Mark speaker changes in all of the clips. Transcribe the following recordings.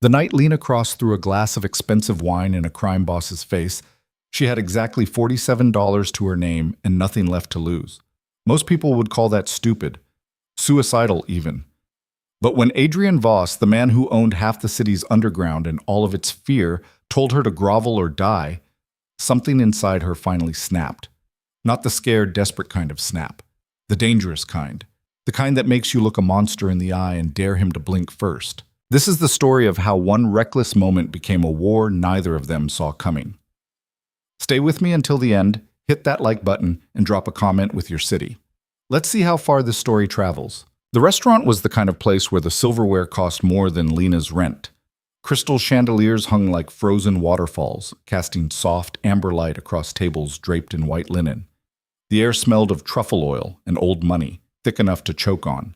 Speaker 1: The night Lena crossed through a glass of expensive wine in a crime boss's face, she had exactly $47 to her name and nothing left to lose. Most people would call that stupid, suicidal even. But when Adrian Voss, the man who owned half the city's underground and all of its fear, told her to grovel or die, something inside her finally snapped. Not the scared, desperate kind of snap. The dangerous kind. The kind that makes you look a monster in the eye and dare him to blink first. This is the story of how one reckless moment became a war neither of them saw coming. Stay with me until the end, hit that like button, and drop a comment with your city. Let's see how far this story travels. The restaurant was the kind of place where the silverware cost more than Lena's rent. Crystal chandeliers hung like frozen waterfalls, casting soft, amber light across tables draped in white linen. The air smelled of truffle oil and old money, thick enough to choke on.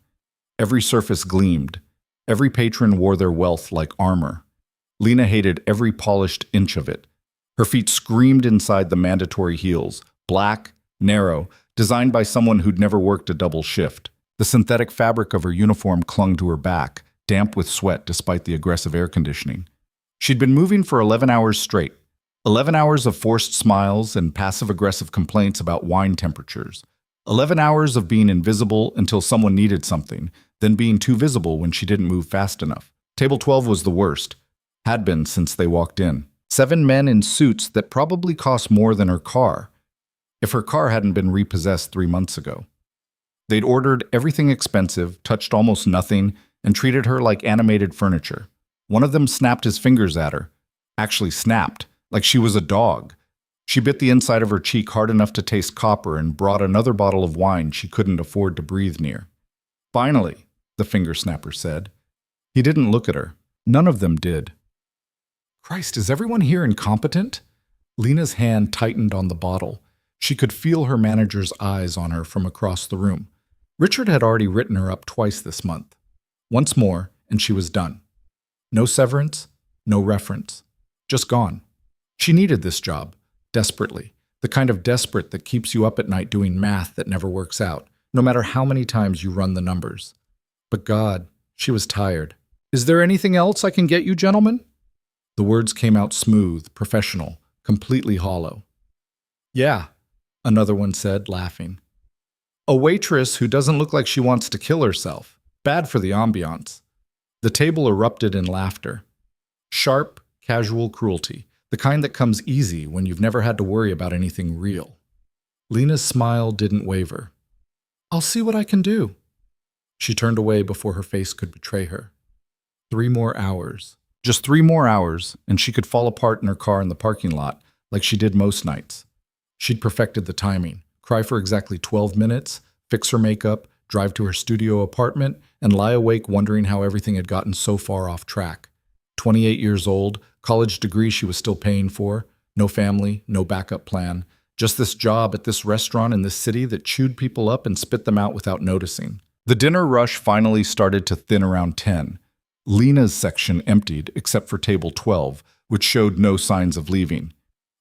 Speaker 1: Every surface gleamed. Every patron wore their wealth like armor. Lena hated every polished inch of it. Her feet screamed inside the mandatory heels, black, narrow, designed by someone who'd never worked a double shift. The synthetic fabric of her uniform clung to her back, damp with sweat despite the aggressive air conditioning. She'd been moving for 11 hours straight. 11 hours of forced smiles and passive-aggressive complaints about wine temperatures. 11 hours of being invisible until someone needed something, then being too visible when she didn't move fast enough. Table 12 was the worst. Had been since they walked in. 7 men in suits that probably cost more than her car, if her car hadn't been repossessed 3 months ago. They'd ordered everything expensive, touched almost nothing, and treated her like animated furniture. One of them snapped his fingers at her. Actually snapped, like she was a dog. She bit the inside of her cheek hard enough to taste copper and brought another bottle of wine she couldn't afford to breathe near. Finally, the finger snapper said. He didn't look at her. None of them did. Christ, is everyone here incompetent? Lena's hand tightened on the bottle. She could feel her manager's eyes on her from across the room. Richard had already written her up twice this month. Once more, and she was done. No severance, no reference. Just gone. She needed this job, desperately. The kind of desperate that keeps you up at night doing math that never works out, no matter how many times you run the numbers. But God, she was tired. Is there anything else I can get you, gentlemen? The words came out smooth, professional, completely hollow. Yeah, another one said, laughing. A waitress who doesn't look like she wants to kill herself. Bad for the ambiance. The table erupted in laughter. Sharp, casual cruelty, the kind that comes easy when you've never had to worry about anything real. Lena's smile didn't waver. I'll see what I can do. She turned away before her face could betray her. 3 more hours. Just 3 more hours, and she could fall apart in her car in the parking lot, like she did most nights. She'd perfected the timing, cry for exactly 12 minutes, fix her makeup, drive to her studio apartment, and lie awake wondering how everything had gotten so far off track. 28 years old, college degree she was still paying for, no family, no backup plan, just this job at this restaurant in this city that chewed people up and spit them out without noticing. The dinner rush finally started to thin around 10. Lena's section emptied except for table 12, which showed no signs of leaving.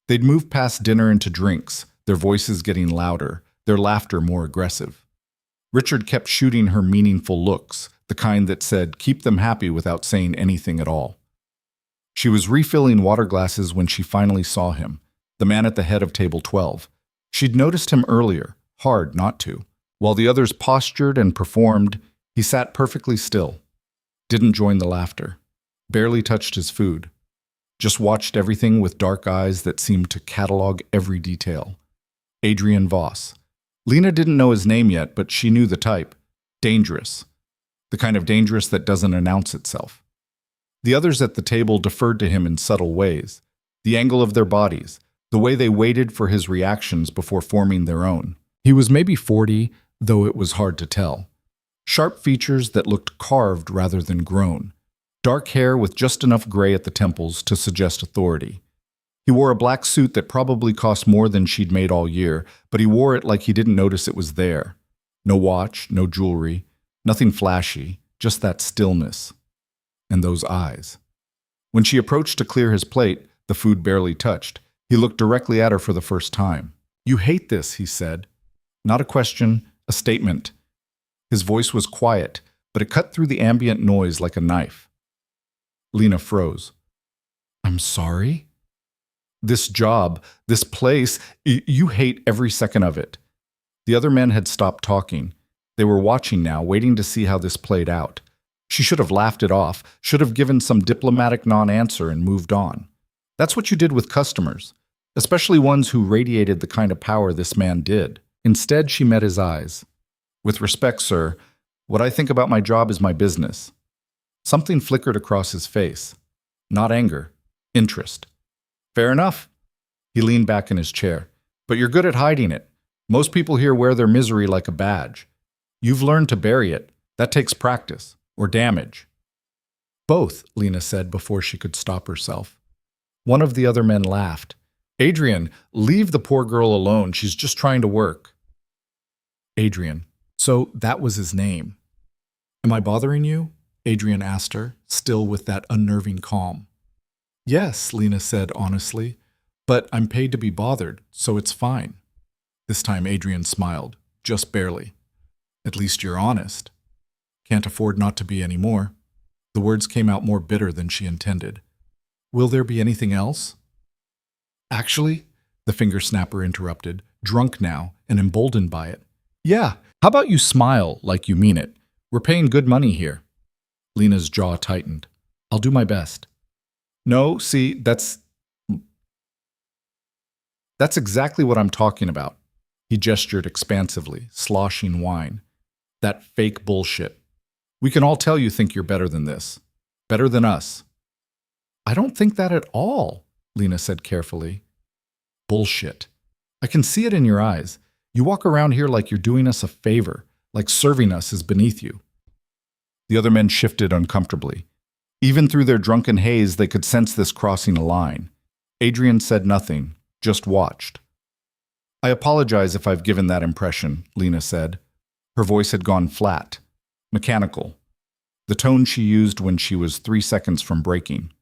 Speaker 1: They'd moved past dinner into drinks, their voices getting louder, their laughter more aggressive. Richard kept shooting her meaningful looks, the kind that said, keep them happy without saying anything at all. She was refilling water glasses when she finally saw him, the man at the head of table 12. She'd noticed him earlier, hard not to. While the others postured and performed, he sat perfectly still. Didn't join the laughter. Barely touched his food. Just watched everything with dark eyes that seemed to catalog every detail. Adrian Voss. Lena didn't know his name yet, but she knew the type. Dangerous. The kind of dangerous that doesn't announce itself. The others at the table deferred to him in subtle ways. The angle of their bodies, the way they waited for his reactions before forming their own. He was maybe 40, though it was hard to tell. Sharp features that looked carved rather than grown. Dark hair with just enough gray at the temples to suggest authority. He wore a black suit that probably cost more than she'd made all year, but he wore it like he didn't notice it was there. No watch, no jewelry, nothing flashy, just that stillness. And those eyes. When she approached to clear his plate, the food barely touched. He looked directly at her for the first time. You hate this, he said. Not a question, a statement. His voice was quiet, but it cut through the ambient noise like a knife. Lena froze. I'm sorry? This job, this place, you hate every second of it. The other men had stopped talking. They were watching now, waiting to see how this played out. She should have laughed it off, should have given some diplomatic non-answer and moved on. That's what you did with customers, especially ones who radiated the kind of power this man did. Instead, she met his eyes. With respect, sir, what I think about my job is my business. Something flickered across his face. Not anger, interest. Fair enough. He leaned back in his chair. But you're good at hiding it. Most people here wear their misery like a badge. You've learned to bury it. That takes practice. Or damage. Both, Lena said before she could stop herself. One of the other men laughed. Adrian, leave the poor girl alone. She's just trying to work. Adrian. So that was his name. Am I bothering you? Adrian asked her, still with that unnerving calm. Yes, Lena said honestly, but I'm paid to be bothered, so it's fine. This time Adrian smiled, just barely. At least you're honest. Can't afford not to be anymore. The words came out more bitter than she intended. Will there be anything else? Actually, the finger snapper interrupted, drunk now and emboldened by it. Yeah, how about you smile like you mean it? We're paying good money here. Lena's jaw tightened. I'll do my best. No, see, that's exactly what I'm talking about. He gestured expansively, sloshing wine. That fake bullshit. We can all tell you think you're better than this. Better than us. I don't think that at all, Lena said carefully. Bullshit. I can see it in your eyes. You walk around here like you're doing us a favor, like serving us is beneath you. The other men shifted uncomfortably. Even through their drunken haze, they could sense this crossing a line. Adrian said nothing, just watched. I apologize if I've given that impression, Lena said. Her voice had gone flat, mechanical, the tone she used when she was 3 seconds from breaking.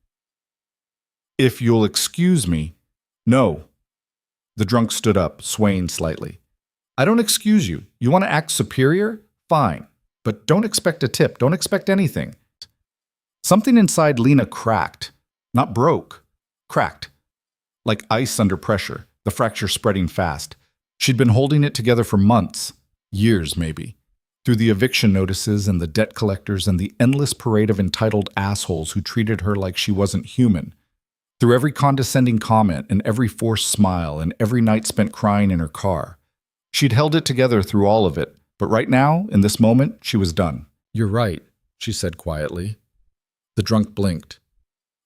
Speaker 1: If you'll excuse me. No. The drunk stood up, swaying slightly. I don't excuse you. You want to act superior? Fine. But don't expect a tip. Don't expect anything. Something inside Lena cracked. Not broke. Cracked. Like ice under pressure, the fracture spreading fast. She'd been holding it together for months. Years, maybe. Through the eviction notices and the debt collectors and the endless parade of entitled assholes who treated her like she wasn't human. Through every condescending comment and every forced smile and every night spent crying in her car. She'd held it together through all of it, but right now, in this moment, she was done. You're right, she said quietly. The drunk blinked.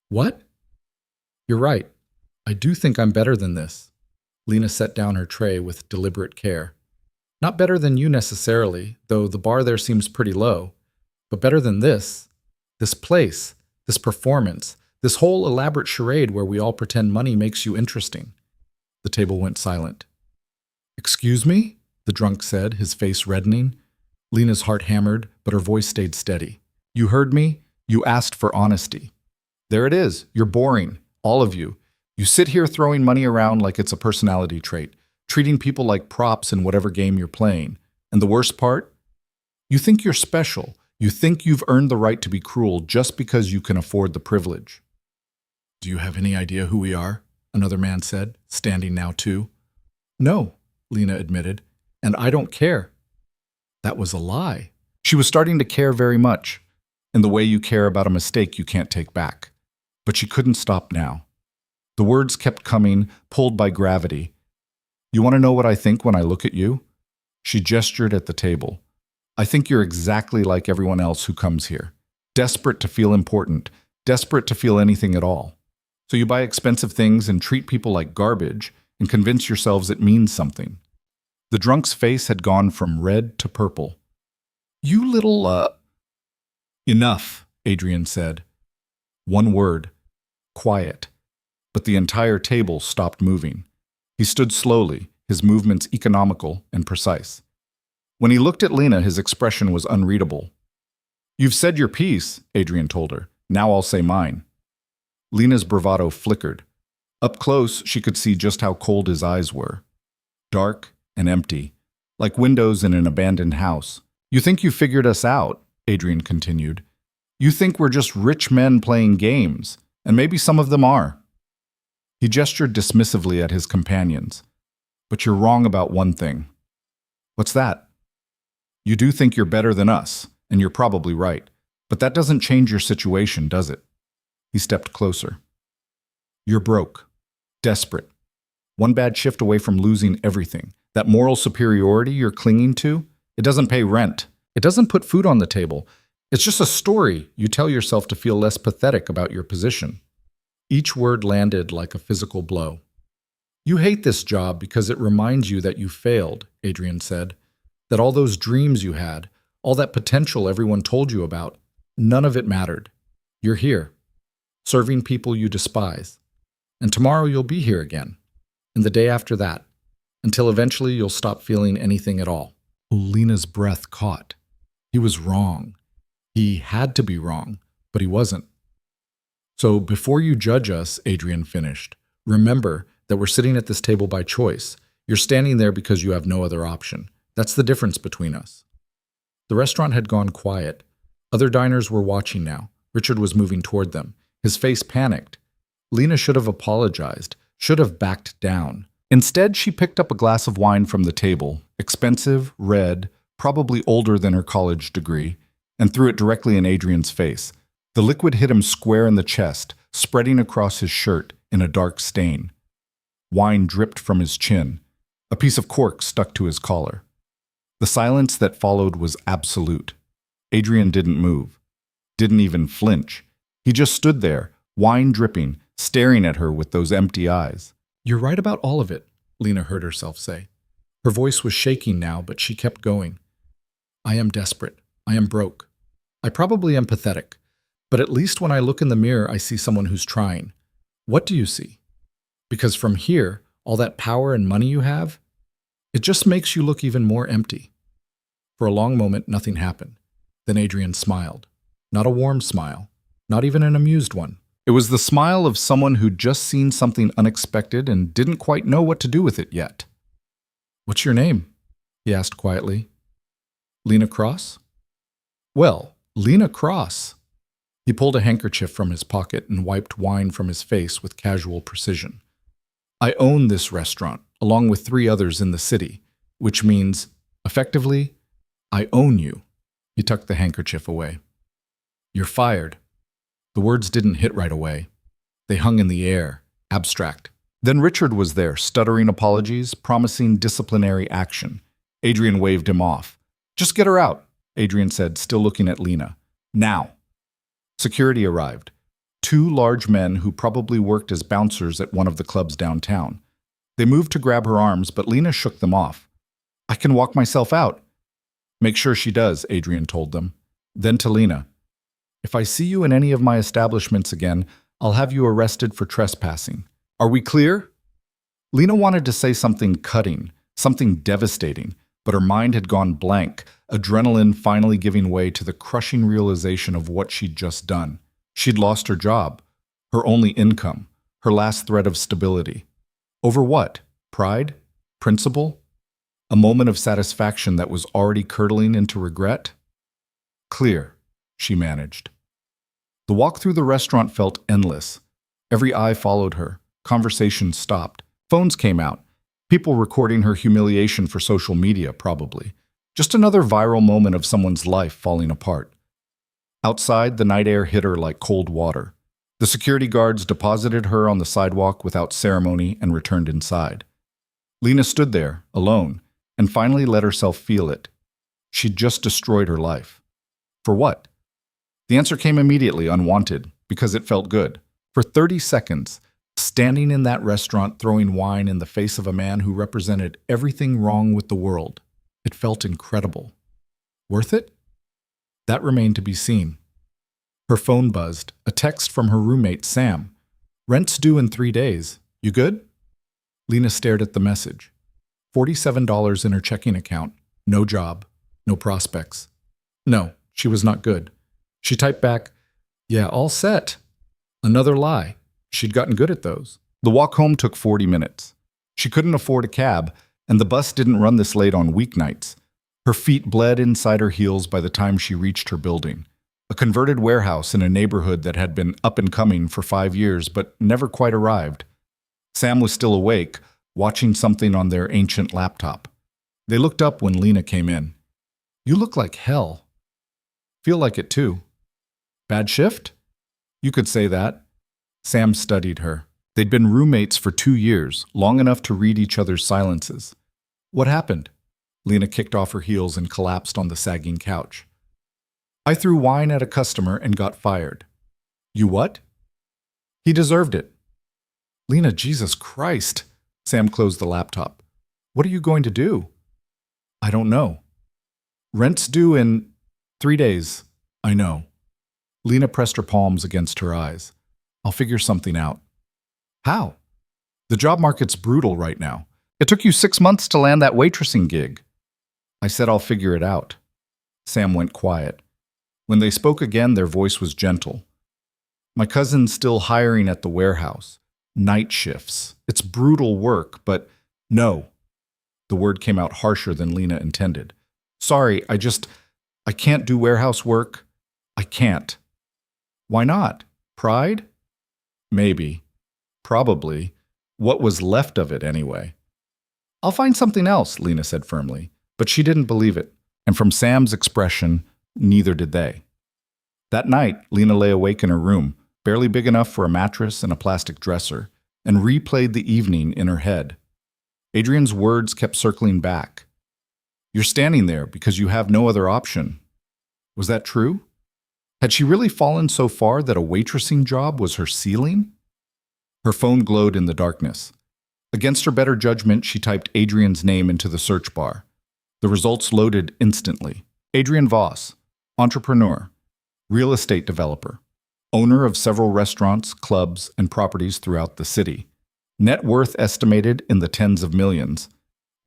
Speaker 1: What? You're right. I do think I'm better than this. Lena set down her tray with deliberate care. Not better than you necessarily, though the bar there seems pretty low, but better than this. This place, this performance, this whole elaborate charade where we all pretend money makes you interesting. The table went silent. Excuse me? The drunk said, his face reddening. Lena's heart hammered, but her voice stayed steady. You heard me? You asked for honesty. There it is. You're boring. All of you. You sit here throwing money around like it's a personality trait, treating people like props in whatever game you're playing. And the worst part? You think you're special. You think you've earned the right to be cruel just because you can afford the privilege. Do you have any idea who we are? Another man said, standing now too. No, Lena admitted, and I don't care. That was a lie. She was starting to care very much, in the way you care about a mistake you can't take back. But she couldn't stop now. The words kept coming, pulled by gravity. You want to know what I think when I look at you? She gestured at the table. I think you're exactly like everyone else who comes here. Desperate to feel important, desperate to feel anything at all. So you buy expensive things and treat people like garbage and convince yourselves it means something. The drunk's face had gone from red to purple. You little, Enough, Adrian said. One word. Quiet. But the entire table stopped moving. He stood slowly, his movements economical and precise. When he looked at Lena, his expression was unreadable. You've said your piece, Adrian told her. Now I'll say mine. Lena's bravado flickered. Up close, she could see just how cold his eyes were. Dark and empty, like windows in an abandoned house. You think you figured us out, Adrian continued. You think we're just rich men playing games, and maybe some of them are. He gestured dismissively at his companions. But you're wrong about one thing. What's that? You do think you're better than us, and you're probably right. But that doesn't change your situation, does it? He stepped closer. You're broke. Desperate. One bad shift away from losing everything. That moral superiority you're clinging to, it doesn't pay rent. It doesn't put food on the table. It's just a story you tell yourself to feel less pathetic about your position. Each word landed like a physical blow. You hate this job because it reminds you that you failed, Adrian said. That all those dreams you had, all that potential everyone told you about, none of it mattered. You're here, serving people you despise. And tomorrow you'll be here again. And the day after that, until eventually you'll stop feeling anything at all. Lena's breath caught. He was wrong. He had to be wrong, but he wasn't. So before you judge us, Adrian finished, remember that we're sitting at this table by choice. You're standing there because you have no other option. That's the difference between us. The restaurant had gone quiet. Other diners were watching now. Richard was moving toward them. His face panicked. Lena should have apologized, should have backed down. Instead, she picked up a glass of wine from the table, expensive, red, probably older than her college degree, and threw it directly in Adrian's face. The liquid hit him square in the chest, spreading across his shirt in a dark stain. Wine dripped from his chin. A piece of cork stuck to his collar. The silence that followed was absolute. Adrian didn't move, didn't even flinch. He just stood there, wine dripping, staring at her with those empty eyes. You're right about all of it, Lena heard herself say. Her voice was shaking now, but she kept going. I am desperate. I am broke. I probably am pathetic. But at least when I look in the mirror, I see someone who's trying. What do you see? Because from here, all that power and money you have, it just makes you look even more empty. For a long moment, nothing happened. Then Adrian smiled. Not a warm smile, not even an amused one. It was the smile of someone who'd just seen something unexpected and didn't quite know what to do with it yet. What's your name? He asked quietly. Lena Cross? Well, Lena Cross. He pulled a handkerchief from his pocket and wiped wine from his face with casual precision. I own this restaurant, along with 3 others in the city, which means, effectively, I own you. He tucked the handkerchief away. You're fired. The words didn't hit right away. They hung in the air, abstract. Then Richard was there, stuttering apologies, promising disciplinary action. Adrian waved him off. Just get her out, Adrian said, still looking at Lena. Now. Security arrived. 2 large men who probably worked as bouncers at one of the clubs downtown. They moved to grab her arms, but Lena shook them off. I can walk myself out. Make sure she does, Adrian told them. Then to Lena. If I see you in any of my establishments again, I'll have you arrested for trespassing. Are we clear? Lena wanted to say something cutting, something devastating, but her mind had gone blank, adrenaline finally giving way to the crushing realization of what she'd just done. She'd lost her job, her only income, her last thread of stability. Over what? Pride? Principle? A moment of satisfaction that was already curdling into regret? Clear, she managed. The walk through the restaurant felt endless. Every eye followed her. Conversations stopped. Phones came out. People recording her humiliation for social media, probably. Just another viral moment of someone's life falling apart. Outside, the night air hit her like cold water. The security guards deposited her on the sidewalk without ceremony and returned inside. Lena stood there, alone, and finally let herself feel it. She'd just destroyed her life. For what? The answer came immediately, unwanted, because it felt good. For 30 seconds, standing in that restaurant throwing wine in the face of a man who represented everything wrong with the world, it felt incredible. Worth it? That remained to be seen. Her phone buzzed, a text from her roommate, Sam. Rent's due in 3 days. You good? Lena stared at the message. $47 in her checking account. No job. No prospects. No, she was not good. She typed back, yeah, all set. Another lie. She'd gotten good at those. The walk home took 40 minutes. She couldn't afford a cab, and the bus didn't run this late on weeknights. Her feet bled inside her heels by the time she reached her building. a converted warehouse in a neighborhood that had been up and coming for 5 years but never quite arrived. Sam was still awake, watching something on their ancient laptop. They looked up when Lena came in. "You look like hell." "Feel like it too." "Bad shift?" "You could say that." Sam studied her. They'd been roommates for 2 years, long enough to read each other's silences. "What happened?" Lena kicked off her heels and collapsed on the sagging couch. "I threw wine at a customer and got fired." "You what?" "He deserved it." "Lena, Jesus Christ." Sam closed the laptop. "What are you going to do?" "I don't know." "Rent's due in 3 days." "I know." Lena pressed her palms against her eyes. "I'll figure something out." "How?" "The job market's brutal right now. It took you 6 months to land that waitressing gig." "I said I'll figure it out." Sam went quiet. When they spoke again, their voice was gentle. "My cousin's still hiring at the warehouse. Night shifts. It's brutal work, but no." The word came out harsher than Lena intended. "Sorry, I can't do warehouse work. I can't." "Why not? Pride?" "Maybe. Probably. What was left of it, anyway." "I'll find something else," Lena said firmly. But she didn't believe it, and from Sam's expression, neither did they. That night, Lena lay awake in her room, barely big enough for a mattress and a plastic dresser, and replayed the evening in her head. Adrian's words kept circling back. "You're standing there because you have no other option." Was that true? Had she really fallen so far that a waitressing job was her ceiling? Her phone glowed in the darkness. Against her better judgment, she typed Adrian's name into the search bar. The results loaded instantly. Adrian Voss, entrepreneur, real estate developer, owner of several restaurants, clubs, and properties throughout the city. Net worth estimated in the tens of millions.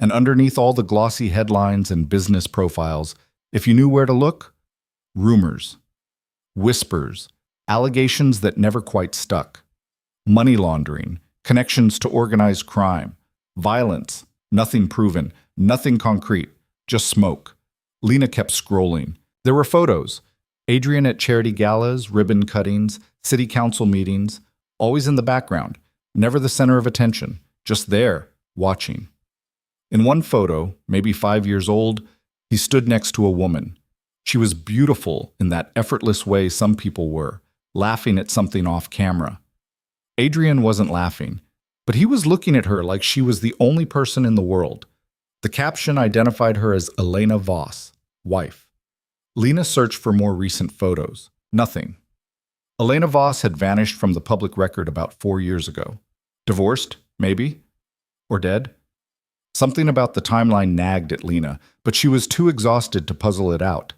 Speaker 1: And underneath all the glossy headlines and business profiles, if you knew where to look, rumors, whispers, allegations that never quite stuck. Money laundering, connections to organized crime, violence, nothing proven, nothing concrete, just smoke. Lena kept scrolling. There were photos. Adrian at charity galas, ribbon cuttings, city council meetings, always in the background, never the center of attention, just there, watching. In one photo, maybe 5 years old, he stood next to a woman. She was beautiful in that effortless way some people were, laughing at something off camera. Adrian wasn't laughing, but he was looking at her like she was the only person in the world. The caption identified her as Elena Voss, wife. Lena searched for more recent photos. Nothing. Elena Voss had vanished from the public record about 4 years ago. Divorced, maybe? Or dead? Something about the timeline nagged at Lena, but she was too exhausted to puzzle it out.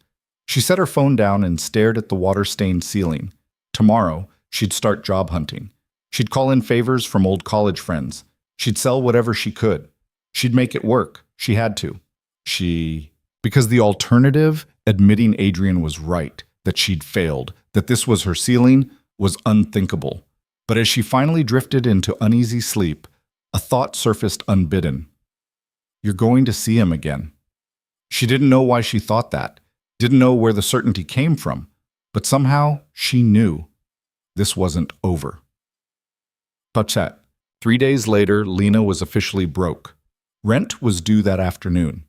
Speaker 1: She set her phone down and stared at the water-stained ceiling. Tomorrow, she'd start job hunting. She'd call in favors from old college friends. She'd sell whatever she could. She'd make it work. She had to. Because the alternative, admitting Adrian was right, that she'd failed, that this was her ceiling, was unthinkable. But as she finally drifted into uneasy sleep, a thought surfaced unbidden. You're going to see him again. She didn't know why she thought that, didn't know where the certainty came from, but somehow she knew this wasn't over. Pachet. 3 days later, Lena was officially broke. Rent was due that afternoon.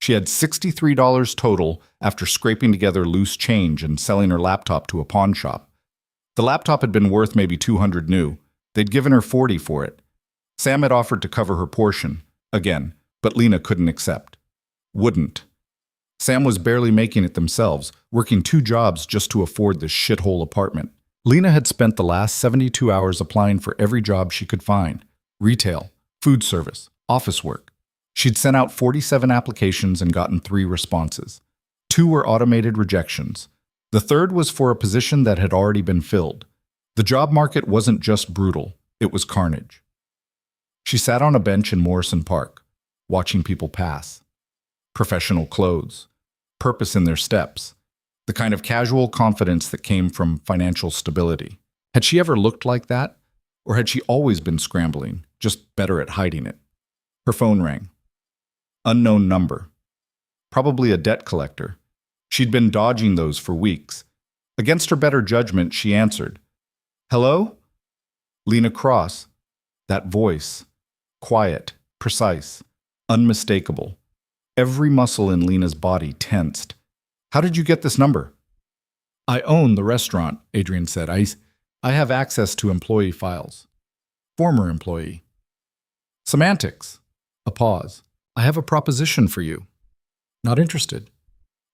Speaker 1: She had $63 total after scraping together loose change and selling her laptop to a pawn shop. The laptop had been worth maybe $200 new. They'd given her $40 for it. Sam had offered to cover her portion, again, but Lena couldn't accept. Wouldn't. Sam was barely making it themselves, working 2 jobs just to afford this shithole apartment. Lena had spent the last 72 hours applying for every job she could find. Retail, food service, office work. She'd sent out 47 applications and gotten 3 responses. 2 were automated rejections. The third was for a position that had already been filled. The job market wasn't just brutal, it was carnage. She sat on a bench in Morrison Park, watching people pass. Professional clothes, purpose in their steps, the kind of casual confidence that came from financial stability. Had she ever looked like that? Or had she always been scrambling, just better at hiding it? Her phone rang. Unknown number. Probably a debt collector. She'd been dodging those for weeks. Against her better judgment, she answered, "Hello?" Lena Cross. That voice. Quiet, precise, unmistakable. Every muscle in Lena's body tensed. "How did you get this number?" "I own the restaurant," Adrian said. I have access to employee files." "Former employee." "Semantics." A pause. "I have a proposition for you." "Not interested."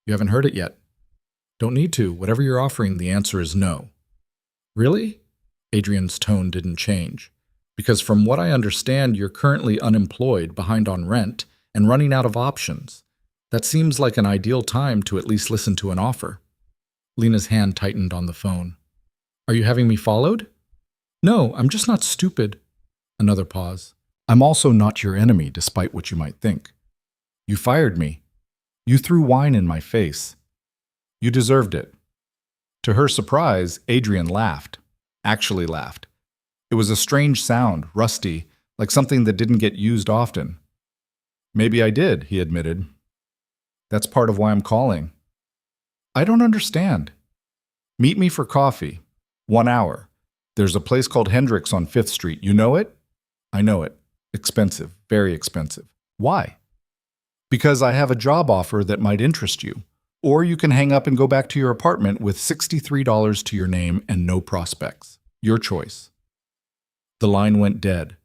Speaker 1: "You haven't heard it yet." "Don't need to. Whatever you're offering, the answer is no." "Really?" Adrian's tone didn't change. "Because from what I understand, you're currently unemployed, behind on rent, and running out of options. That seems like an ideal time to at least listen to an offer." Lena's hand tightened on the phone. "Are you having me followed?" "No, I'm just not stupid." Another pause. "I'm also not your enemy, despite what you might think. You fired me. You threw wine in my face. You deserved it." To her surprise, Adrian laughed. Actually laughed. It was a strange sound, rusty, like something that didn't get used often. "Maybe I did," he admitted. "That's part of why I'm calling." "I don't understand." "Meet me for coffee. 1 hour. There's a place called Hendrix on 5th Street. You know it?" "I know it. Expensive. Very expensive." "Why?" "Because I have a job offer that might interest you. Or you can hang up and go back to your apartment with $63 to your name and no prospects. Your choice." The line went dead.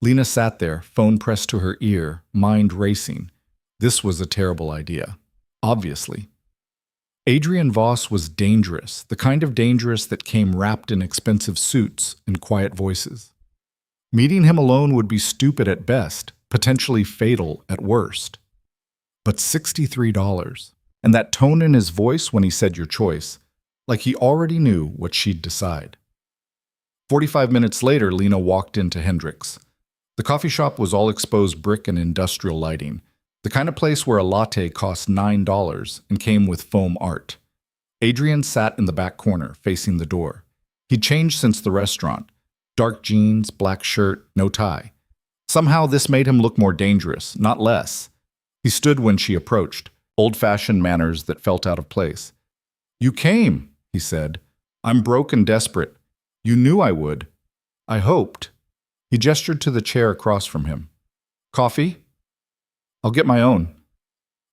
Speaker 1: Lena sat there, phone pressed to her ear, mind racing. This was a terrible idea. Obviously. Adrian Voss was dangerous, the kind of dangerous that came wrapped in expensive suits and quiet voices. Meeting him alone would be stupid at best, potentially fatal at worst. But $63, and that tone in his voice when he said your choice, like he already knew what she'd decide. 45 minutes later, Lena walked into Hendrix. The coffee shop was all exposed brick and industrial lighting, the kind of place where a latte cost $9 and came with foam art. Adrian sat in the back corner, facing the door. He'd changed since the restaurant. Dark jeans, black shirt, no tie. Somehow this made him look more dangerous, not less. He stood when she approached, old-fashioned manners that felt out of place. "You came," he said. "I'm broke and desperate. You knew I would. I hoped." He gestured to the chair across from him. "Coffee?" "I'll get my own."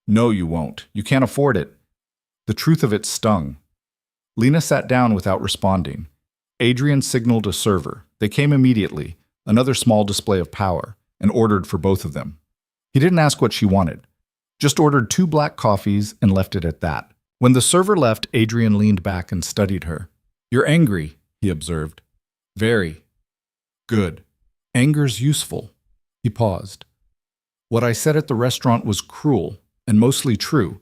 Speaker 1: "No, you won't. You can't afford it." The truth of it stung. Lena sat down without responding. Adrian signaled a server. They came immediately, another small display of power, and ordered for both of them. He didn't ask what she wanted, just ordered 2 black coffees and left it at that. When the server left, Adrian leaned back and studied her. "You're angry," he observed. "Very." "Good. Anger's useful." He paused. "What I said at the restaurant was cruel, and mostly true,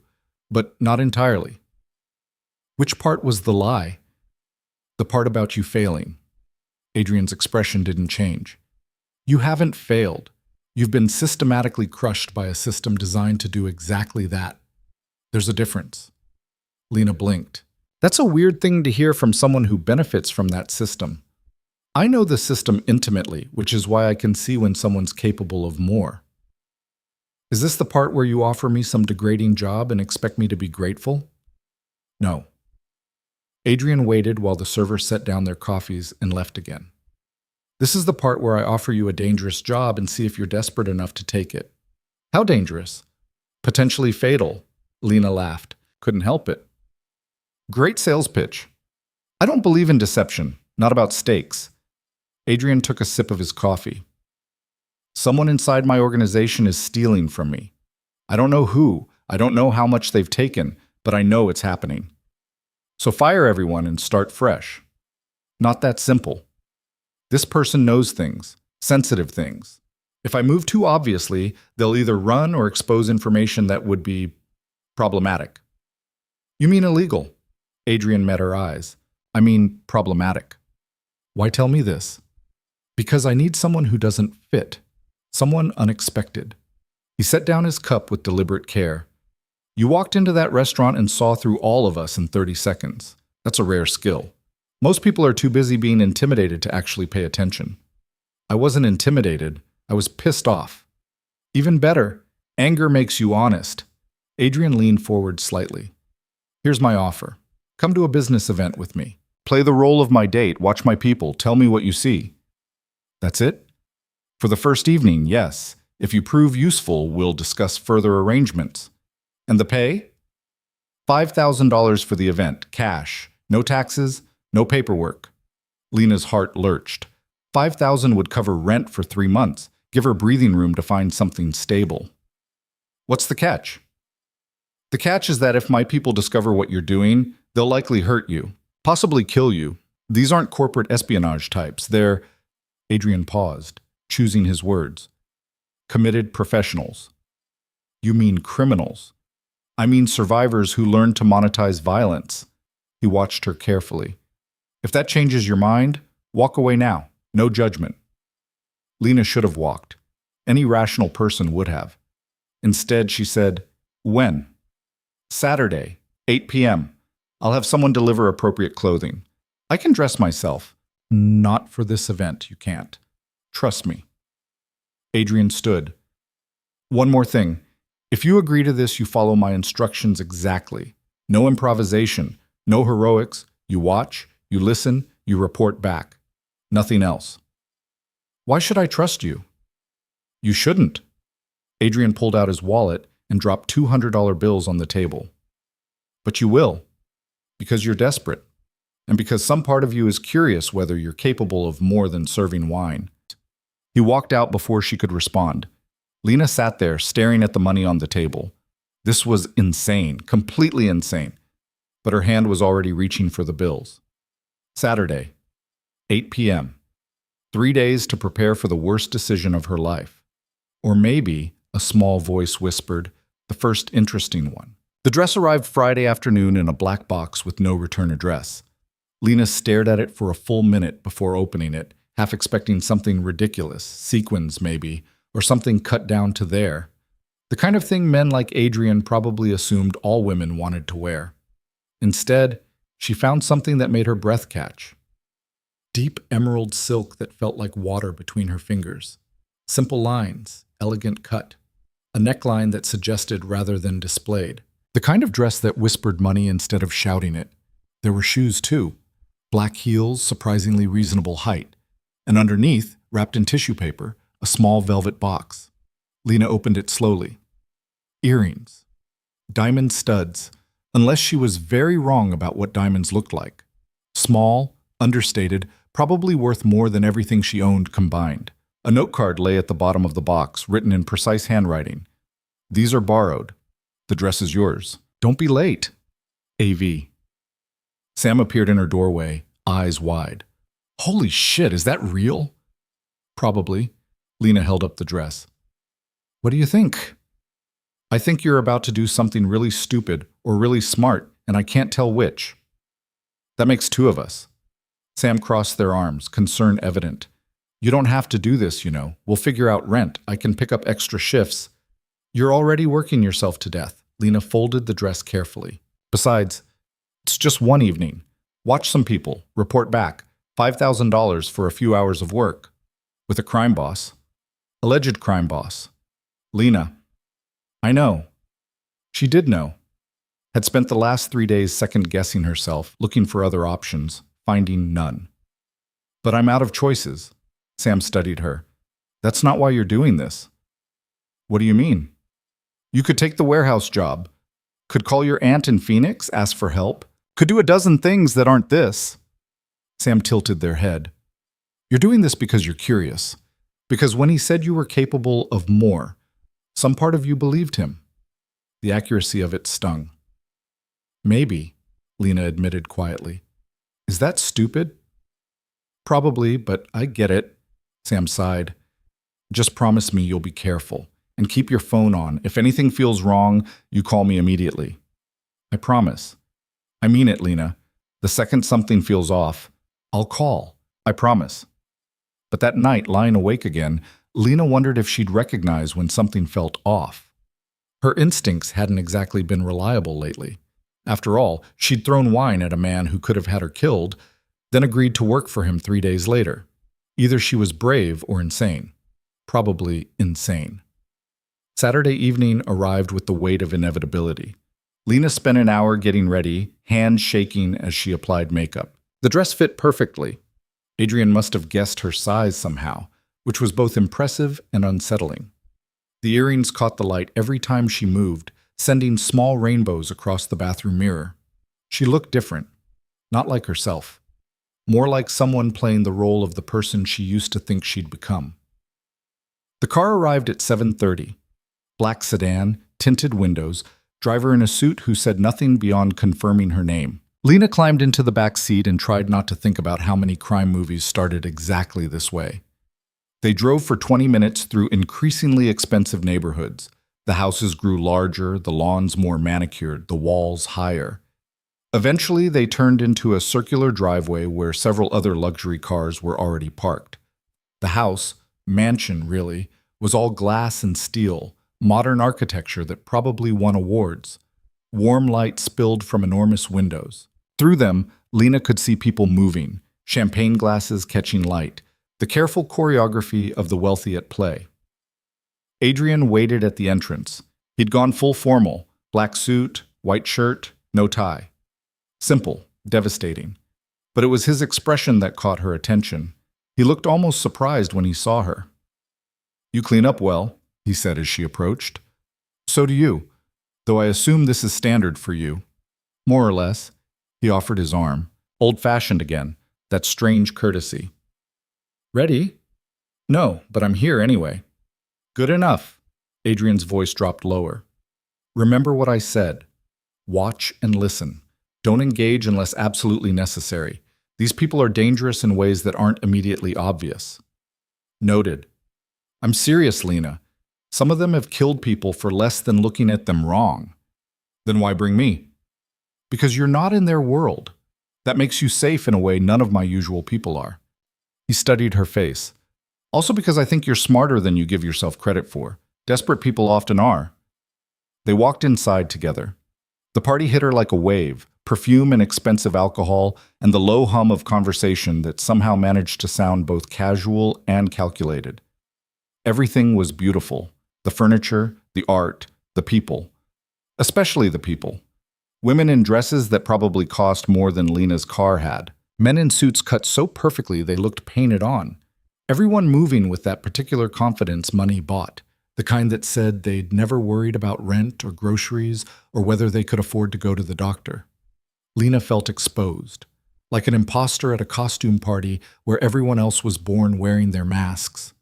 Speaker 1: but not entirely." "Which part was the lie?" "The part about you failing." Adrian's expression didn't change. "You haven't failed. You've been systematically crushed by a system designed to do exactly that. There's a difference." Lena blinked. "That's a weird thing to hear from someone who benefits from that system. I know the system intimately, which is why I can see when someone's capable of more." "Is this the part where you offer me some degrading job and expect me to be grateful?" "No." Adrian waited while the server set down their coffees and left again. "This is the part where I offer you a dangerous job and see if you're desperate enough to take it." "How dangerous?" "Potentially fatal." Lena laughed. Couldn't help it. "Great sales pitch." "I don't believe in deception, not about stakes." Adrian took a sip of his coffee. "Someone inside my organization is stealing from me. I don't know who, I don't know how much they've taken, but I know it's happening. So fire everyone and start fresh." "Not that simple. This person knows things, sensitive things. If I move too obviously, they'll either run or expose information that would be problematic." "You mean illegal?" Adrian met her eyes. "I mean problematic." "Why tell me this?" "Because I need someone who doesn't fit. Someone unexpected." He set down his cup with deliberate care. "You walked into that restaurant and saw through all of us in 30 seconds. That's a rare skill. Most people are too busy being intimidated to actually pay attention." "I wasn't intimidated. I was pissed off." "Even better, anger makes you honest." Adrian leaned forward slightly. "Here's my offer. Come to a business event with me. Play the role of my date, watch my people, tell me what you see. That's it? For the first evening, yes. If you prove useful, we'll discuss further arrangements. And the pay? $5,000 for the event, cash. No taxes, no paperwork. Lena's heart lurched. $5,000 would cover rent for 3 months, give her breathing room to find something stable. What's the catch? The catch is that if my people discover what you're doing, they'll likely hurt you, possibly kill you. These aren't corporate espionage types. They're— Adrian paused, choosing his words. Committed professionals. You mean criminals? I mean survivors who learn to monetize violence. He watched her carefully. If that changes your mind, walk away now. No judgment. Lena should have walked. Any rational person would have. Instead, she said, when? Saturday, 8 p.m. I'll have someone deliver appropriate clothing. I can dress myself. Not for this event, you can't. Trust me. Adrian stood. One more thing. If you agree to this, you follow my instructions exactly. No improvisation, no heroics. You watch, you listen, you report back. Nothing else. Why should I trust you? You shouldn't. Adrian pulled out his wallet and dropped $200 bills on the table. But you will, because you're desperate, and because some part of you is curious whether you're capable of more than serving wine. He walked out before she could respond. Lena sat there, staring at the money on the table. This was insane, completely insane. But her hand was already reaching for the bills. Saturday, 8 p.m. 3 days to prepare for the worst decision of her life. Or maybe, a small voice whispered, the first interesting one. The dress arrived Friday afternoon in a black box with no return address. Lena stared at it for a full minute before opening it, half expecting something ridiculous, sequins maybe, or something cut down to there. The kind of thing men like Adrian probably assumed all women wanted to wear. Instead, she found something that made her breath catch. Deep emerald silk that felt like water between her fingers. Simple lines, elegant cut. A neckline that suggested rather than displayed. The kind of dress that whispered money instead of shouting it. There were shoes too. Black heels, surprisingly reasonable height. And underneath, wrapped in tissue paper, a small velvet box. Lena opened it slowly. Earrings. Diamond studs, unless she was very wrong about what diamonds looked like. Small, understated, probably worth more than everything she owned combined. A note card lay at the bottom of the box, written in precise handwriting. These are borrowed. The dress is yours. Don't be late. A.V. Sam appeared in her doorway, eyes wide. Holy shit, is that real? Probably. Lena held up the dress. What do you think? I think you're about to do something really stupid or really smart, and I can't tell which. That makes 2 of us. Sam crossed their arms, concern evident. You don't have to do this, you know. We'll figure out rent. I can pick up extra shifts. You're already working yourself to death. Lena folded the dress carefully. Besides, it's just one evening. Watch some people. Report back. $5,000 for a few hours of work. With a crime boss. Alleged crime boss. Lena. I know. She did know. Had spent the last 3 days second-guessing herself, looking for other options, finding none. But I'm out of choices. Sam studied her. That's not why you're doing this. What do you mean? You could take the warehouse job. Could call your aunt in Phoenix, ask for help. Could do a dozen things that aren't this. Sam tilted their head. You're doing this because you're curious. Because when he said you were capable of more, some part of you believed him. The accuracy of it stung. Maybe, Lena admitted quietly. Is that stupid? Probably, but I get it. Sam sighed. Just promise me you'll be careful and keep your phone on. If anything feels wrong, you call me immediately. I promise. I mean it, Lena. The second something feels off, I'll call. I promise. But that night, lying awake again, Lena wondered if she'd recognize when something felt off. Her instincts hadn't exactly been reliable lately. After all, she'd thrown wine at a man who could have had her killed, then agreed to work for him 3 days later. Either she was brave or insane. Probably insane. Saturday evening arrived with the weight of inevitability. Lena spent an hour getting ready, hands shaking as she applied makeup. The dress fit perfectly. Adrian must have guessed her size somehow, which was both impressive and unsettling. The earrings caught the light every time she moved, sending small rainbows across the bathroom mirror. She looked different, not like herself, more like someone playing the role of the person she used to think she'd become. The car arrived at 7:30. Black sedan, tinted windows, driver in a suit who said nothing beyond confirming her name. Lena climbed into the back seat and tried not to think about how many crime movies started exactly this way. They drove for 20 minutes through increasingly expensive neighborhoods. The houses grew larger, the lawns more manicured, the walls higher. Eventually, they turned into a circular driveway where several other luxury cars were already parked. The house, mansion really, was all glass and steel, modern architecture that probably won awards. Warm light spilled from enormous windows. Through them, Lena could see people moving, champagne glasses catching light, the careful choreography of the wealthy at play. Adrian waited at the entrance. He'd gone full formal, black suit, white shirt, no tie. Simple, devastating. But it was his expression that caught her attention. He looked almost surprised when he saw her. "You clean up well," he said as she approached. "So do you, though I assume this is standard for you." "More or less." He offered his arm. Old-fashioned again, that strange courtesy. "Ready?" "No, but I'm here anyway." "Good enough." Adrian's voice dropped lower. "Remember what I said. Watch and listen. Don't engage unless absolutely necessary. These people are dangerous in ways that aren't immediately obvious." "Noted." "I'm serious, Lena. Some of them have killed people for less than looking at them wrong." "Then why bring me?" "Because you're not in their world. That makes you safe in a way none of my usual people are." He studied her face. "Also because I think you're smarter than you give yourself credit for. Desperate people often are." They walked inside together. The party hit her like a wave, perfume and expensive alcohol, and the low hum of conversation that somehow managed to sound both casual and calculated. Everything was beautiful. The furniture, the art, the people. Especially the people. Women in dresses that probably cost more than Lena's car had. Men in suits cut so perfectly they looked painted on. Everyone moving with that particular confidence money bought, the kind that said they'd never worried about rent or groceries or whether they could afford to go to the doctor. Lena felt exposed, like an imposter at a costume party where everyone else was born wearing their masks.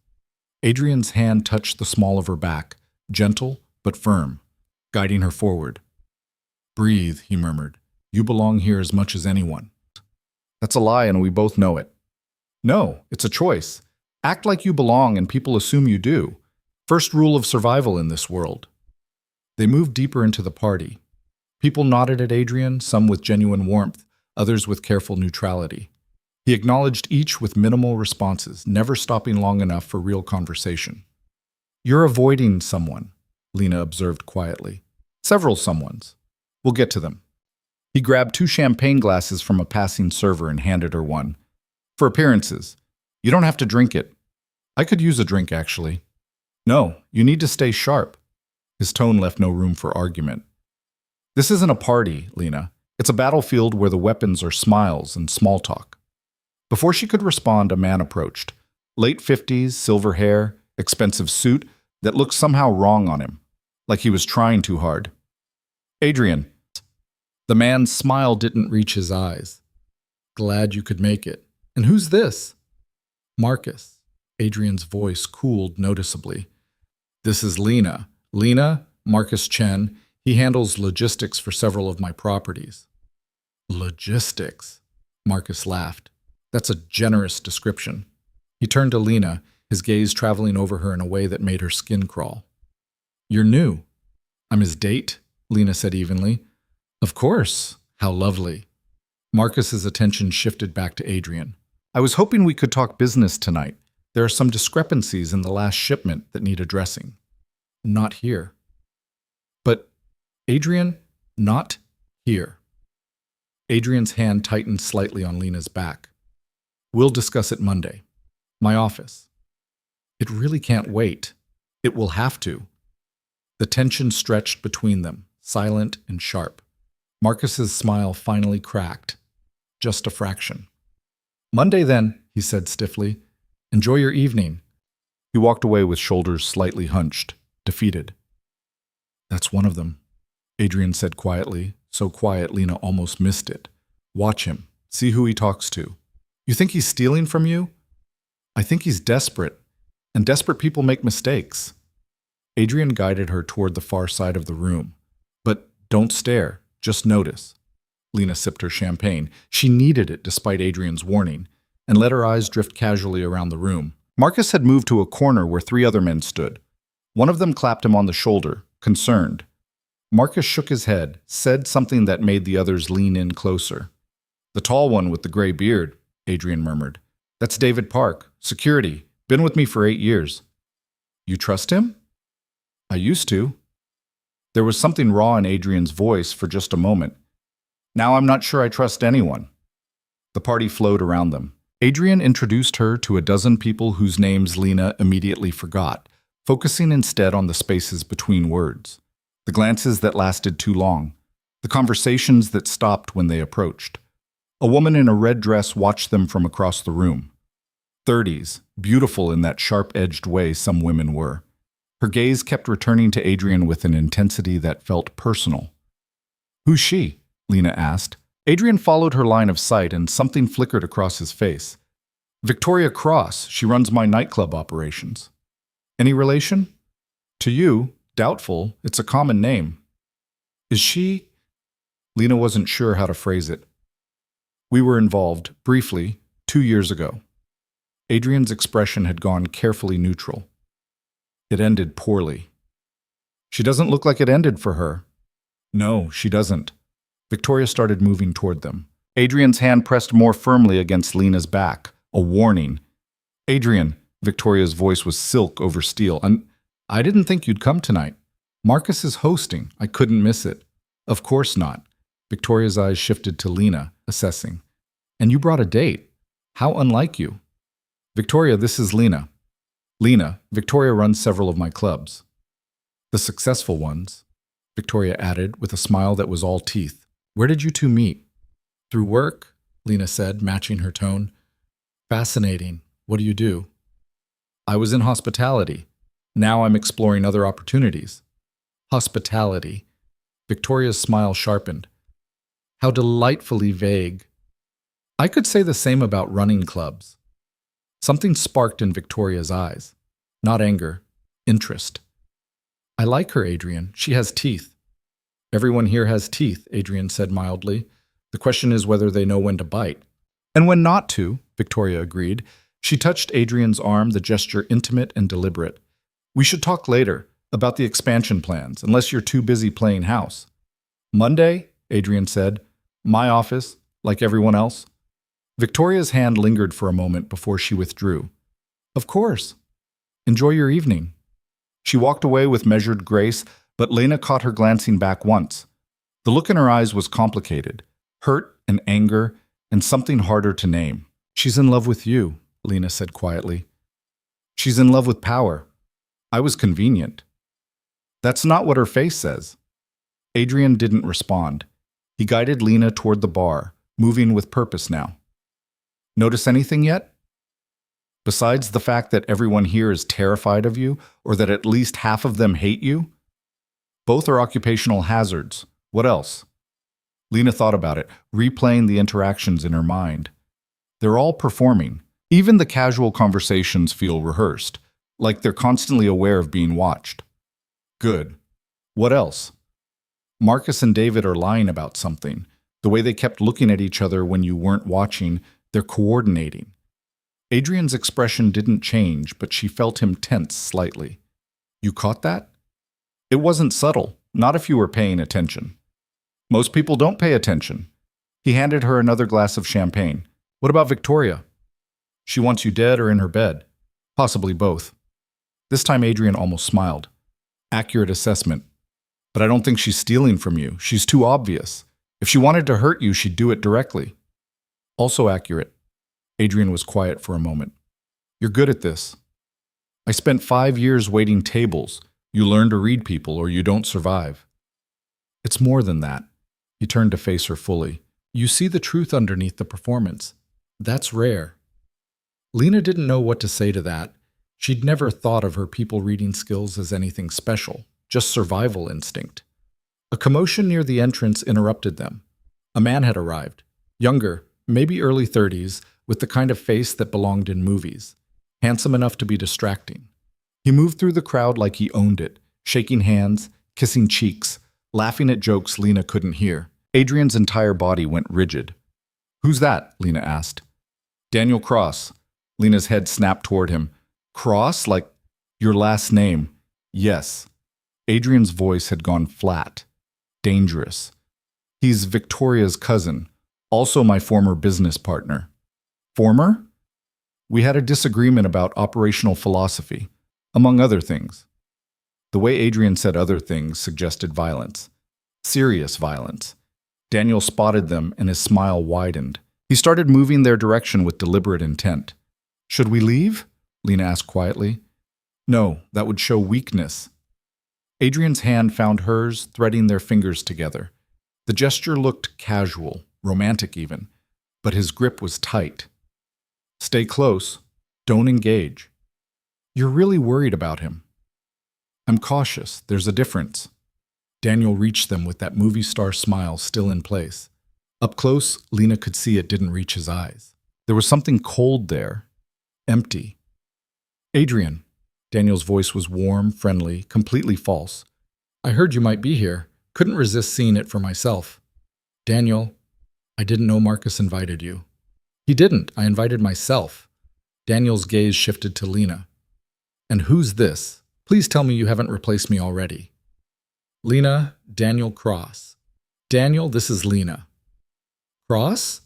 Speaker 1: Adrian's hand touched the small of her back, gentle but firm, guiding her forward. "Breathe," he murmured. "You belong here as much as anyone." "That's a lie and we both know it." "No, it's a choice. Act like you belong and people assume you do. First rule of survival in this world." They moved deeper into the party. People nodded at Adrian, some with genuine warmth, others with careful neutrality. He acknowledged each with minimal responses, never stopping long enough for real conversation. "You're avoiding someone," Lena observed quietly. "Several someones. We'll get to them." He grabbed 2 champagne glasses from a passing server and handed her one. "For appearances. You don't have to drink it." "I could use a drink, actually." "No, you need to stay sharp." His tone left no room for argument. "This isn't a party, Lena. It's a battlefield where the weapons are smiles and small talk." Before she could respond, a man approached. Late 50s, silver hair, expensive suit that looked somehow wrong on him, like he was trying too hard. "Adrian." The man's smile didn't reach his eyes. "Glad you could make it. And who's this?" "Marcus." Adrian's voice cooled noticeably. "This is Lena. Lena, Marcus Chen. He handles logistics for several of my properties." "Logistics?" Marcus laughed. "That's a generous description." He turned to Lena, his gaze traveling over her in a way that made her skin crawl. "You're new." "I'm his date," Lena said evenly. "Of course. How lovely." Marcus's attention shifted back to Adrian. "I was hoping we could talk business tonight. There are some discrepancies in the last shipment that need addressing." "Not here." "But, Adrian, not here." Adrian's hand tightened slightly on Lena's back. "We'll discuss it Monday. My office." "It really can't wait." "It will have to." The tension stretched between them, silent and sharp. Marcus's smile finally cracked. Just a fraction. "Monday then," he said stiffly. "Enjoy your evening." He walked away with shoulders slightly hunched, defeated. "That's one of them," Adrian said quietly, so quiet Lena almost missed it. "Watch him. See who he talks to." "You think he's stealing from you?" "I think he's desperate, and desperate people make mistakes." Adrian guided her toward the far side of the room. "But don't stare, just notice." Lena sipped her champagne. She needed it despite Adrian's warning, and let her eyes drift casually around the room. Marcus had moved to a corner where 3 other men stood. One of them clapped him on the shoulder, concerned. Marcus shook his head, said something that made the others lean in closer. "The tall one with the gray beard," Adrian murmured. "That's David Park, security, been with me for 8 years. "You trust him?" "I used to." There was something raw in Adrian's voice for just a moment. "Now I'm not sure I trust anyone." The party flowed around them. Adrian introduced her to a dozen people whose names Lena immediately forgot, focusing instead on the spaces between words, the glances that lasted too long, the conversations that stopped when they approached. A woman in a red dress watched them from across the room. 30s, beautiful in that sharp-edged way some women were. Her gaze kept returning to Adrian with an intensity that felt personal. "Who's she?" Lena asked. Adrian followed her line of sight and something flickered across his face. "Victoria Cross. She runs my nightclub operations." "Any relation?" "To you, doubtful. It's a common name." "Is she—" Lena wasn't sure how to phrase it. "We were involved, briefly, 2 years ago." Adrian's expression had gone carefully neutral. "It ended poorly." "She doesn't look like it ended for her." "No, she doesn't." Victoria started moving toward them. Adrian's hand pressed more firmly against Lena's back, a warning. "Adrian," Victoria's voice was silk over steel, "I didn't think you'd come tonight. Marcus is hosting. I couldn't miss it." "Of course not." Victoria's eyes shifted to Lena, assessing. "And you brought a date. How unlike you." "Victoria, this is Lena." "Lena, Victoria runs several of my clubs." "The successful ones," Victoria added with a smile that was all teeth. "Where did you two meet?" "Through work," Lena said, matching her tone. "Fascinating. What do you do?" "I was in hospitality. Now I'm exploring other opportunities." "Hospitality." Victoria's smile sharpened. "How delightfully vague." "I could say the same about running clubs." Something sparked in Victoria's eyes. Not anger, interest. "I like her, Adrian. She has teeth." "Everyone here has teeth," Adrian said mildly. "The question is whether they know when to bite." "And when not to," Victoria agreed. She touched Adrian's arm, the gesture intimate and deliberate. "We should talk later, about the expansion plans, unless you're too busy playing house." "Monday," Adrian said. "My office, like everyone else." Victoria's hand lingered for a moment before she withdrew. "Of course. Enjoy your evening." She walked away with measured grace, but Lena caught her glancing back once. The look in her eyes was complicated, hurt and anger, and something harder to name. "She's in love with you," Lena said quietly. "She's in love with power. I was convenient." "That's not what her face says." Adrian didn't respond. He guided Lena toward the bar, moving with purpose now. "Notice anything yet? Besides the fact that everyone here is terrified of you, or that at least half of them hate you? Both are occupational hazards. What else?" Lena thought about it, replaying the interactions in her mind. They're all performing. Even the casual conversations feel rehearsed, like they're constantly aware of being watched. "Good. What else?" "Marcus and David are lying about something. The way they kept looking at each other when you weren't watching, they're coordinating." Adrian's expression didn't change, but she felt him tense slightly. "You caught that?" "It wasn't subtle, not if you were paying attention." "Most people don't pay attention." He handed her another glass of champagne. "What about Victoria?" "She wants you dead or in her bed." "Possibly both." This time Adrian almost smiled. "Accurate assessment. But I don't think she's stealing from you. She's too obvious. If she wanted to hurt you, she'd do it directly." "Also accurate." Adrian was quiet for a moment. "You're good at this." "I spent 5 years waiting tables. You learn to read people or you don't survive." It's more than that. He turned to face her fully. You see the truth underneath the performance. That's rare. Lena didn't know what to say to that. She'd never thought of her people-reading skills as anything special, just survival instinct. A commotion near the entrance interrupted them. A man had arrived, younger, maybe early 30s, with the kind of face that belonged in movies, handsome enough to be distracting. He moved through the crowd like he owned it, shaking hands, kissing cheeks, laughing at jokes Lena couldn't hear. Adrian's entire body went rigid. Who's that? Lena asked. Daniel Cross. Lena's head snapped toward him. Cross? Like your last name? Yes. Adrian's voice had gone flat. Dangerous. He's Victoria's cousin, also my former business partner. Former? We had a disagreement about operational philosophy, among other things. The way Adrian said other things suggested violence. Serious violence. Daniel spotted them and his smile widened. He started moving their direction with deliberate intent. Should we leave? Lena asked quietly. No, that would show weakness. Adrian's hand found hers, threading their fingers together. The gesture looked casual, romantic even, but his grip was tight. Stay close. Don't engage. You're really worried about him. I'm cautious. There's a difference. Daniel reached them with that movie star smile still in place. Up close, Lena could see it didn't reach his eyes. There was something cold there. Empty. Adrian. Daniel's voice was warm, friendly, completely false. I heard you might be here. Couldn't resist seeing it for myself. Daniel, I didn't know Marcus invited you. He didn't. I invited myself. Daniel's gaze shifted to Lena. And who's this? Please tell me you haven't replaced me already. Lena, Daniel Cross. Daniel, this is Lena. Cross?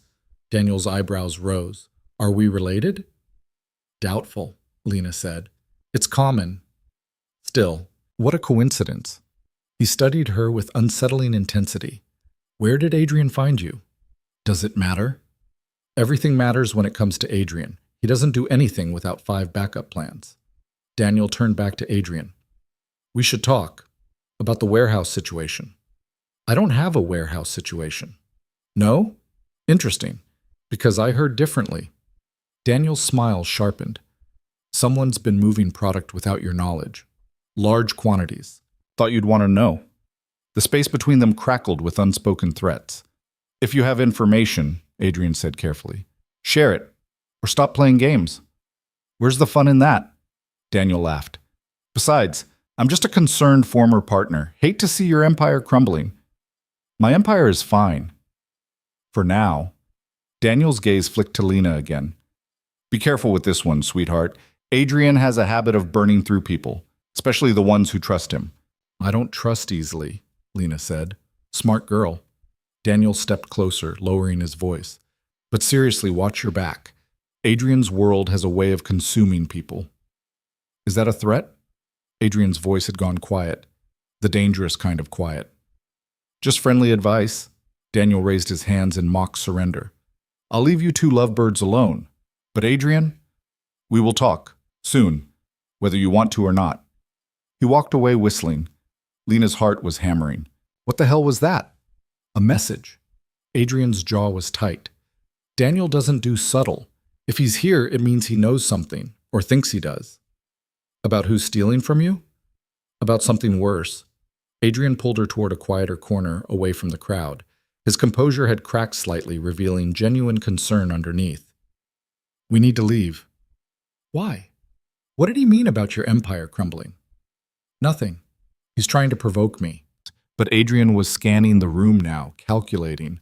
Speaker 1: Daniel's eyebrows rose. Are we related? Doubtful, Lena said. It's common. Still, what a coincidence. He studied her with unsettling intensity. Where did Adrian find you? Does it matter? Everything matters when it comes to Adrian. He doesn't do anything without 5 backup plans. Daniel turned back to Adrian. We should talk about the warehouse situation. I don't have a warehouse situation. No? Interesting, because I heard differently. Daniel's smile sharpened. Someone's been moving product without your knowledge. Large quantities. Thought you'd want to know. The space between them crackled with unspoken threats. If you have information, Adrian said carefully, share it, or stop playing games. Where's the fun in that? Daniel laughed. Besides, I'm just a concerned former partner. Hate to see your empire crumbling. My empire is fine. For now. Daniel's gaze flicked to Lena again. Be careful with this one, sweetheart. Adrian has a habit of burning through people, especially the ones who trust him. I don't trust easily, Lena said. Smart girl. Daniel stepped closer, lowering his voice. But seriously, watch your back. Adrian's world has a way of consuming people. Is that a threat? Adrian's voice had gone quiet, the dangerous kind of quiet. Just friendly advice. Daniel raised his hands in mock surrender. I'll leave you two lovebirds alone. But Adrian, we will talk, soon, whether you want to or not. He walked away whistling. Lena's heart was hammering. What the hell was that? A message. Adrian's jaw was tight. Daniel doesn't do subtle. If he's here, it means he knows something, or thinks he does. About who's stealing from you? About something worse. Adrian pulled her toward a quieter corner, away from the crowd. His composure had cracked slightly, revealing genuine concern underneath. We need to leave. Why? What did he mean about your empire crumbling? Nothing. He's trying to provoke me. But Adrian was scanning the room now, calculating.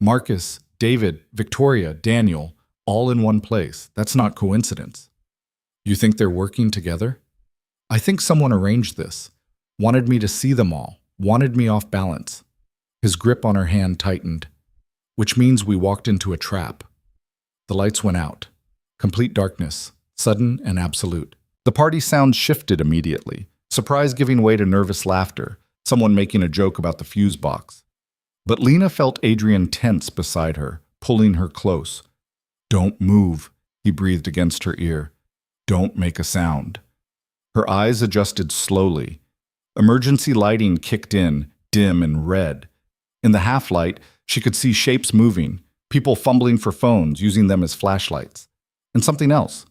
Speaker 1: Marcus, David, Victoria, Daniel, all in one place. That's not coincidence. You think they're working together? I think someone arranged this. Wanted me to see them all. Wanted me off balance. His grip on her hand tightened. Which means we walked into a trap. The lights went out. Complete darkness. Sudden and absolute. The party sound shifted immediately. Surprise giving way to nervous laughter. Someone making a joke about the fuse box. But Lena felt Adrian tense beside her, pulling her close. Don't move, he breathed against her ear. Don't make a sound. Her eyes adjusted slowly. Emergency lighting kicked in, dim and red. In the half-light, she could see shapes moving, people fumbling for phones, using them as flashlights. And something else.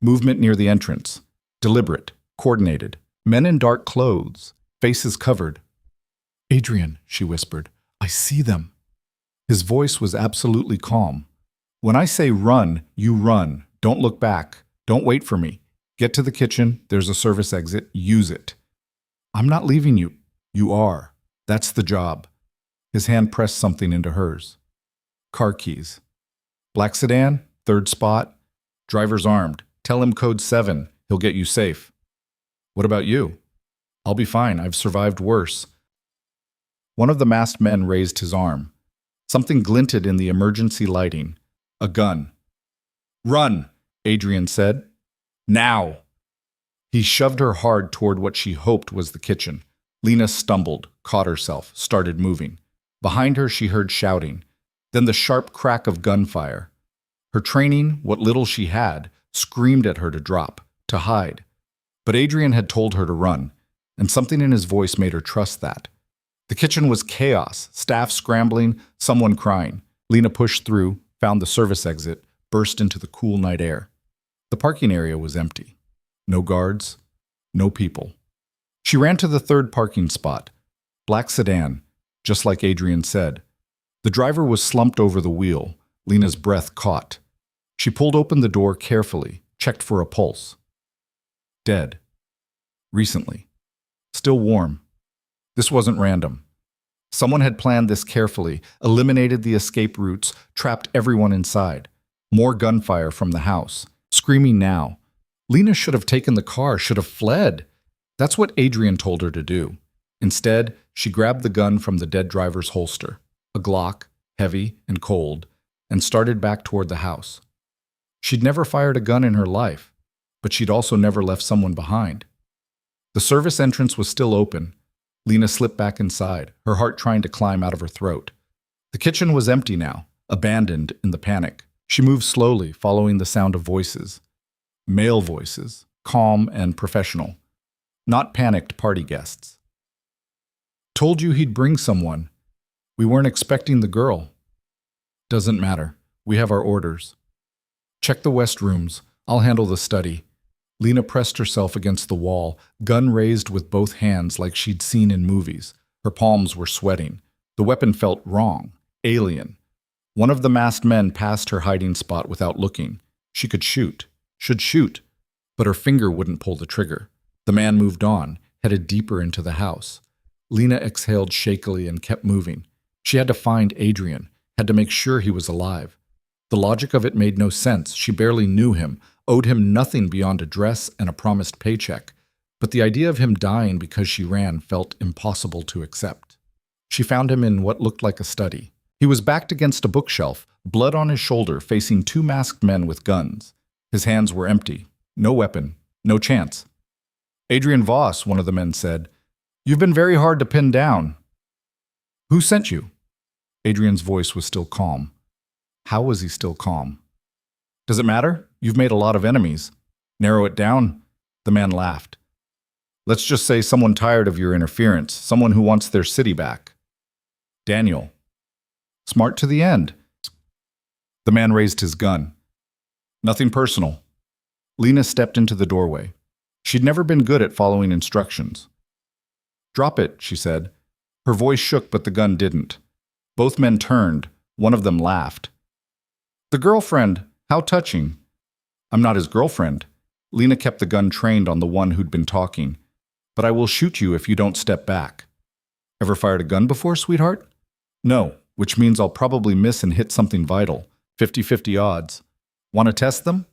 Speaker 1: Movement near the entrance. Deliberate, coordinated. Men in dark clothes, faces covered. "Adrian," she whispered, "I see them." His voice was absolutely calm. "When I say run, you run. Don't look back. Don't wait for me. Get to the kitchen. There's a service exit. Use it." "I'm not leaving you." "You are. That's the job." His hand pressed something into hers. Car keys. "Black sedan, third spot. Driver's armed. Tell him code 7. He'll get you safe." "What about you?" "I'll be fine. I've survived worse." One of the masked men raised his arm. Something glinted in the emergency lighting. A gun. "Run," Adrian said. "Now." He shoved her hard toward what she hoped was the kitchen. Lena stumbled, caught herself, started moving. Behind her she heard shouting, then the sharp crack of gunfire. Her training, what little she had, screamed at her to drop, to hide. But Adrian had told her to run, and something in his voice made her trust that. The kitchen was chaos, staff scrambling, someone crying. Lena pushed through, found the service exit, burst into the cool night air. The parking area was empty. No guards, no people. She ran to the third parking spot. Black sedan, just like Adrian said. The driver was slumped over the wheel, Lena's breath caught. She pulled open the door carefully, checked for a pulse. Dead. Recently. Still warm. This wasn't random. Someone had planned this carefully, eliminated the escape routes, trapped everyone inside. More gunfire from the house. Screaming now. Lena should have taken the car, should have fled. That's what Adrian told her to do. Instead, she grabbed the gun from the dead driver's holster, a Glock, heavy and cold, and started back toward the house. She'd never fired a gun in her life, but she'd also never left someone behind. The service entrance was still open. Lena slipped back inside, her heart trying to climb out of her throat. The kitchen was empty now, abandoned in the panic. She moved slowly, following the sound of voices. Male voices, calm and professional. Not panicked party guests. "Told you he'd bring someone. We weren't expecting the girl." "Doesn't matter. We have our orders." "Check the west rooms. I'll handle the study." Lena pressed herself against the wall, gun raised with both hands like she'd seen in movies. Her palms were sweating. The weapon felt wrong, alien. One of the masked men passed her hiding spot without looking. She could shoot, should shoot, but her finger wouldn't pull the trigger. The man moved on, headed deeper into the house. Lena exhaled shakily and kept moving. She had to find Adrian, had to make sure he was alive. The logic of it made no sense. She barely knew him, owed him nothing beyond a dress and a promised paycheck. But the idea of him dying because she ran felt impossible to accept. She found him in what looked like a study. He was backed against a bookshelf, blood on his shoulder, facing two masked men with guns. His hands were empty. No weapon. No chance. "Adrian Voss," one of the men said. "You've been very hard to pin down." "Who sent you?" Adrian's voice was still calm. How was he still calm? "Does it matter? You've made a lot of enemies." "Narrow it down." The man laughed. "Let's just say someone tired of your interference, someone who wants their city back." "Daniel." "Smart to the end." The man raised his gun. "Nothing personal." Lena stepped into the doorway. She'd never been good at following instructions. "Drop it," she said. Her voice shook, but the gun didn't. Both men turned. One of them laughed. "The girlfriend, how touching." "I'm not his girlfriend." Lena kept the gun trained on the one who'd been talking. "But I will shoot you if you don't step back." "Ever fired a gun before, sweetheart?" "No, which means I'll probably miss and hit something vital. 50-50 odds. Want to test them?"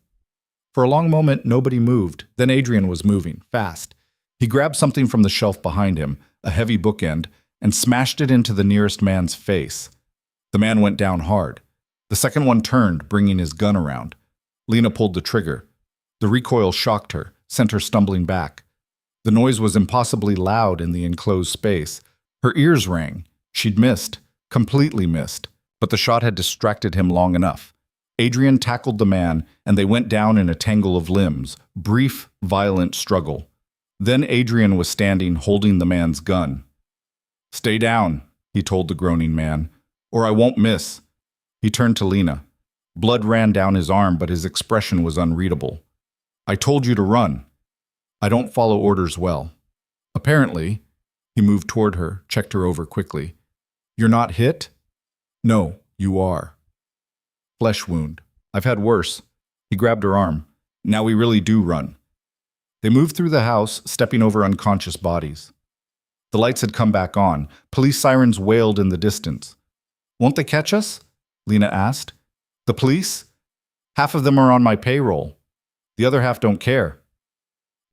Speaker 1: For a long moment, nobody moved. Then Adrian was moving, fast. He grabbed something from the shelf behind him, a heavy bookend, and smashed it into the nearest man's face. The man went down hard. The second one turned, bringing his gun around. Lena pulled the trigger. The recoil shocked her, sent her stumbling back. The noise was impossibly loud in the enclosed space. Her ears rang. She'd missed, completely missed, but the shot had distracted him long enough. Adrian tackled the man, and they went down in a tangle of limbs, brief, violent struggle. Then Adrian was standing, holding the man's gun. Stay down, he told the groaning man, or I won't miss. He turned to Lena. Blood ran down his arm, but his expression was unreadable. I told you to run. I don't follow orders well. Apparently, he moved toward her, checked her over quickly. You're not hit? No, you are. Flesh wound. I've had worse. He grabbed her arm. Now we really do run. They moved through the house, stepping over unconscious bodies. The lights had come back on. Police sirens wailed in the distance. Won't they catch us? Lena asked. The police? Half of them are on my payroll. The other half don't care.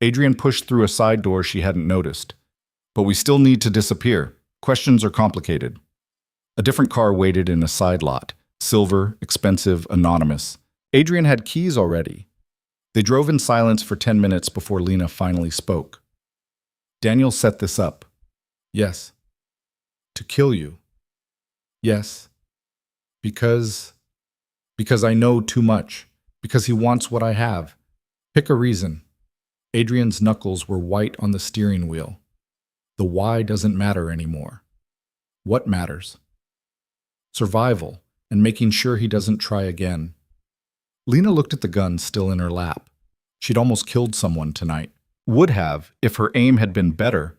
Speaker 1: Adrian pushed through a side door she hadn't noticed. But we still need to disappear. Questions are complicated. A different car waited in a side lot. Silver, expensive, anonymous. Adrian had keys already. They drove in silence for 10 minutes before Lena finally spoke. Daniel set this up. Yes. To kill you. Yes. Because I know too much. Because he wants what I have. Pick a reason. Adrian's knuckles were white on the steering wheel. The why doesn't matter anymore. What matters? Survival, and making sure he doesn't try again. Lena looked at the gun still in her lap. She'd almost killed someone tonight. Would have, if her aim had been better.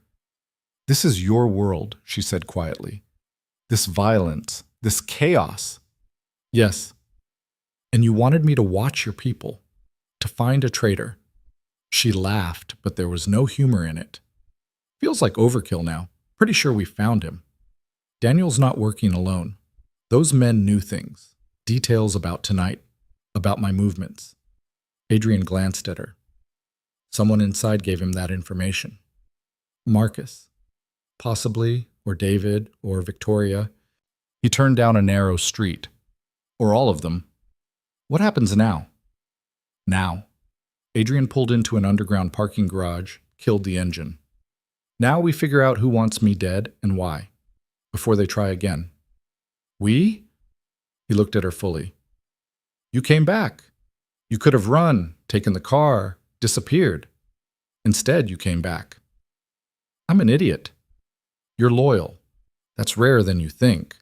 Speaker 1: This is your world, she said quietly. This violence, this chaos. Yes. And you wanted me to watch your people, to find a traitor. She laughed, but there was no humor in it. Feels like overkill now. Pretty sure we found him. Daniel's not working alone. Those men knew things. Details about tonight. About my movements. Adrian glanced at her. Someone inside gave him that information. Marcus. Possibly, or David, or Victoria. He turned down a narrow street. Or all of them. What happens now? Now. Adrian pulled into an underground parking garage, killed the engine. Now we figure out who wants me dead and why, before they try again. We? He looked at her fully. You came back. You could have run, taken the car, disappeared. Instead, you came back. I'm an idiot. You're loyal. That's rarer than you think.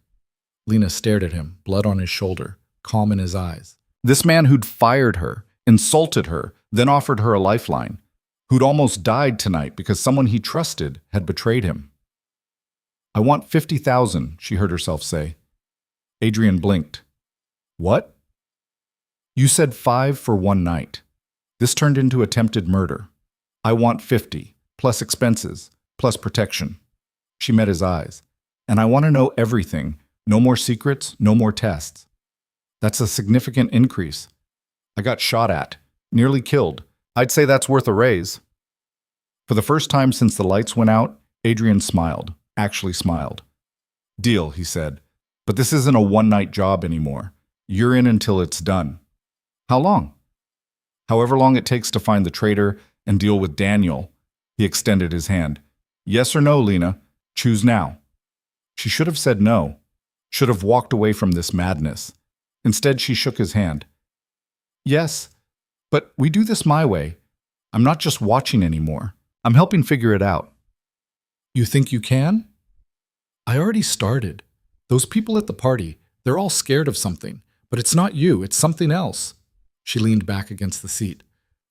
Speaker 1: Lena stared at him, blood on his shoulder, calm in his eyes. This man who'd fired her, insulted her, then offered her a lifeline, who'd almost died tonight because someone he trusted had betrayed him. I want 50,000, she heard herself say. Adrian blinked. What? You said 5 for one night. This turned into attempted murder. I want 50, plus expenses, plus protection. She met his eyes. And I want to know everything. No more secrets, no more tests. That's a significant increase. I got shot at, nearly killed. I'd say that's worth a raise. For the first time since the lights went out, Adrian smiled, actually smiled. Deal, he said. But this isn't a one-night job anymore. You're in until it's done. How long? However long it takes to find the traitor and deal with Daniel. He extended his hand. Yes or no, Lena? Choose now. She should have said no. Should have walked away from this madness. Instead, she shook his hand. Yes, but we do this my way. I'm not just watching anymore. I'm helping figure it out. You think you can? I already started. Those people at the party, they're all scared of something. But it's not you, it's something else. She leaned back against the seat.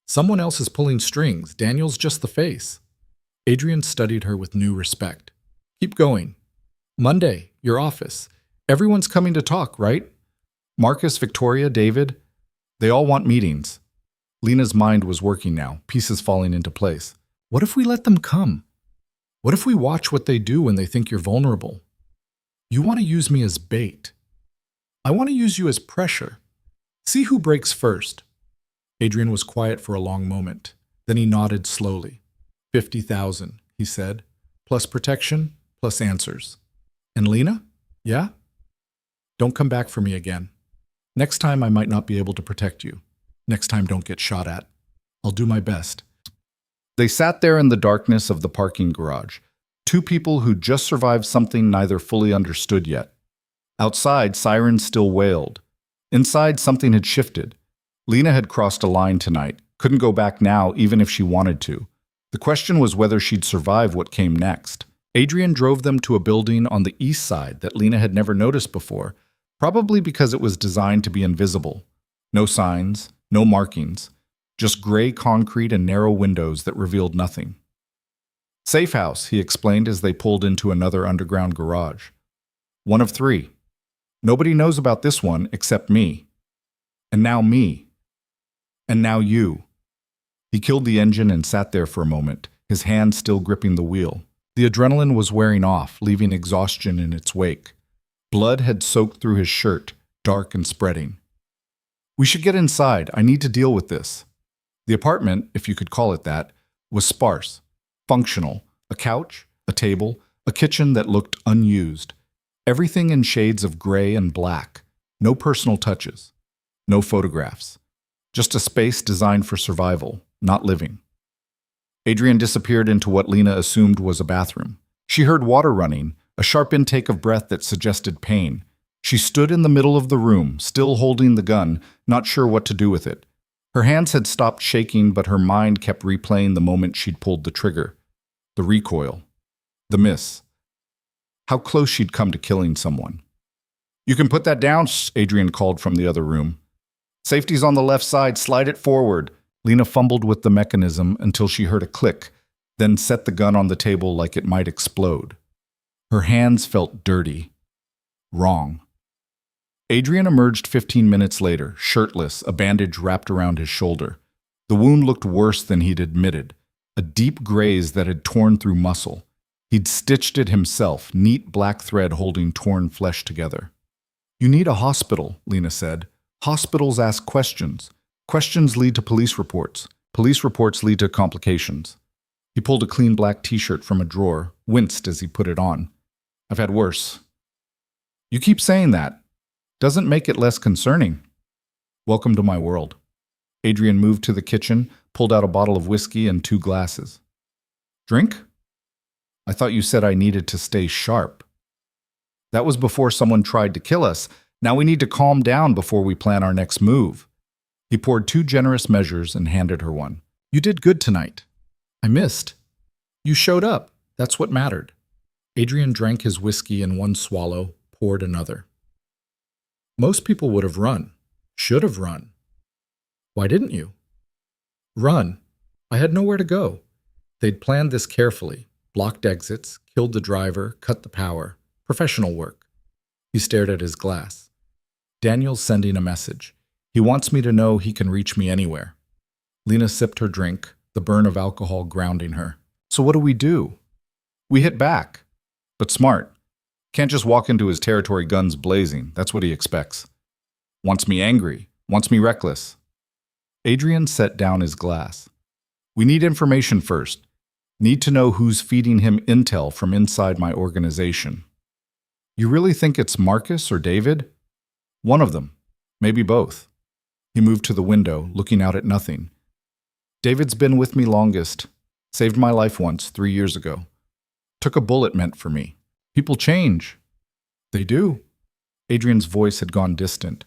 Speaker 1: Someone else is pulling strings. Daniel's just the face. Adrian studied her with new respect. Keep going. Monday, your office. Everyone's coming to talk, right? Marcus, Victoria, David, they all want meetings. Lena's mind was working now, pieces falling into place. What if we let them come? What if we watch what they do when they think you're vulnerable? You want to use me as bait. I want to use you as pressure. See who breaks first. Adrian was quiet for a long moment. Then he nodded slowly. 50,000, he said, plus protection, plus answers. And Lena? Yeah? Don't come back for me again. Next time I might not be able to protect you. Next time don't get shot at. I'll do my best. They sat there in the darkness of the parking garage. Two people who'd just survived something neither fully understood yet. Outside, sirens still wailed. Inside, something had shifted. Lena had crossed a line tonight, couldn't go back now even if she wanted to. The question was whether she'd survive what came next. Adrian drove them to a building on the east side that Lena had never noticed before, probably because it was designed to be invisible. No signs, no markings, just gray concrete and narrow windows that revealed nothing. Safe house, he explained as they pulled into another underground garage. One of 3. Nobody knows about this one except me. And now me. And now you. He killed the engine and sat there for a moment, his hand still gripping the wheel. The adrenaline was wearing off, leaving exhaustion in its wake. Blood had soaked through his shirt, dark and spreading. We should get inside. I need to deal with this. The apartment, if you could call it that, was sparse, functional. A couch, a table, a kitchen that looked unused. Everything in shades of gray and black. No personal touches. No photographs. Just a space designed for survival, not living. Adrian disappeared into what Lena assumed was a bathroom. She heard water running, a sharp intake of breath that suggested pain. She stood in the middle of the room, still holding the gun, not sure what to do with it. Her hands had stopped shaking, but her mind kept replaying the moment she'd pulled the trigger. The recoil. The miss. How close she'd come to killing someone. "You can put that down," Adrian called from the other room. "Safety's on the left side, slide it forward." Lena fumbled with the mechanism until she heard a click, then set the gun on the table like it might explode. Her hands felt dirty. Wrong. Adrian emerged 15 minutes later, shirtless, a bandage wrapped around his shoulder. The wound looked worse than he'd admitted, a deep graze that had torn through muscle. He'd stitched it himself, neat black thread holding torn flesh together. "You need a hospital," Lena said. "Hospitals ask questions. Questions lead to police reports. Police reports lead to complications." He pulled a clean black t-shirt from a drawer, winced as he put it on. "I've had worse." "You keep saying that. Doesn't make it less concerning." "Welcome to my world." Adrian moved to the kitchen, pulled out a bottle of whiskey and 2 glasses. "Drink?" "I thought you said I needed to stay sharp." "That was before someone tried to kill us. Now we need to calm down before we plan our next move." He poured 2 generous measures and handed her one. "You did good tonight." "I missed." "You showed up. That's what mattered." Adrian drank his whiskey in one swallow, poured another. "Most people would have run. Should have run." "Why didn't you?" "Run. I had nowhere to go. They'd planned this carefully. Blocked exits, killed the driver, cut the power. Professional work." He stared at his glass. "Daniel's sending a message. He wants me to know he can reach me anywhere." Lena sipped her drink, the burn of alcohol grounding her. "So what do? We hit back. But smart. Can't just walk into his territory guns blazing. That's what he expects. Wants me angry. Wants me reckless." Adrian set down his glass. "We need information first. Need to know who's feeding him intel from inside my organization." "You really think it's Marcus or David?" "One of them. Maybe both." He moved to the window, looking out at nothing. "David's been with me longest. Saved my life once, 3 years ago. Took a bullet meant for me. People change." "They do." Adrian's voice had gone distant.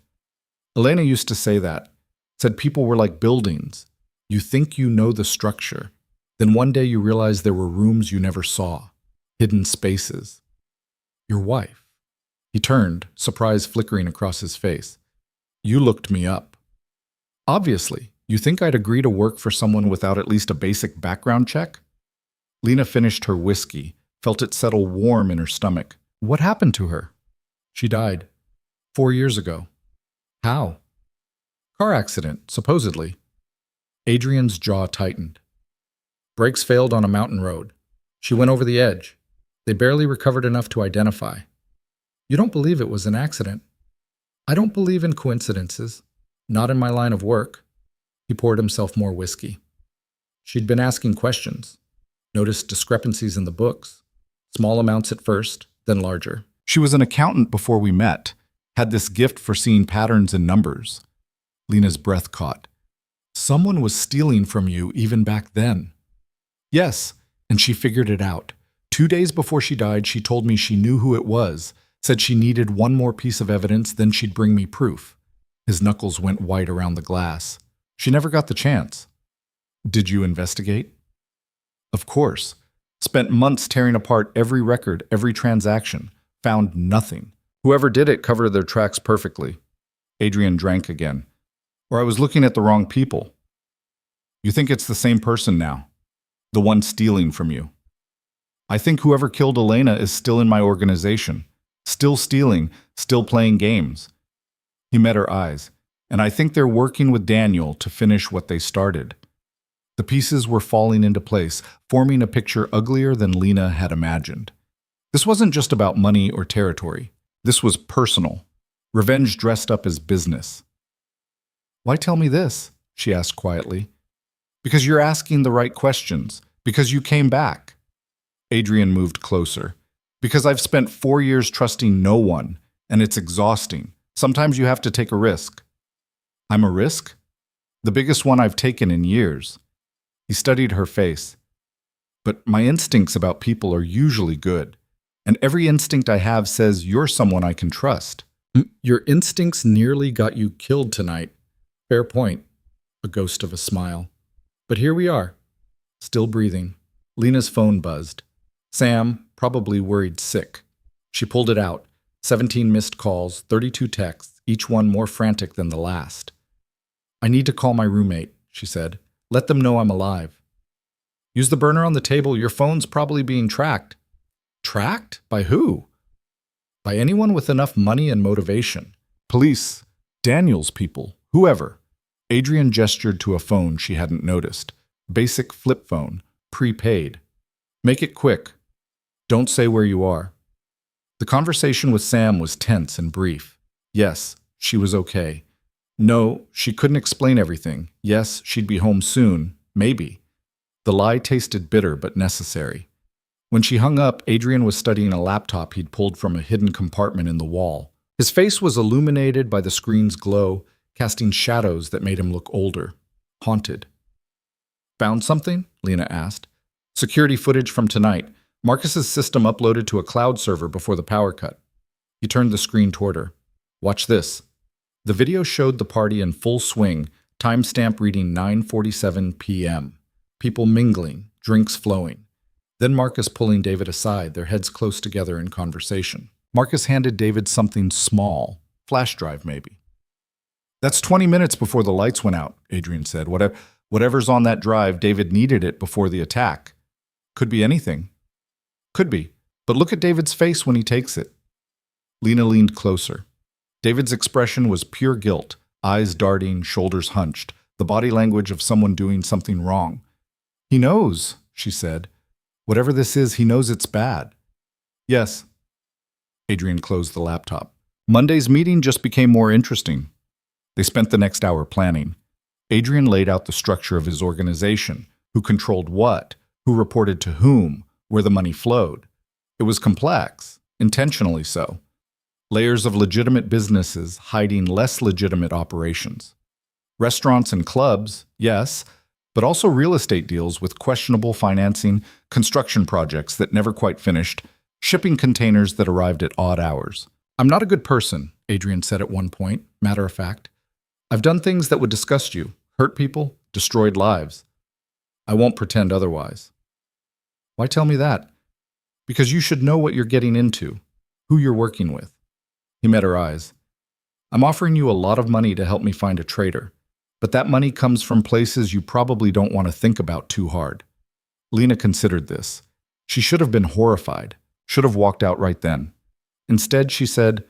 Speaker 1: "Elena used to say that. Said people were like buildings. You think you know the structure. Then one day you realize there were rooms you never saw. Hidden spaces." "Your wife." He turned, surprise flickering across his face. "You looked me up." "Obviously. You think I'd agree to work for someone without at least a basic background check?" Lena finished her whiskey, felt it settle warm in her stomach. "What happened to her?" "She died. 4 years ago." "How?" "Car accident, supposedly." Adrian's jaw tightened. "Brakes failed on a mountain road. She went over the edge. They barely recovered enough to identify." "You don't believe it was an accident?" "I don't believe in coincidences. Not in my line of work." He poured himself more whiskey. "She'd been asking questions. Noticed discrepancies in the books. Small amounts at first, then larger. She was an accountant before we met. Had this gift for seeing patterns in numbers." Lena's breath caught. "Someone was stealing from you even back then." "Yes, and she figured it out. 2 days before she died, she told me she knew who it was, said she needed one more piece of evidence, then she'd bring me proof." His knuckles went white around the glass. "She never got the chance." "Did you investigate?" "Of course. Spent months tearing apart every record, every transaction. Found nothing. Whoever did it covered their tracks perfectly. Adrian drank again. Or I was looking at the wrong people. You think it's the same person now? The one stealing from you. I think whoever killed Elena is still in my organization. Still stealing, still playing games. He met her eyes, and I think they're working with Daniel to finish what they started. The pieces were falling into place, forming a picture uglier than Lena had imagined. This wasn't just about money or territory. This was personal. Revenge dressed up as business. Why tell me this? She asked quietly. Because you're asking the right questions. Because you came back. Adrian moved closer. Because I've spent 4 years trusting no one, and it's exhausting. Sometimes you have to take a risk. I'm a risk? The biggest one I've taken in years. He studied her face. But my instincts about people are usually good. And every instinct I have says you're someone I can trust. Your instincts nearly got you killed tonight. Fair point. A ghost of a smile. But here we are. Still breathing. Lena's phone buzzed. Sam, probably worried sick. She pulled it out. 17 missed calls, 32 texts, each one more frantic than the last. I need to call my roommate, she said. Let them know I'm alive. Use the burner on the table. Your phone's probably being tracked. Tracked? By who? By anyone with enough money and motivation. Police, Daniel's people, whoever. Adrian gestured to a phone she hadn't noticed. Basic flip phone, prepaid. Make it quick. Don't say where you are. The conversation with Sam was tense and brief. Yes, she was okay. No, she couldn't explain everything. Yes, she'd be home soon. Maybe. The lie tasted bitter but necessary. When she hung up, Adrian was studying a laptop he'd pulled from a hidden compartment in the wall. His face was illuminated by the screen's glow, casting shadows that made him look older, haunted. Found something? Lena asked. Security footage from tonight. Marcus's system uploaded to a cloud server before the power cut. He turned the screen toward her. Watch this. The video showed the party in full swing, timestamp reading 9:47 p.m. People mingling, drinks flowing. Then Marcus pulling David aside, their heads close together in conversation. Marcus handed David something small, flash drive maybe. That's 20 minutes before the lights went out, Adrian said. Whatever's on that drive, David needed it before the attack. Could be anything. Could be. But look at David's face when he takes it. Lena leaned closer. David's expression was pure guilt, eyes darting, shoulders hunched, the body language of someone doing something wrong. He knows, she said. Whatever this is, he knows it's bad. Yes. Adrian closed the laptop. Monday's meeting just became more interesting. They spent the next hour planning. Adrian laid out the structure of his organization, who controlled what, who reported to whom, where the money flowed. It was complex, intentionally so. Layers of legitimate businesses hiding less legitimate operations. Restaurants and clubs, yes, but also real estate deals with questionable financing, construction projects that never quite finished, shipping containers that arrived at odd hours. I'm not a good person, Adrian said at one point, matter of fact. I've done things that would disgust you, hurt people, destroyed lives. I won't pretend otherwise. Why tell me that? Because you should know what you're getting into, who you're working with. He met her eyes. I'm offering you a lot of money to help me find a traitor, but that money comes from places you probably don't want to think about too hard. Lena considered this. She should have been horrified, should have walked out right then. Instead, she said,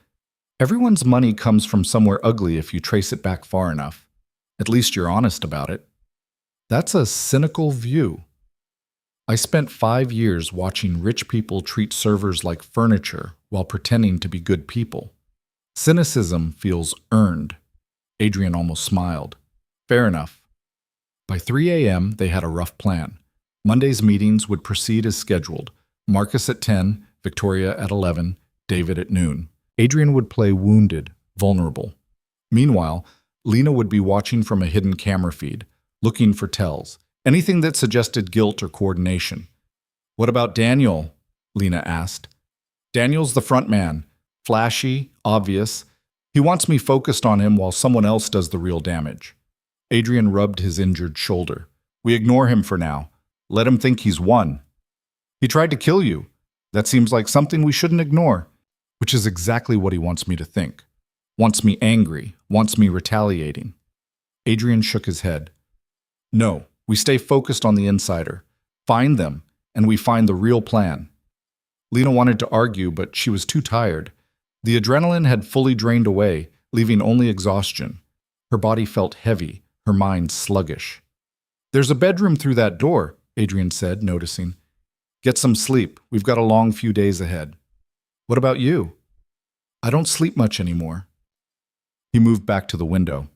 Speaker 1: everyone's money comes from somewhere ugly if you trace it back far enough. At least you're honest about it. That's a cynical view. I spent 5 years watching rich people treat servers like furniture while pretending to be good people. Cynicism feels earned. Adrian almost smiled. Fair enough. By 3 a.m., they had a rough plan. Monday's meetings would proceed as scheduled. Marcus at 10, Victoria at 11, David at noon. Adrian would play wounded, vulnerable. Meanwhile, Lena would be watching from a hidden camera feed, looking for tells, anything that suggested guilt or coordination. What about Daniel? Lena asked. Daniel's the front man. Flashy, obvious. He wants me focused on him while someone else does the real damage. Adrian rubbed his injured shoulder. We ignore him for now. Let him think he's won. He tried to kill you. That seems like something we shouldn't ignore, which is exactly what he wants me to think. Wants me angry, wants me retaliating. Adrian shook his head. No, we stay focused on the insider. Find them, and we find the real plan. Lena wanted to argue, but she was too tired. The adrenaline had fully drained away, leaving only exhaustion. Her body felt heavy, her mind sluggish. There's a bedroom through that door, Adrian said, noticing. Get some sleep. We've got a long few days ahead. What about you? I don't sleep much anymore. He moved back to the window.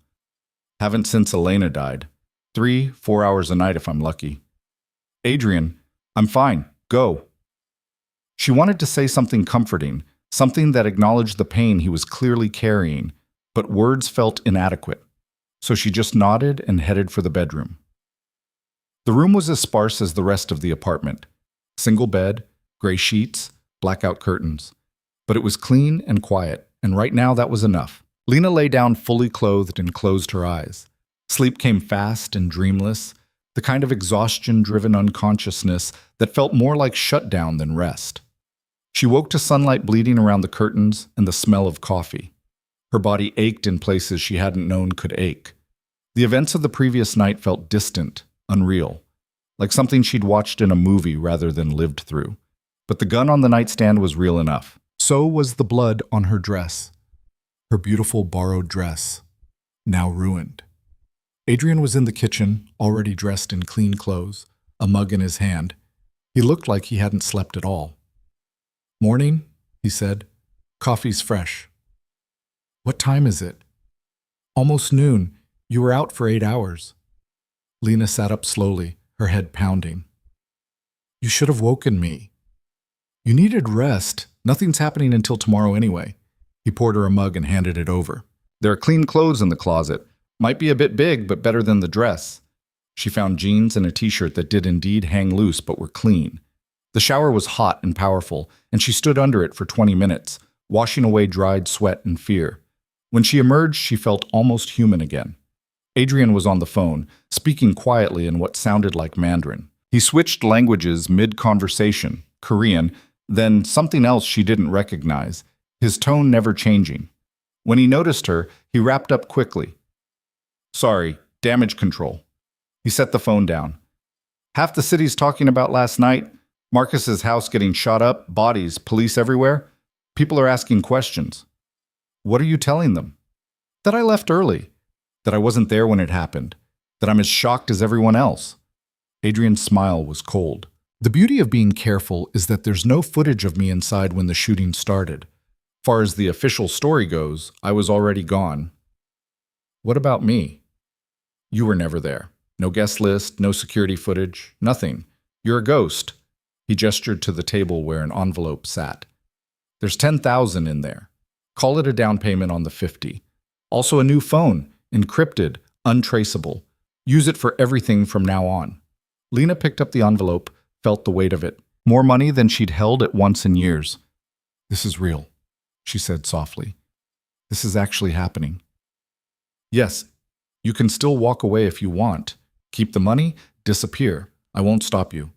Speaker 1: Haven't since Elena died. 3-4 hours a night if I'm lucky. Adrian, I'm fine. Go. She wanted to say something comforting, something that acknowledged the pain he was clearly carrying, but words felt inadequate. So she just nodded and headed for the bedroom. The room was as sparse as the rest of the apartment. Single bed, gray sheets, blackout curtains. But it was clean and quiet, and right now that was enough. Lena lay down fully clothed and closed her eyes. Sleep came fast and dreamless, the kind of exhaustion-driven unconsciousness that felt more like shutdown than rest. She woke to sunlight bleeding around the curtains and the smell of coffee. Her body ached in places she hadn't known could ache. The events of the previous night felt distant, unreal, like something she'd watched in a movie rather than lived through. But the gun on the nightstand was real enough. So was the blood on her dress. Her beautiful borrowed dress, now ruined. Adrian was in the kitchen, already dressed in clean clothes, a mug in his hand. He looked like he hadn't slept at all. Morning, he said. Coffee's fresh. What time is it? Almost noon. You were out for 8 hours. Lena sat up slowly, her head pounding. You should have woken me. You needed rest. Nothing's happening until tomorrow anyway. He poured her a mug and handed it over. There are clean clothes in the closet. Might be a bit big, but better than the dress. She found jeans and a t-shirt that did indeed hang loose but were clean. The shower was hot and powerful, and she stood under it for 20 minutes, washing away dried sweat and fear. When she emerged, she felt almost human again. Adrian was on the phone, speaking quietly in what sounded like Mandarin. He switched languages mid-conversation, Korean, then something else she didn't recognize, his tone never changing. When he noticed her, he wrapped up quickly. Sorry, damage control. He set the phone down. Half the city's talking about last night. Marcus's house getting shot up, bodies, police everywhere. People are asking questions. What are you telling them? That I left early. That I wasn't there when it happened. That I'm as shocked as everyone else. Adrian's smile was cold. The beauty of being careful is that there's no footage of me inside when the shooting started. Far as the official story goes, I was already gone. What about me? You were never there. No guest list, no security footage, nothing. You're a ghost. He gestured to the table where an envelope sat. There's $10,000 in there. Call it a down payment on the 50. Also a new phone, encrypted, untraceable. Use it for everything from now on. Lena picked up the envelope, felt the weight of it. More money than she'd held at once in years. This is real, she said softly. This is actually happening. Yes, you can still walk away if you want. Keep the money, disappear. I won't stop you.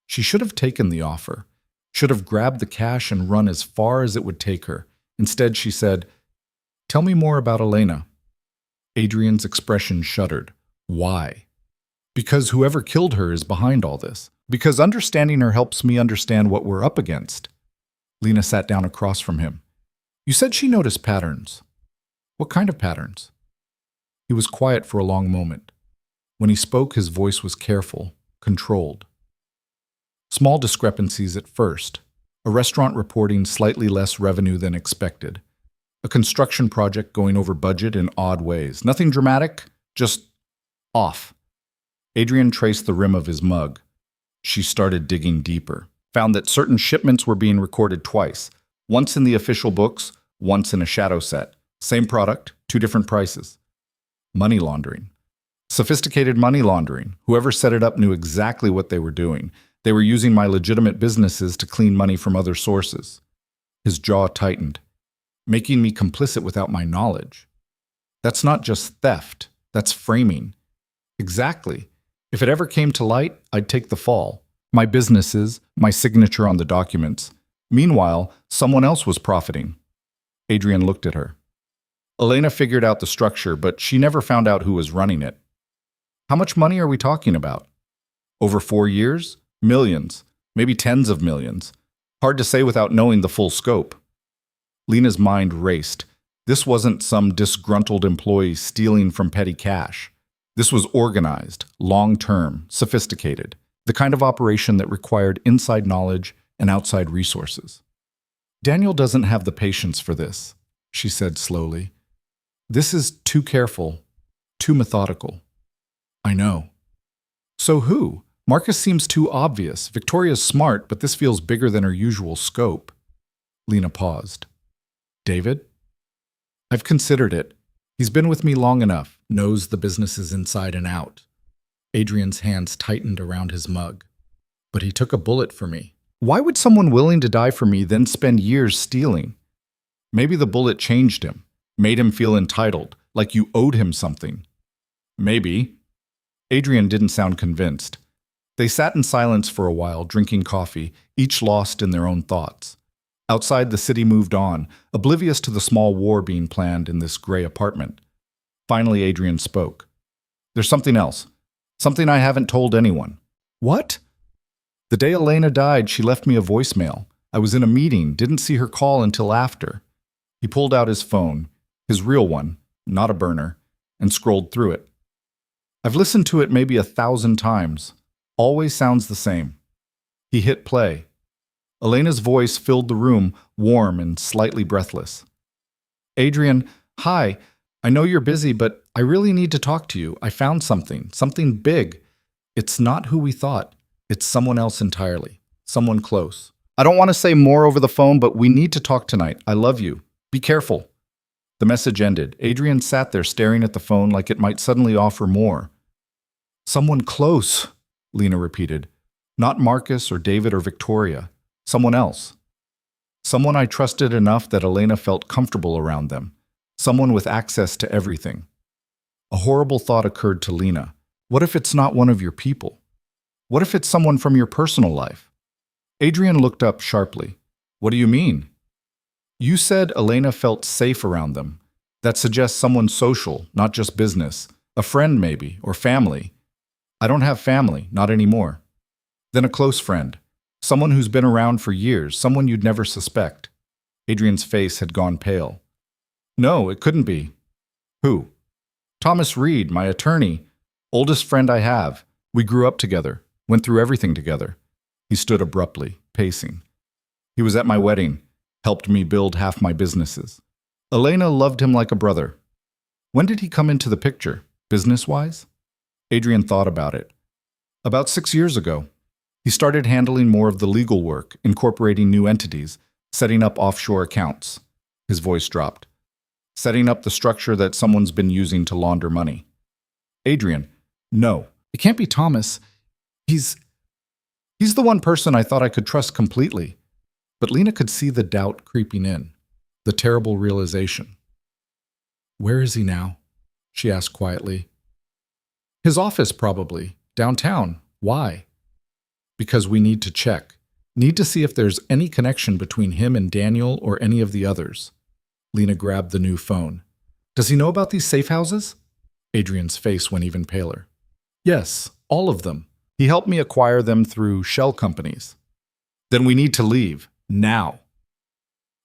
Speaker 1: She should have taken the offer, should have grabbed the cash and run as far as it would take her. Instead, she said, Tell me more about Elena. Adrian's expression shuddered. Why? Because whoever killed her is behind all this. Because understanding her helps me understand what we're up against. Lena sat down across from him. You said she noticed patterns. What kind of patterns? He was quiet for a long moment. When he spoke, his voice was careful, controlled. Small discrepancies at first. A restaurant reporting slightly less revenue than expected. A construction project going over budget in odd ways. Nothing dramatic, just off. Adrian traced the rim of his mug. She started digging deeper. Found that certain shipments were being recorded twice. Once in the official books, once in a shadow set. Same product, 2 different prices. Money laundering. Sophisticated money laundering. Whoever set it up knew exactly what they were doing. They were using my legitimate businesses to clean money from other sources. His jaw tightened. Making me complicit without my knowledge. That's not just theft. That's framing. Exactly. If it ever came to light, I'd take the fall. My businesses, my signature on the documents. Meanwhile, someone else was profiting. Adrian looked at her. Elena figured out the structure, but she never found out who was running it. How much money are we talking about? Over 4 years? Millions. Maybe tens of millions. Hard to say without knowing the full scope. Lena's mind raced. This wasn't some disgruntled employee stealing from petty cash. This was organized, long-term, sophisticated, the kind of operation that required inside knowledge and outside resources. Daniel doesn't have the patience for this, she said slowly. This is too careful, too methodical. I know. So who? Marcus seems too obvious. Victoria's smart, but this feels bigger than her usual scope. Lena paused. David? I've considered it. He's been with me long enough, knows the businesses inside and out. Adrian's hands tightened around his mug. But he took a bullet for me. Why would someone willing to die for me then spend years stealing? Maybe the bullet changed him, made him feel entitled, like you owed him something. Maybe. Adrian didn't sound convinced. They sat in silence for a while, drinking coffee, each lost in their own thoughts. Outside, the city moved on, oblivious to the small war being planned in this gray apartment. Finally, Adrian spoke. There's something else. Something I haven't told anyone. What? The day Elena died, she left me a voicemail. I was in a meeting, didn't see her call until after. He pulled out his phone, his real one, not a burner, and scrolled through it. I've listened to it maybe 1,000 times. Always sounds the same. He hit play. Elena's voice filled the room, warm and slightly breathless. Adrian, hi. I know you're busy, but I really need to talk to you. I found something big. It's not who we thought. It's someone else entirely. Someone close. I don't want to say more over the phone, but we need to talk tonight. I love you. Be careful. The message ended. Adrian sat there staring at the phone like it might suddenly offer more. Someone close, Lena repeated. Not Marcus or David or Victoria. Someone else. Someone I trusted enough that Elena felt comfortable around them. Someone with access to everything. A horrible thought occurred to Lena. What if it's not one of your people? What if it's someone from your personal life? Adrian looked up sharply. What do you mean? You said Elena felt safe around them. That suggests someone social, not just business. A friend maybe, or family. I don't have family, not anymore. Then a close friend. Someone who's been around for years, someone you'd never suspect. Adrian's face had gone pale. No, it couldn't be. Who? Thomas Reed, my attorney. Oldest friend I have. We grew up together, went through everything together. He stood abruptly, pacing. He was at my wedding, helped me build half my businesses. Elena loved him like a brother. When did he come into the picture, business-wise? Adrian thought about it. About 6 years ago. He started handling more of the legal work, incorporating new entities, setting up offshore accounts. His voice dropped. Setting up the structure that someone's been using to launder money. Adrian, no, it can't be Thomas. He's the one person I thought I could trust completely. But Lena could see the doubt creeping in, the terrible realization. Where is he now? She asked quietly. His office, probably. Downtown. Why? Because we need to check. Need to see if there's any connection between him and Daniel or any of the others. Lena grabbed the new phone. Does he know about these safe houses? Adrian's face went even paler. Yes, all of them. He helped me acquire them through shell companies. Then we need to leave. Now.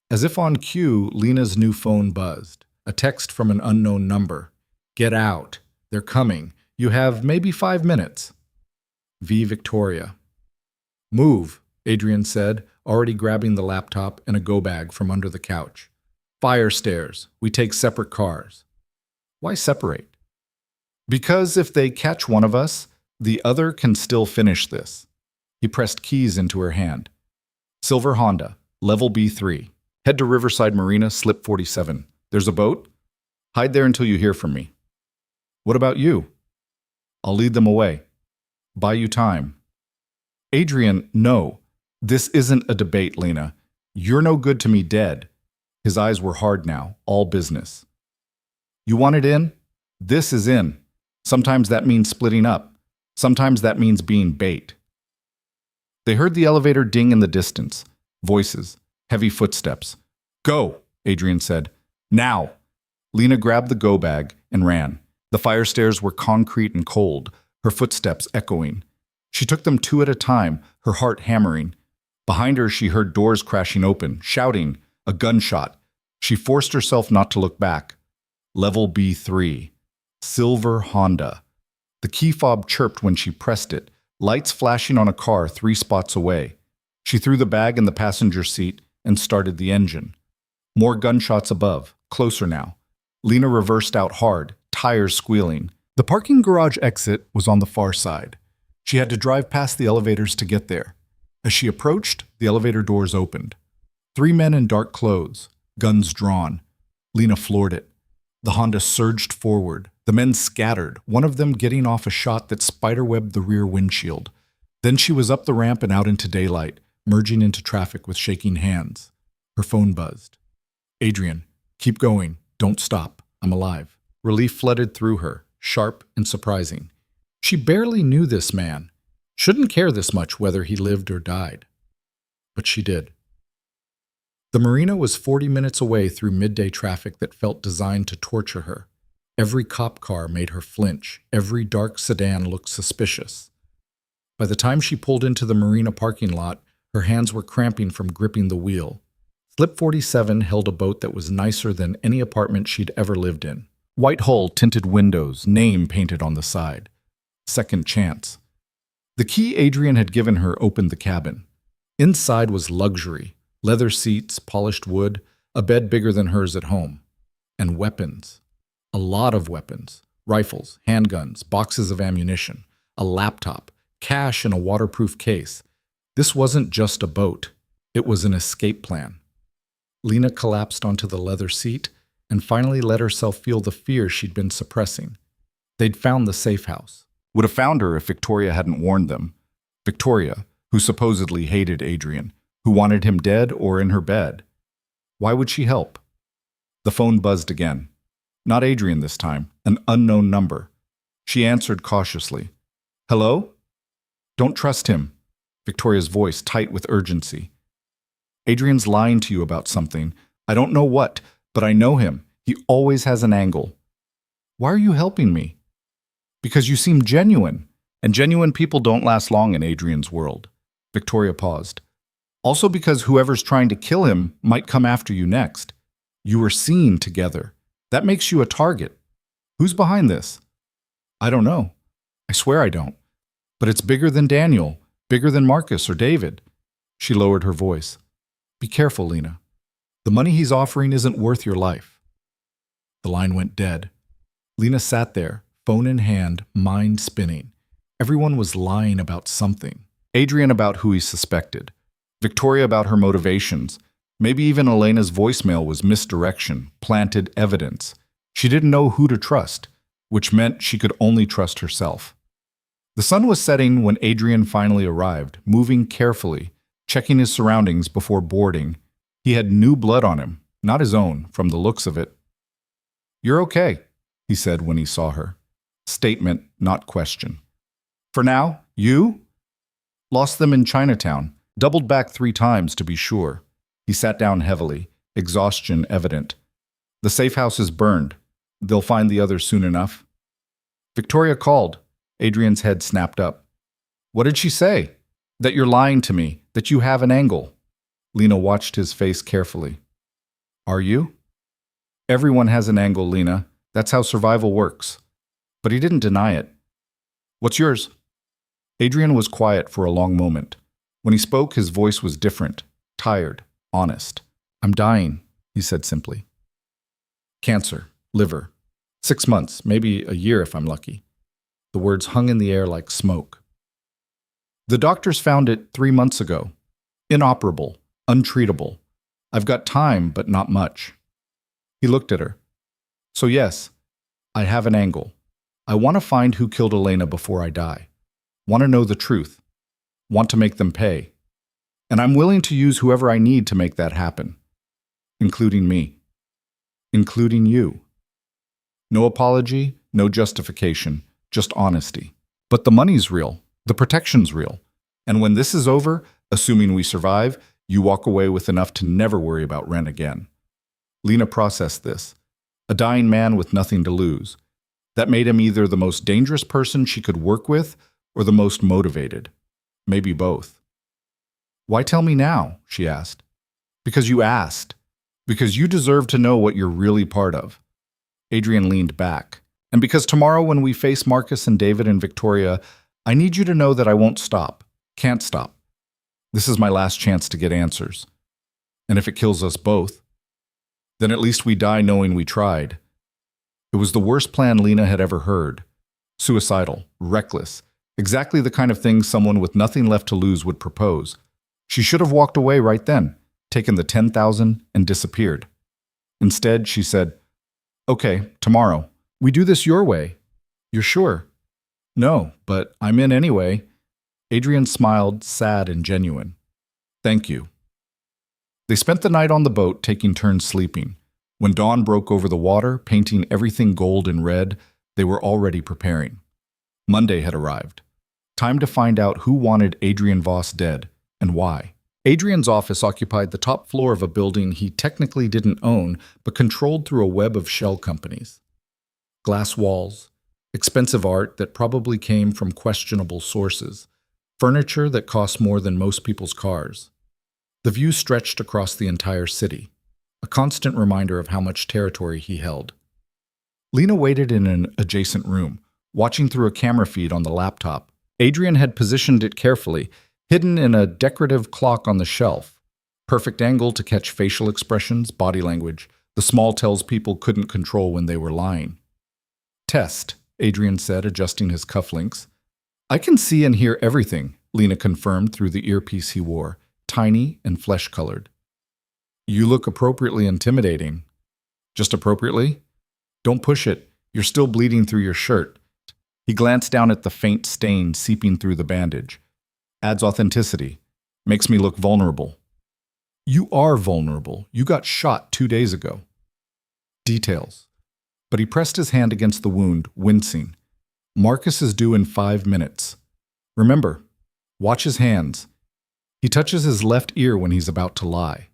Speaker 1: As if on cue, Lena's new phone buzzed. A text from an unknown number. Get out. They're coming. You have maybe 5 minutes. V. Victoria. Move, Adrian said, already grabbing the laptop and a go-bag from under the couch. Fire stairs. We take separate cars. Why separate? Because if they catch one of us, the other can still finish this. He pressed keys into her hand. Silver Honda, level B3. Head to Riverside Marina, slip 47. There's a boat? Hide there until you hear from me. What about you? I'll lead them away. Buy you time. Adrian, no. This isn't a debate, Lena. You're no good to me dead. His eyes were hard now, all business. You want it in? This is in. Sometimes that means splitting up. Sometimes that means being bait. They heard the elevator ding in the distance. Voices. Heavy footsteps. Go, Adrian said. Now. Lena grabbed the go bag and ran. The fire stairs were concrete and cold, her footsteps echoing. She took them two at a time, her heart hammering. Behind her, she heard doors crashing open, shouting, a gunshot. She forced herself not to look back. Level B3. Silver Honda. The key fob chirped when she pressed it, lights flashing on a car 3 spots away. She threw the bag in the passenger seat and started the engine. More gunshots above, closer now. Lena reversed out hard, tires squealing. The parking garage exit was on the far side. She had to drive past the elevators to get there. As she approached, the elevator doors opened. 3 men in dark clothes, guns drawn. Lena floored it. The Honda surged forward. The men scattered, one of them getting off a shot that spiderwebbed the rear windshield. Then she was up the ramp and out into daylight, merging into traffic with shaking hands. Her phone buzzed. Adrian, keep going. Don't stop. I'm alive. Relief flooded through her, sharp and surprising. She barely knew this man. Shouldn't care this much whether he lived or died. But she did. The marina was 40 minutes away through midday traffic that felt designed to torture her. Every cop car made her flinch. Every dark sedan looked suspicious. By the time she pulled into the marina parking lot, her hands were cramping from gripping the wheel. Slip 47 held a boat that was nicer than any apartment she'd ever lived in. White hull, tinted windows, name painted on the side. Second chance. The key Adrian had given her opened the cabin. Inside was luxury. Leather seats, polished wood, a bed bigger than hers at home. And weapons. A lot of weapons. Rifles, handguns, boxes of ammunition, a laptop, cash in a waterproof case. This wasn't just a boat. It was an escape plan. Lena collapsed onto the leather seat and finally let herself feel the fear she'd been suppressing. They'd found the safe house. Would have found her if Victoria hadn't warned them. Victoria, who supposedly hated Adrian, who wanted him dead or in her bed. Why would she help? The phone buzzed again. Not Adrian this time, an unknown number. She answered cautiously. Hello? Don't trust him. Victoria's voice tight with urgency. Adrian's lying to you about something. I don't know what, but I know him. He always has an angle. Why are you helping me? Because you seem genuine, and genuine people don't last long in Adrian's world. Victoria paused. Also because whoever's trying to kill him might come after you next. You were seen together. That makes you a target. Who's behind this? I don't know. I swear I don't. But it's bigger than Daniel, bigger than Marcus or David. She lowered her voice. Be careful, Lena. The money he's offering isn't worth your life. The line went dead. Lena sat there, phone in hand, mind spinning. Everyone was lying about something. Adrian about who he suspected. Victoria about her motivations. Maybe even Elena's voicemail was misdirection, planted evidence. She didn't know who to trust, which meant she could only trust herself. The sun was setting when Adrian finally arrived, moving carefully, checking his surroundings before boarding. He had new blood on him, not his own, from the looks of it. You're okay, he said when he saw her. Statement, not question. For now, you? Lost them in Chinatown. Doubled back 3 times to be sure. He sat down heavily, exhaustion evident. The safe house is burned. They'll find the others soon enough. Victoria called. Adrian's head snapped up. What did she say? That you're lying to me, that you have an angle. Lena watched his face carefully. Are you? Everyone has an angle, Lena. That's how survival works. But he didn't deny it. What's yours? Adrian was quiet for a long moment. When he spoke, his voice was different, tired, honest. I'm dying, he said simply. Cancer, liver. 6 months, maybe a year if I'm lucky. The words hung in the air like smoke. The doctors found it 3 months ago. Inoperable, untreatable. I've got time, but not much. He looked at her. So yes, I have an angle. I want to find who killed Elena before I die. Want to know the truth. Want to make them pay. And I'm willing to use whoever I need to make that happen. Including me. Including you. No apology, no justification, just honesty. But the money's real. The protection's real. And when this is over, assuming we survive, you walk away with enough to never worry about rent again. Lena processed this. A dying man with nothing to lose. That made him either the most dangerous person she could work with or the most motivated. Maybe both. Why tell me now? She asked. Because you asked. Because you deserve to know what you're really part of. Adrian leaned back. And because tomorrow when we face Marcus and David and Victoria, I need you to know that I won't stop. Can't stop. This is my last chance to get answers. And if it kills us both, then at least we die knowing we tried. It was the worst plan Lena had ever heard. Suicidal, reckless, exactly the kind of thing someone with nothing left to lose would propose. She should have walked away right then, taken the $10,000 and disappeared. Instead, she said, "Okay, tomorrow. We do this your way. You're sure?" "No, but I'm in anyway." Adrian smiled, sad and genuine. "Thank you." They spent the night on the boat, taking turns sleeping. When dawn broke over the water, painting everything gold and red, they were already preparing. Monday had arrived. Time to find out who wanted Adrian Voss dead and why. Adrian's office occupied the top floor of a building he technically didn't own, but controlled through a web of shell companies. Glass walls, expensive art that probably came from questionable sources, furniture that cost more than most people's cars. The view stretched across the entire city, a constant reminder of how much territory he held. Lena waited in an adjacent room, watching through a camera feed on the laptop. Adrian had positioned it carefully, hidden in a decorative clock on the shelf. Perfect angle to catch facial expressions, body language, the small tells people couldn't control when they were lying. "Test," Adrian said, adjusting his cufflinks. "I can see and hear everything," Lena confirmed through the earpiece he wore, tiny and flesh-colored. "You look appropriately intimidating." "Just appropriately? Don't push it. You're still bleeding through your shirt." He glanced down at the faint stain seeping through the bandage. "Adds authenticity. Makes me look vulnerable." "You are vulnerable. You got shot 2 days ago." "Details." But he pressed his hand against the wound, wincing. "Marcus is due in 5 minutes. Remember, watch his hands. He touches his left ear when he's about to lie."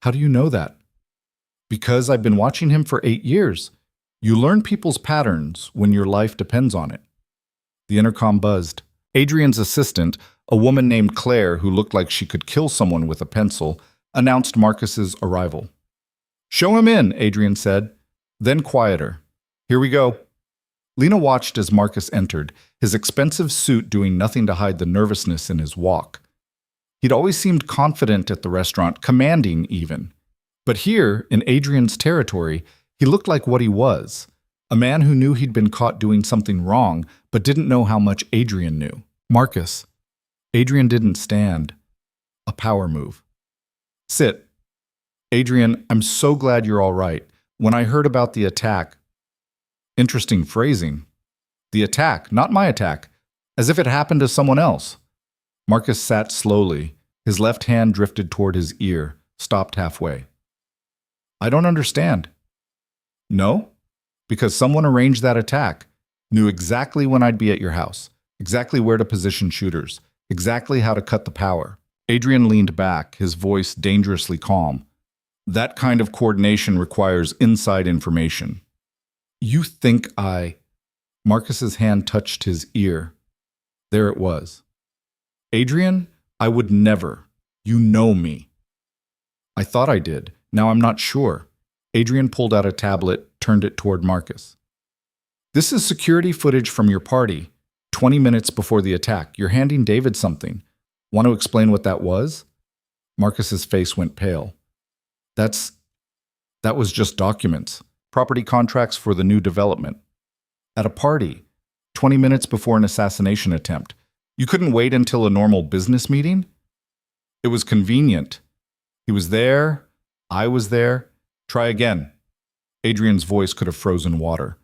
Speaker 1: "How do you know that?" "Because I've been watching him for 8 years. You learn people's patterns when your life depends on it." The intercom buzzed. Adrian's assistant, a woman named Claire who looked like she could kill someone with a pencil, announced Marcus's arrival. "Show him in," Adrian said, then quieter. "Here we go." Lena watched as Marcus entered, his expensive suit doing nothing to hide the nervousness in his walk. He'd always seemed confident at the restaurant, commanding even. But here, in Adrian's territory, he looked like what he was, a man who knew he'd been caught doing something wrong, but didn't know how much Adrian knew. "Marcus." Adrian didn't stand. A power move. "Sit." "Adrian, I'm so glad you're all right. When I heard about the attack..." Interesting phrasing. "The attack, not my attack. As if it happened to someone else." Marcus sat slowly. His left hand drifted toward his ear, stopped halfway. "I don't understand." "No? Because someone arranged that attack. Knew exactly when I'd be at your house, exactly where to position shooters, exactly how to cut the power." Adrian leaned back, his voice dangerously calm. "That kind of coordination requires inside information." "You think I..." Marcus's hand touched his ear. There it was. "Adrian, I would never. You know me." "I thought I did. Now I'm not sure." Adrian pulled out a tablet, turned it toward Marcus. "This is security footage from your party, 20 minutes before the attack. You're handing David something. Want to explain what that was?" Marcus's face went pale. That was just documents. Property contracts for the new development." "At a party, 20 minutes before an assassination attempt. You couldn't wait until a normal business meeting?" "It was convenient. He was there. I was there. Try again." Adrian's voice could have frozen water.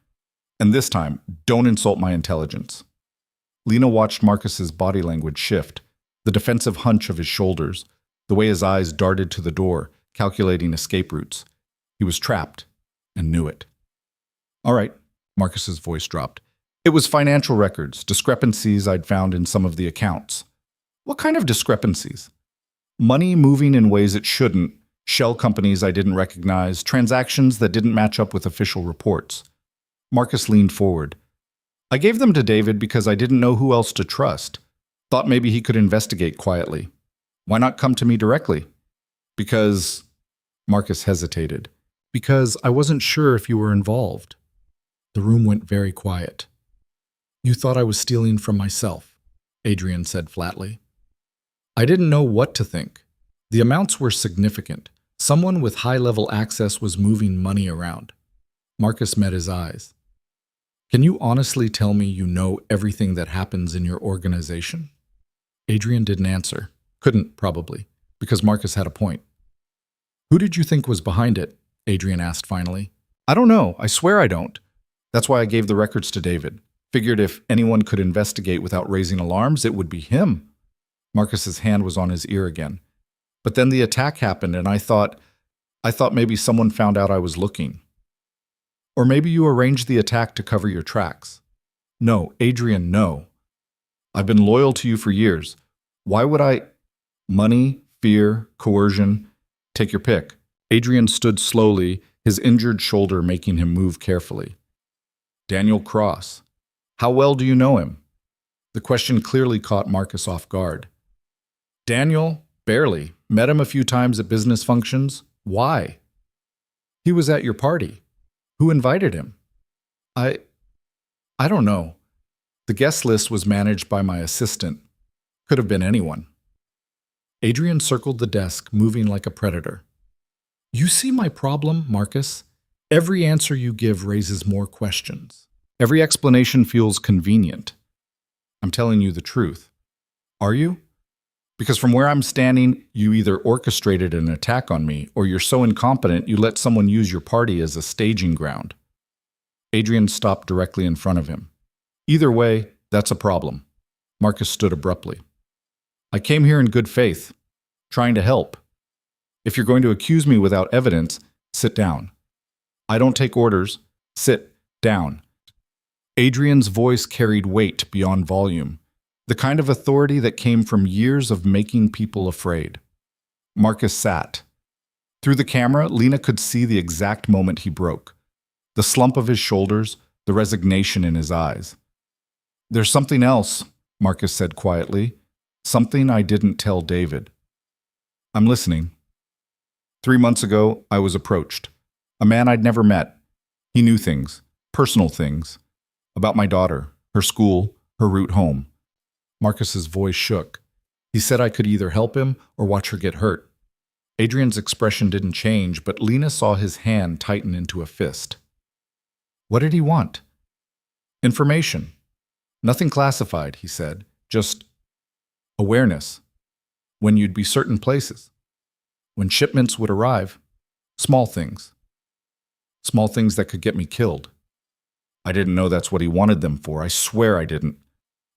Speaker 1: "And this time, don't insult my intelligence." Lena watched Marcus's body language shift, the defensive hunch of his shoulders, the way his eyes darted to the door, calculating escape routes. He was trapped, and knew it. "All right," Marcus's voice dropped. "It was financial records, discrepancies I'd found in some of the accounts." What kind of discrepancies? Money moving in ways it shouldn't, shell companies I didn't recognize, transactions that didn't match up with official reports. Marcus leaned forward. I gave them to David because I didn't know who else to trust. Thought maybe he could investigate quietly. Why not come to me directly? Because... Marcus hesitated. Because I wasn't sure if you were involved. The room went very quiet. You thought I was stealing from myself, Adrian said flatly. I didn't know what to think. The amounts were significant. Someone with high-level access was moving money around. Marcus met his eyes. Can you honestly tell me you know everything that happens in your organization? Adrian didn't answer. Couldn't, probably, because Marcus had a point. Who did you think was behind it? Adrian asked finally. I don't know. I swear I don't. That's why I gave the records to David. Figured if anyone could investigate without raising alarms, it would be him. Marcus's hand was on his ear again. But then the attack happened, and I thought maybe someone found out I was looking. Or maybe you arranged the attack to cover your tracks. No, Adrian, no. I've been loyal to you for years. Why would I... Money, fear, coercion, take your pick. Adrian stood slowly, his injured shoulder making him move carefully. Daniel Cross. How well do you know him? The question clearly caught Marcus off guard. Daniel? Barely. Met him a few times at business functions. Why? He was at your party. Who invited him? I don't know. The guest list was managed by my assistant. Could have been anyone. Adrian circled the desk, moving like a predator. You see my problem, Marcus? Every answer you give raises more questions. Every explanation feels convenient. I'm telling you the truth. Are you? Because from where I'm standing, you either orchestrated an attack on me, or you're so incompetent you let someone use your party as a staging ground. Adrian stopped directly in front of him. Either way, that's a problem. Marcus stood abruptly. I came here in good faith, trying to help. If you're going to accuse me without evidence, sit down. I don't take orders. Sit down. Adrian's voice carried weight beyond volume, the kind of authority that came from years of making people afraid. Marcus sat. Through the camera, Lena could see the exact moment he broke. The slump of his shoulders, the resignation in his eyes. There's something else, Marcus said quietly. Something I didn't tell David. I'm listening. 3 months ago, I was approached. A man I'd never met. He knew things, personal things, about my daughter, her school, her route home. Marcus's voice shook. He said I could either help him or watch her get hurt. Adrian's expression didn't change, but Lena saw his hand tighten into a fist. What did he want? Information. Nothing classified, he said. Just awareness. When you'd be certain places. When shipments would arrive. Small things. Small things that could get me killed. I didn't know that's what he wanted them for. I swear I didn't.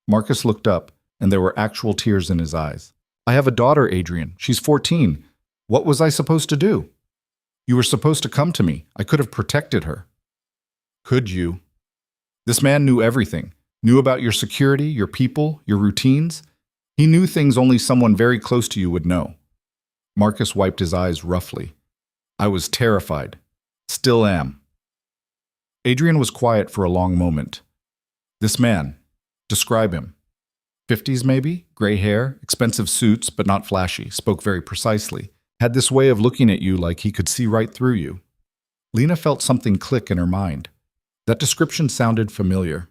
Speaker 1: Marcus looked up, and there were actual tears in his eyes. I have a daughter, Adrian. She's 14. What was I supposed to do? You were supposed to come to me. I could have protected her. Could you? This man knew everything. Knew about your security, your people, your routines. He knew things only someone very close to you would know. Marcus wiped his eyes roughly. I was terrified. Still am. Adrian was quiet for a long moment. This man. Describe him. 50s maybe? Gray hair, expensive suits, but not flashy. Spoke very precisely. Had this way of looking at you like he could see right through you. Lena felt something click in her mind. That description sounded familiar.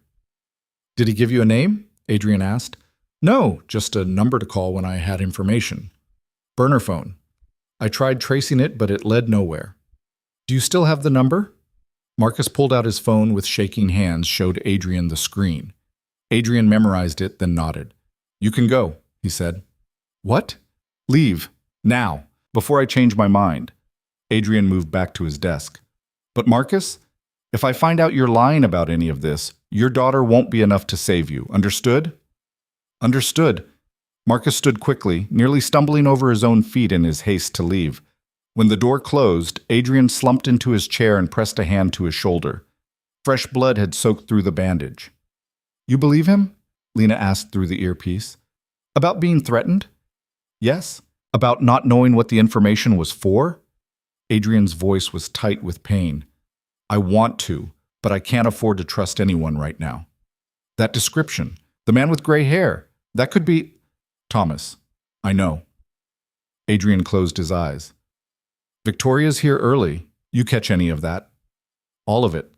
Speaker 1: Did he give you a name? Adrian asked. No, just a number to call when I had information. Burner phone. I tried tracing it, but it led nowhere. Do you still have the number? Marcus pulled out his phone with shaking hands, showed Adrian the screen. Adrian memorized it, then nodded. You can go, he said. What? Leave. Now, before I change my mind. Adrian moved back to his desk. But Marcus, if I find out you're lying about any of this, your daughter won't be enough to save you. Understood? Understood. Marcus stood quickly, nearly stumbling over his own feet in his haste to leave. When the door closed, Adrian slumped into his chair and pressed a hand to his shoulder. Fresh blood had soaked through the bandage. You believe him? Lena asked through the earpiece. About being threatened? Yes. About not knowing what the information was for? Adrian's voice was tight with pain. I want to, but I can't afford to trust anyone right now. That description, the man with gray hair, that could be… Thomas, I know. Adrian closed his eyes. Victoria's here early. You catch any of that? All of it.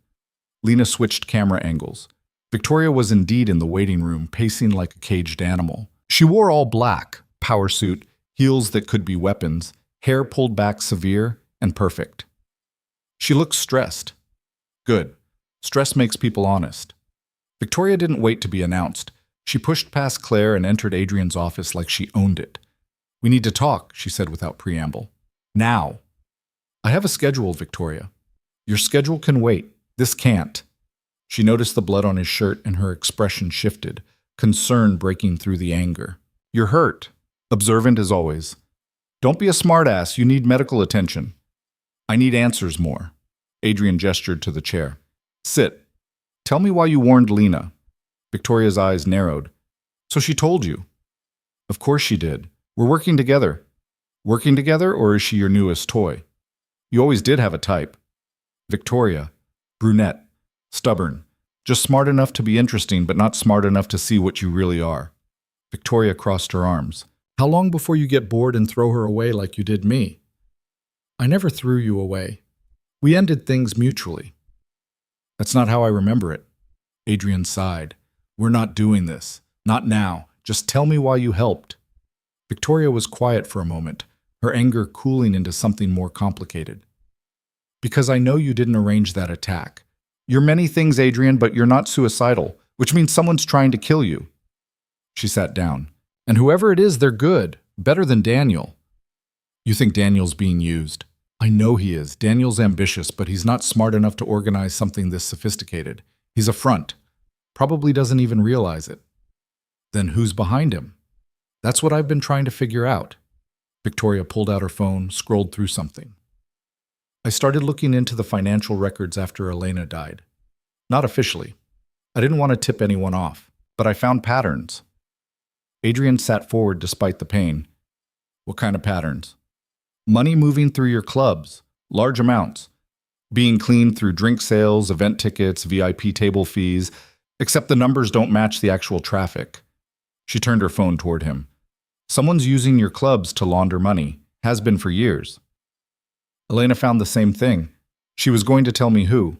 Speaker 1: Lena switched camera angles. Victoria was indeed in the waiting room, pacing like a caged animal. She wore all black, power suit, heels that could be weapons, hair pulled back severe and perfect. She looked stressed. Good. Stress makes people honest. Victoria didn't wait to be announced. She pushed past Claire and entered Adrian's office like she owned it. We need to talk, she said without preamble. Now. I have a schedule, Victoria. Your schedule can wait. This can't. She noticed the blood on his shirt and her expression shifted, concern breaking through the anger. You're hurt. Observant as always. Don't be a smartass. You need medical attention. I need answers more. Adrian gestured to the chair. Sit. Tell me why you warned Lena. Victoria's eyes narrowed. So she told you. Of course she did. We're working together. Working together, or is she your newest toy? You always did have a type. Victoria. Brunette. Stubborn. Just smart enough to be interesting, but not smart enough to see what you really are. Victoria crossed her arms. How long before you get bored and throw her away like you did me? I never threw you away. We ended things mutually. That's not how I remember it. Adrian sighed. We're not doing this. Not now. Just tell me why you helped. Victoria was quiet for a moment, her anger cooling into something more complicated. Because I know you didn't arrange that attack. You're many things, Adrian, but you're not suicidal, which means someone's trying to kill you. She sat down. And whoever it is, they're good. Better than Daniel. You think Daniel's being used. I know he is. Daniel's ambitious, but he's not smart enough to organize something this sophisticated. He's a front. Probably doesn't even realize it. Then who's behind him? That's what I've been trying to figure out. Victoria pulled out her phone, scrolled through something. I started looking into the financial records after Elena died. Not officially. I didn't want to tip anyone off, but I found patterns. Adrian sat forward despite the pain. What kind of patterns? Money moving through your clubs, large amounts. Being cleaned through drink sales, event tickets, VIP table fees, except the numbers don't match the actual traffic. She turned her phone toward him. Someone's using your clubs to launder money. Has been for years. Elena found the same thing. She was going to tell me who.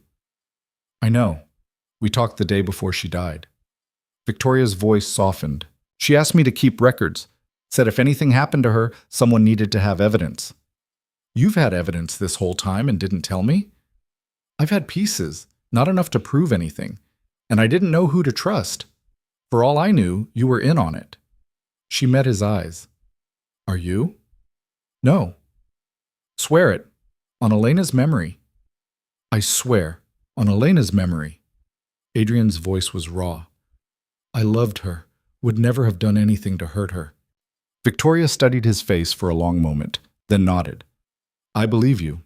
Speaker 1: I know. We talked the day before she died. Victoria's voice softened. She asked me to keep records. Said if anything happened to her, someone needed to have evidence. You've had evidence this whole time and didn't tell me? I've had pieces, not enough to prove anything, and I didn't know who to trust. For all I knew, you were in on it. She met his eyes. Are you? No. Swear it. On Elena's memory. I swear. On Elena's memory. Adrian's voice was raw. I loved her. Would never have done anything to hurt her. Victoria studied his face for a long moment, then nodded. I believe you.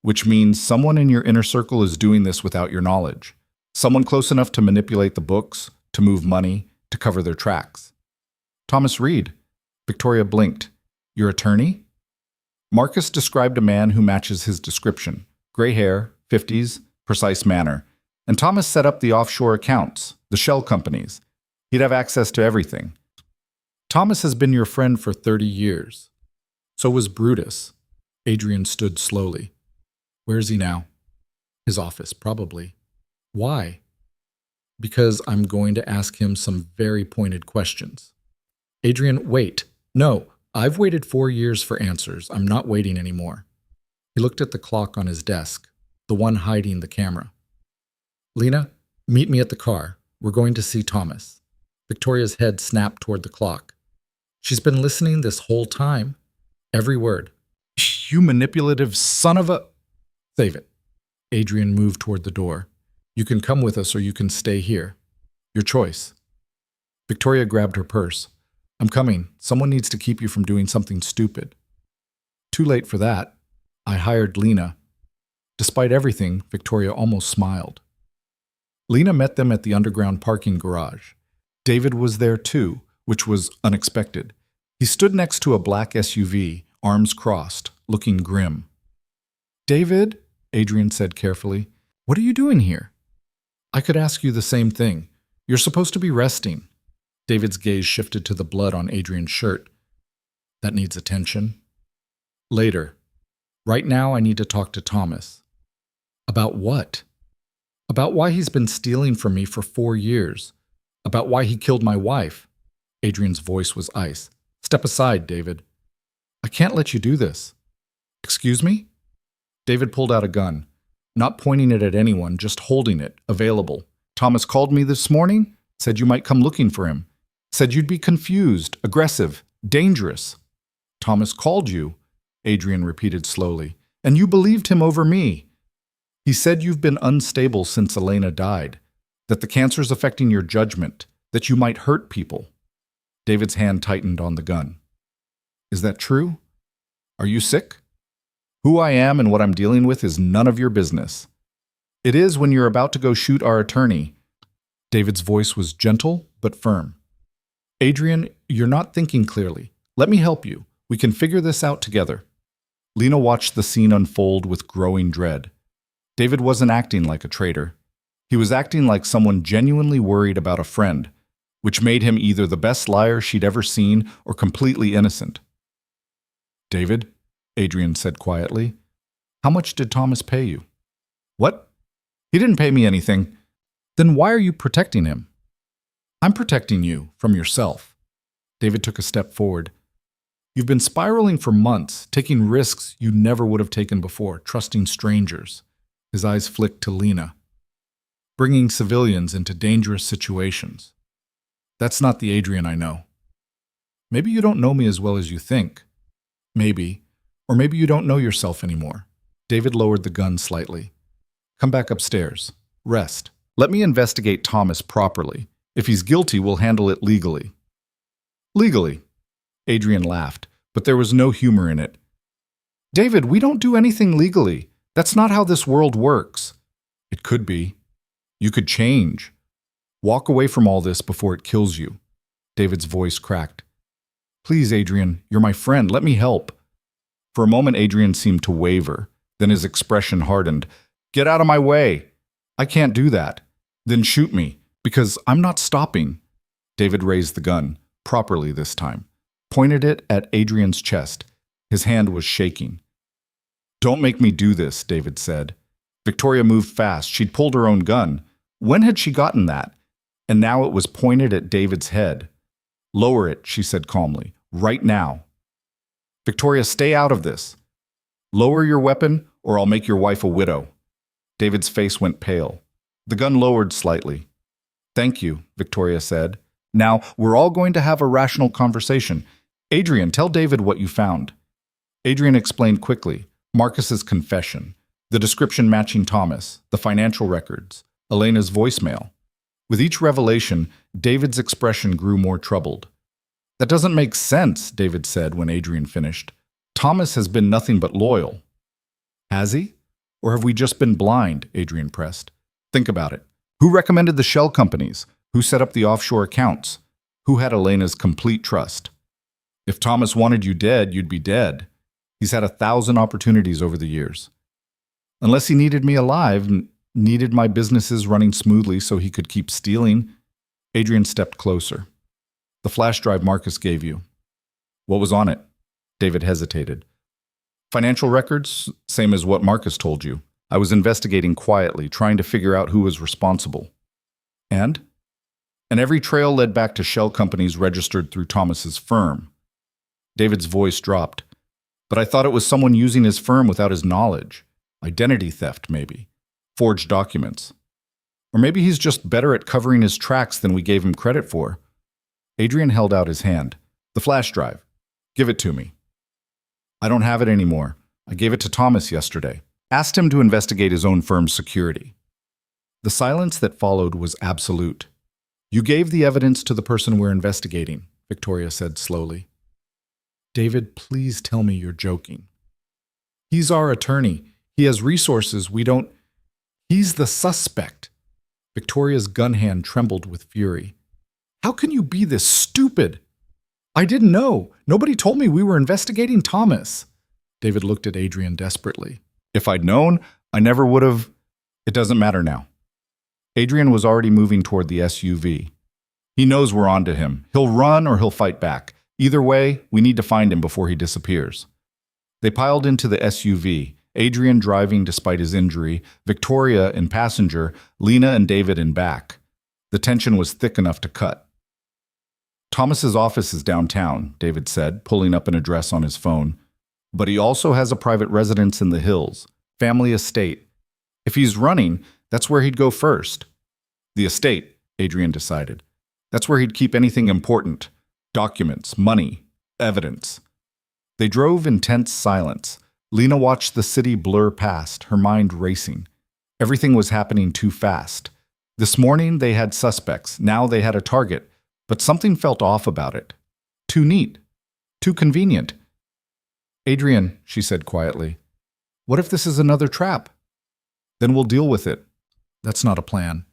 Speaker 1: Which means someone in your inner circle is doing this without your knowledge. Someone close enough to manipulate the books, to move money, to cover their tracks. Thomas Reed. Victoria blinked. Your attorney? Marcus described a man who matches his description. Gray hair, 50s, precise manner. And Thomas set up the offshore accounts, the shell companies. He'd have access to everything. Thomas has been your friend for 30 years. So was Brutus. Adrian stood slowly. Where's he now? His office, probably. Why? Because I'm going to ask him some very pointed questions. Adrian, wait. No, I've waited 4 years for answers. I'm not waiting anymore. He looked at the clock on his desk, the one hiding the camera. Lena, meet me at the car. We're going to see Thomas. Victoria's head snapped toward the clock. She's been listening this whole time. Every word. You manipulative son of a… Save it. Adrian moved toward the door. You can come with us or you can stay here. Your choice. Victoria grabbed her purse. I'm coming. Someone needs to keep you from doing something stupid. Too late for that. I hired Lena. Despite everything, Victoria almost smiled. Lena met them at the underground parking garage. David was there too, which was unexpected. He stood next to a black SUV, arms crossed, looking grim. "David," Adrian said carefully, "what are you doing here?" "I could ask you the same thing. You're supposed to be resting." David's gaze shifted to the blood on Adrian's shirt. "That needs attention." "Later. Right now I need to talk to Thomas." "About what?" "About why he's been stealing from me for 4 years. About why he killed my wife." Adrian's voice was ice. "Step aside, David." "I can't let you do this." "Excuse me?" David pulled out a gun, not pointing it at anyone, just holding it, available. "Thomas called me this morning, said you might come looking for him. Said you'd be confused, aggressive, dangerous." "Thomas called you," Adrian repeated slowly, "and you believed him over me. He said you've been unstable since Elena died, that the cancer's affecting your judgment, that you might hurt people." David's hand tightened on the gun. "Is that true? Are you sick? Who I am and what I'm dealing with is none of your business. It is when you're about to go shoot our attorney." David's voice was gentle but firm. "Adrian, you're not thinking clearly. Let me help you. We can figure this out together." Lena watched the scene unfold with growing dread. David wasn't acting like a traitor. He was acting like someone genuinely worried about a friend, which made him either the best liar she'd ever seen or completely innocent. "David," Adrian said quietly, "how much did Thomas pay you?" "What? He didn't pay me anything." "Then why are you protecting him?" "I'm protecting you from yourself." David took a step forward. "You've been spiraling for months, taking risks you never would have taken before, trusting strangers." His eyes flicked to Lena. "Bringing civilians into dangerous situations. That's not the Adrian I know. Maybe you don't know me as well as you think. Maybe. Or maybe you don't know yourself anymore." David lowered the gun slightly. "Come back upstairs. Rest. Let me investigate Thomas properly. If he's guilty, we'll handle it legally." "Legally?" Adrian laughed, but there was no humor in it. "David, we don't do anything legally. That's not how this world works." "It could be. You could change. Walk away from all this before it kills you." David's voice cracked. "Please, Adrian, you're my friend. Let me help." For a moment, Adrian seemed to waver. Then his expression hardened. "Get out of my way. I can't do that. Then shoot me, because I'm not stopping." David raised the gun, properly this time, pointed it at Adrian's chest. His hand was shaking. "Don't make me do this," David said. Victoria moved fast. She'd pulled her own gun. When had she gotten that? And now it was pointed at David's head. "Lower it," she said calmly. "Right now." "Victoria, stay out of this. Lower your weapon, or I'll make your wife a widow." David's face went pale. The gun lowered slightly. "Thank you," Victoria said. "Now, we're all going to have a rational conversation. Adrian, tell David what you found." Adrian explained quickly. Marcus's confession, the description matching Thomas, the financial records, Elena's voicemail. With each revelation, David's expression grew more troubled. "That doesn't make sense," David said when Adrian finished. "Thomas has been nothing but loyal." "Has he? Or have we just been blind?" Adrian pressed. "Think about it. Who recommended the shell companies? Who set up the offshore accounts? Who had Elena's complete trust? If Thomas wanted you dead, you'd be dead. He's had 1,000 opportunities over the years. Unless he needed me alive, needed my businesses running smoothly so he could keep stealing." Adrian stepped closer. "The flash drive Marcus gave you. What was on it?" David hesitated. "Financial records, same as what Marcus told you. I was investigating quietly, trying to figure out who was responsible." "And?" "And every trail led back to shell companies registered through Thomas's firm." David's voice dropped. "But I thought it was someone using his firm without his knowledge. Identity theft, maybe. Forged documents. Or maybe he's just better at covering his tracks than we gave him credit for." Adrian held out his hand. "The flash drive. Give it to me." "I don't have it anymore. I gave it to Thomas yesterday. Asked him to investigate his own firm's security." The silence that followed was absolute. "You gave the evidence to the person we're investigating," Victoria said slowly. "David, please tell me you're joking." "He's our attorney. He has resources we don't. He's the suspect." Victoria's gun hand trembled with fury. How can you be this stupid? I didn't know. Nobody told me we were investigating Thomas. David looked at Adrian desperately. If I'd known, I never would have. It doesn't matter now. Adrian was already moving toward the SUV. He knows we're on to him. He'll run or he'll fight back. Either way, we need to find him before he disappears. They piled into the SUV, Adrian driving despite his injury, Victoria in passenger, Lena and David in back. The tension was thick enough to cut. Thomas's office is downtown, David said, pulling up an address on his phone. But he also has a private residence in the hills, family estate. If he's running, that's where he'd go first. The estate, Adrian decided. That's where he'd keep anything important. Documents, money, evidence. They drove in tense silence. Lena watched the city blur past, her mind racing. Everything was happening too fast. This morning they had suspects, now they had a target, but something felt off about it. Too neat. Too convenient. Adrian, she said quietly, what if this is another trap? Then we'll deal with it. That's not a plan.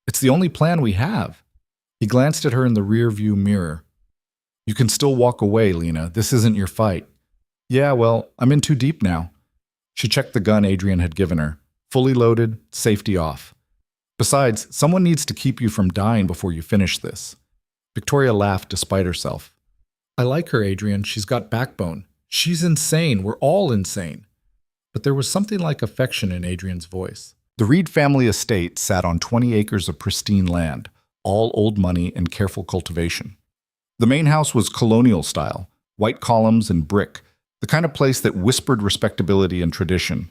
Speaker 1: It's the only plan we have. He glanced at her in the rear-view mirror. You can still walk away, Lena. This isn't your fight. Yeah, well, I'm in too deep now. She checked the gun Adrian had given her. Fully loaded, safety off. Besides, someone needs to keep you from dying before you finish this. Victoria laughed despite herself. I like her, Adrian. She's got backbone. She's insane. We're all insane. But there was something like affection in Adrian's voice. The Reed family estate sat on 20 acres of pristine land, all old money and careful cultivation. The main house was colonial style, white columns and brick, the kind of place that whispered respectability and tradition.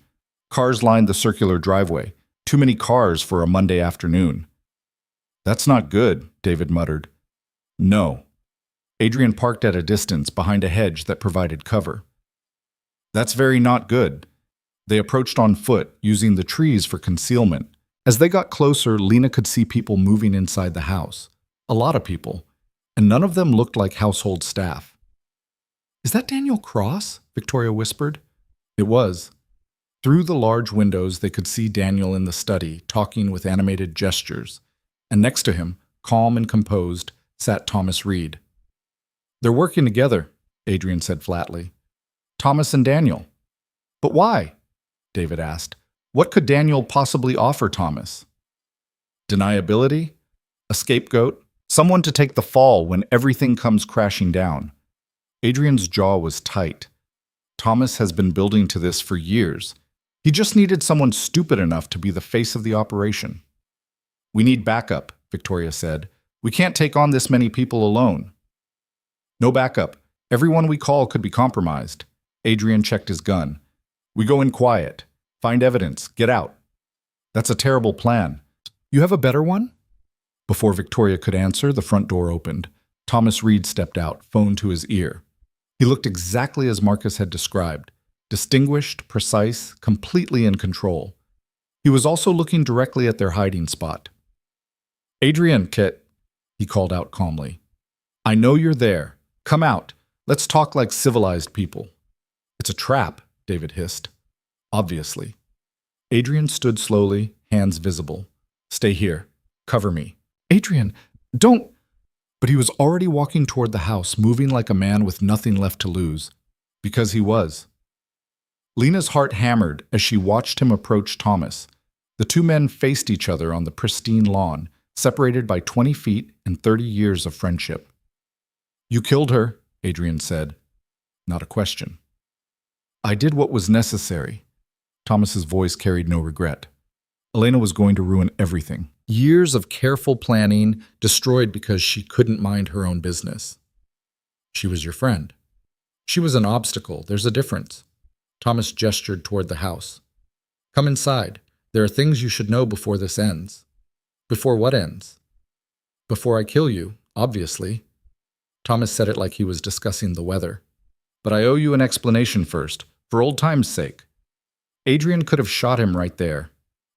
Speaker 1: Cars lined the circular driveway, too many cars for a Monday afternoon. That's not good, David muttered. No. Adrian parked at a distance behind a hedge that provided cover. That's very not good. They approached on foot, using the trees for concealment. As they got closer, Lena could see people moving inside the house. A lot of people. And none of them looked like household staff. Is that Daniel Cross? Victoria whispered. It was. Through the large windows, they could see Daniel in the study, talking with animated gestures. And next to him, calm and composed, sat Thomas Reed. They're working together, Adrian said flatly. Thomas and Daniel. But why? David asked. What could Daniel possibly offer Thomas? Deniability? A scapegoat? Someone to take the fall when everything comes crashing down. Adrian's jaw was tight. Thomas has been building to this for years. He just needed someone stupid enough to be the face of the operation. We need backup, Victoria said. We can't take on this many people alone. No backup. Everyone we call could be compromised. Adrian checked his gun. We go in quiet. Find evidence. Get out. That's a terrible plan. You have a better one? Before Victoria could answer, the front door opened. Thomas Reed stepped out, phone to his ear. He looked exactly as Marcus had described. Distinguished, precise, completely in control. He was also looking directly at their hiding spot. Adrian, Kit, he called out calmly. I know you're there. Come out. Let's talk like civilized people. It's a trap, David hissed. Obviously. Adrian stood slowly, hands visible. Stay here. Cover me. Adrian, don't... But he was already walking toward the house, moving like a man with nothing left to lose. Because he was. Lena's heart hammered as she watched him approach Thomas. The two men faced each other on the pristine lawn, separated by 20 feet and 30 years of friendship. You killed her, Adrian said. Not a question. I did what was necessary. Thomas's voice carried no regret. Elena was going to ruin everything. Years of careful planning destroyed because she couldn't mind her own business. She was your friend. She was an obstacle. There's a difference. Thomas gestured toward the house. Come inside. There are things you should know before this ends. Before what ends? Before I kill you, obviously. Thomas said it like he was discussing the weather. But I owe you an explanation first, for old time's sake. Adrian could have shot him right there.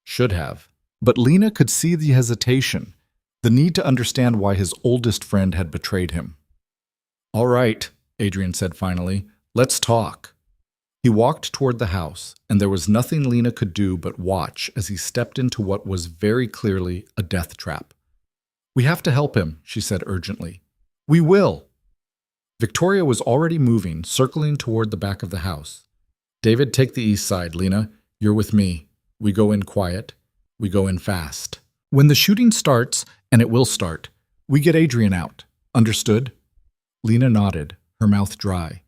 Speaker 1: Should have. But Lena could see the hesitation, the need to understand why his oldest friend had betrayed him. All right, Adrian said finally, let's talk. He walked toward the house, and there was nothing Lena could do but watch as he stepped into what was very clearly a death trap. We have to help him, she said urgently. We will. Victoria was already moving, circling toward the back of the house. David, take the east side, Lena. You're with me. We go in quiet. We go in fast. When the shooting starts, and it will start, we get Adrian out. Understood? Lena nodded, her mouth dry.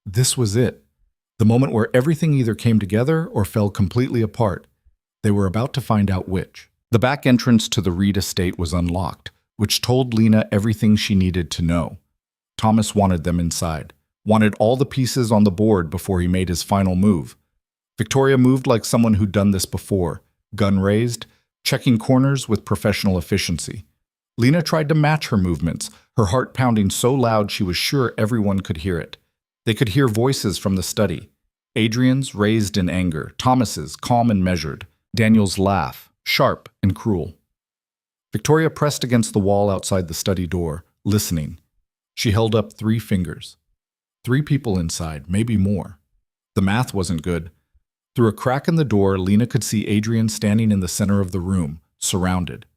Speaker 1: This was it. The moment where everything either came together or fell completely apart. They were about to find out which. The back entrance to the Reed estate was unlocked, which told Lena everything she needed to know. Thomas wanted them inside, wanted all the pieces on the board before he made his final move. Victoria moved like someone who'd done this before, gun raised, checking corners with professional efficiency. Lena tried to match her movements, her heart pounding so loud she was sure everyone could hear it. They could hear voices from the study. Adrian's raised in anger, Thomas's calm and measured, Daniel's laugh, sharp and cruel. Victoria pressed against the wall outside the study door, listening. She held up 3 fingers. 3 people inside, maybe more. The math wasn't good. Through a crack in the door, Lena could see Adrian standing in the center of the room, surrounded.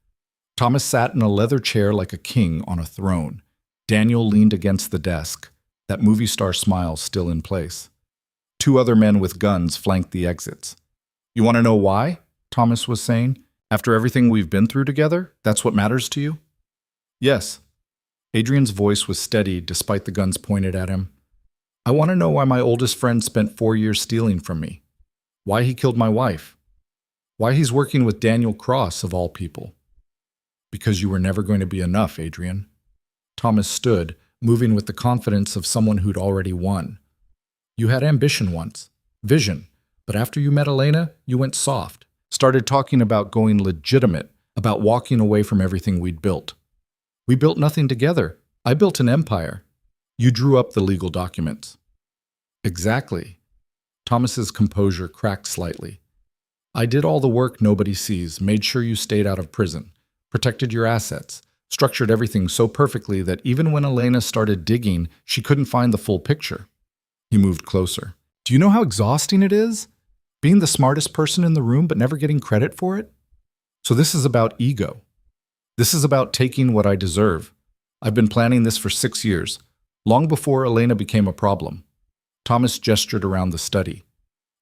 Speaker 1: Thomas sat in a leather chair like a king on a throne. Daniel leaned against the desk, that movie star smile still in place. 2 other men with guns flanked the exits. You want to know why? Thomas was saying. After everything we've been through together, that's what matters to you? Yes. Adrian's voice was steady despite the guns pointed at him. I want to know why my oldest friend spent 4 years stealing from me. Why he killed my wife. Why he's working with Daniel Cross, of all people. Because you were never going to be enough, Adrian. Thomas stood, moving with the confidence of someone who'd already won. You had ambition once, vision, but after you met Elena, you went soft, started talking about going legitimate, about walking away from everything we'd built. We built nothing together. I built an empire. You drew up the legal documents. Exactly. Thomas's composure cracked slightly. I did all the work nobody sees, made sure you stayed out of prison, protected your assets, structured everything so perfectly that even when Elena started digging, she couldn't find the full picture. He moved closer. Do you know how exhausting it is? Being the smartest person in the room but never getting credit for it? So this is about ego. This is about taking what I deserve. I've been planning this for 6 years, long before Elena became a problem. Thomas gestured around the study.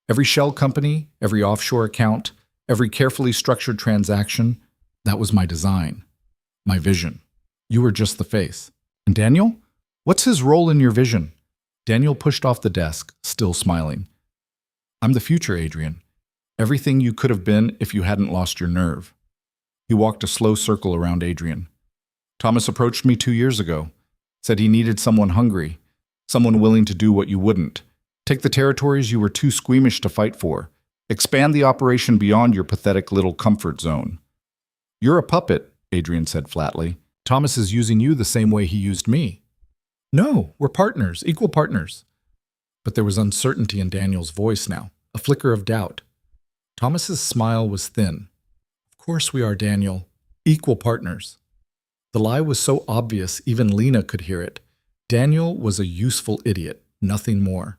Speaker 1: Every shell company, every offshore account, every carefully structured transaction, that was my design, my vision. You were just the face. And Daniel? What's his role in your vision? Daniel pushed off the desk, still smiling. I'm the future, Adrian. Everything you could have been if you hadn't lost your nerve. He walked a slow circle around Adrian. Thomas approached me 2 years ago, said he needed someone hungry, someone willing to do what you wouldn't. Take the territories you were too squeamish to fight for. Expand the operation beyond your pathetic little comfort zone. You're a puppet, Adrian said flatly. Thomas is using you the same way he used me. No, we're partners, equal partners. But there was uncertainty in Daniel's voice now, a flicker of doubt. Thomas's smile was thin. Of course we are, Daniel. Equal partners. The lie was so obvious even Lena could hear it. Daniel was a useful idiot, nothing more.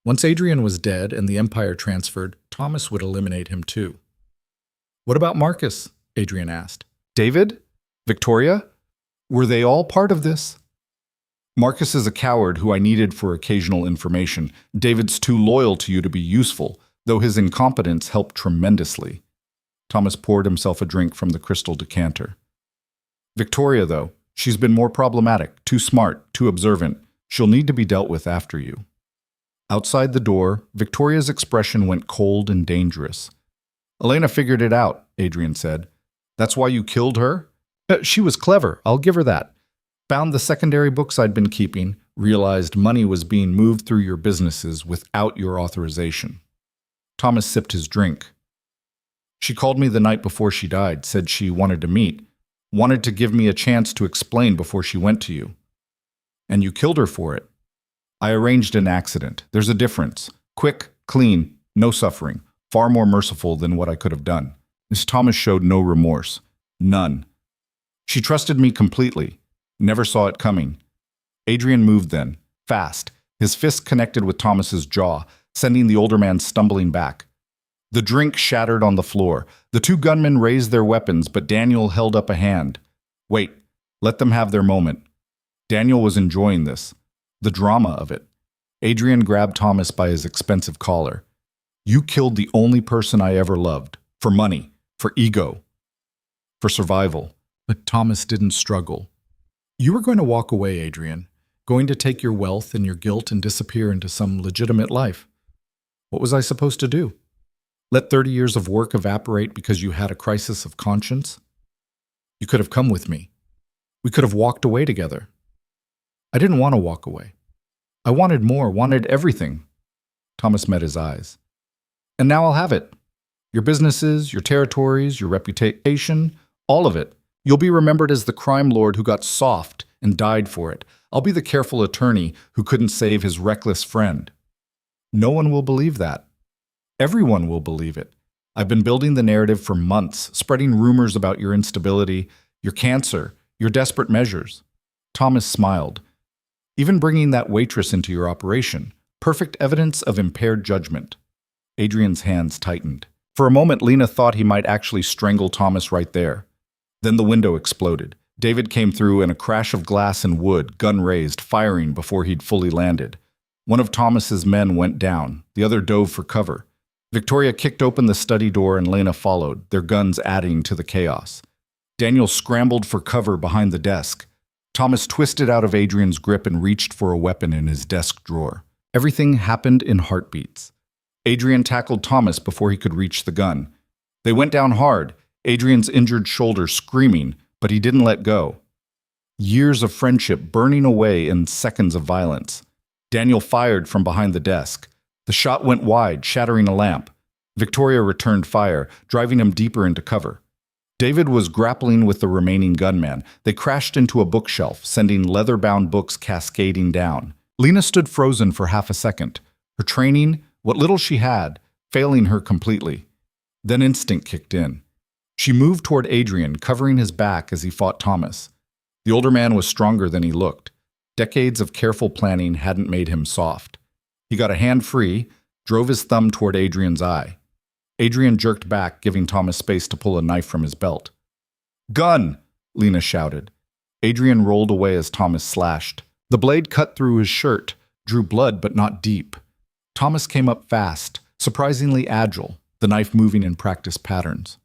Speaker 1: Once Adrian was dead and the empire transferred, Thomas would eliminate him too. What about Marcus? Adrian asked. David? Victoria? Were they all part of this? Marcus is a coward who I needed for occasional information. David's too loyal to you to be useful, though his incompetence helped tremendously. Thomas poured himself a drink from the crystal decanter. Victoria, though, she's been more problematic, too smart, too observant. She'll need to be dealt with after you. Outside the door, Victoria's expression went cold and dangerous. Elena figured it out, Adrian said. That's why you killed her? She was clever, I'll give her that. Found the secondary books I'd been keeping, realized money was being moved through your businesses without your authorization. Thomas sipped his drink. She called me the night before she died, said she wanted to meet, wanted to give me a chance to explain before she went to you. And you killed her for it. I arranged an accident. There's a difference. Quick, clean, no suffering. Far more merciful than what I could have done. Miss Thomas showed no remorse. None. She trusted me completely. Never saw it coming. Adrian moved then, fast, his fist connected with Thomas's jaw, sending the older man stumbling back. The drink shattered on the floor. The 2 gunmen raised their weapons, but Daniel held up a hand. Wait, let them have their moment. Daniel was enjoying this, the drama of it. Adrian grabbed Thomas by his expensive collar. You killed the only person I ever loved. For money, for ego, for survival. But Thomas didn't struggle. You were going to walk away, Adrian. Going to take your wealth and your guilt and disappear into some legitimate life. What was I supposed to do? Let 30 years of work evaporate because you had a crisis of conscience? You could have come with me. We could have walked away together. I didn't want to walk away. I wanted more, wanted everything. Thomas met his eyes. And now I'll have it. Your businesses, your territories, your reputation, all of it. You'll be remembered as the crime lord who got soft and died for it. I'll be the careful attorney who couldn't save his reckless friend. No one will believe that. Everyone will believe it. I've been building the narrative for months, spreading rumors about your instability, your cancer, your desperate measures. Thomas smiled. Even bringing that waitress into your operation. Perfect evidence of impaired judgment. Adrian's hands tightened. For a moment, Lena thought he might actually strangle Thomas right there. Then the window exploded. David came through in a crash of glass and wood, gun raised, firing before he'd fully landed. One of Thomas's men went down. The other dove for cover. Victoria kicked open the study door and Lena followed, their guns adding to the chaos. Daniel scrambled for cover behind the desk. Thomas twisted out of Adrian's grip and reached for a weapon in his desk drawer. Everything happened in heartbeats. Adrian tackled Thomas before he could reach the gun. They went down hard, Adrian's injured shoulder screaming, but he didn't let go. Years of friendship burning away in seconds of violence. Daniel fired from behind the desk. The shot went wide, shattering a lamp. Victoria returned fire, driving him deeper into cover. David was grappling with the remaining gunman. They crashed into a bookshelf, sending leather-bound books cascading down. Lena stood frozen for half a second. Her training, what little she had, failing her completely. Then instinct kicked in. She moved toward Adrian, covering his back as he fought Thomas. The older man was stronger than he looked. Decades of careful planning hadn't made him soft. He got a hand free, drove his thumb toward Adrian's eye. Adrian jerked back, giving Thomas space to pull a knife from his belt. "Gun!" Lena shouted. Adrian rolled away as Thomas slashed. The blade cut through his shirt, drew blood but not deep. Thomas came up fast, surprisingly agile, the knife moving in practice patterns.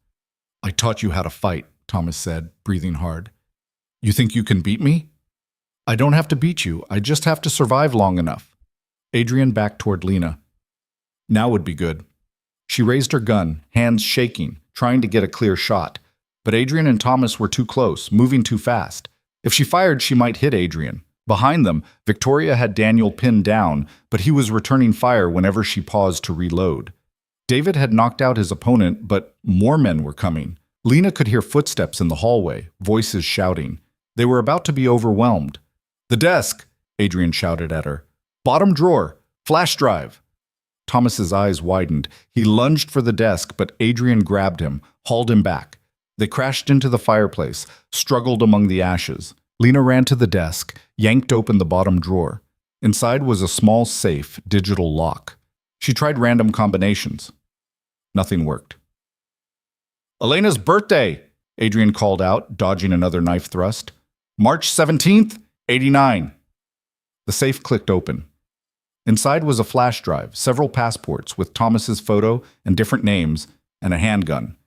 Speaker 1: "I taught you how to fight," Thomas said, breathing hard. "You think you can beat me?" "I don't have to beat you. I just have to survive long enough." Adrian backed toward Lena. "Now would be good." She raised her gun, hands shaking, trying to get a clear shot. But Adrian and Thomas were too close, moving too fast. If she fired, she might hit Adrian. Behind them, Victoria had Daniel pinned down, but he was returning fire whenever she paused to reload. David had knocked out his opponent, but more men were coming. Lena could hear footsteps in the hallway, voices shouting. They were about to be overwhelmed. "The desk!" Adrian shouted at her. "Bottom drawer! Flash drive!" Thomas's eyes widened. He lunged for the desk, but Adrian grabbed him, hauled him back. They crashed into the fireplace, struggled among the ashes. Lena ran to the desk, yanked open the bottom drawer. Inside was a small safe, digital lock. She tried random combinations. Nothing worked. "Elena's birthday!" Adrian called out, dodging another knife thrust. "March 17th, 89. The safe clicked open. Inside was a flash drive, several passports with Thomas's photo and different names, and a handgun.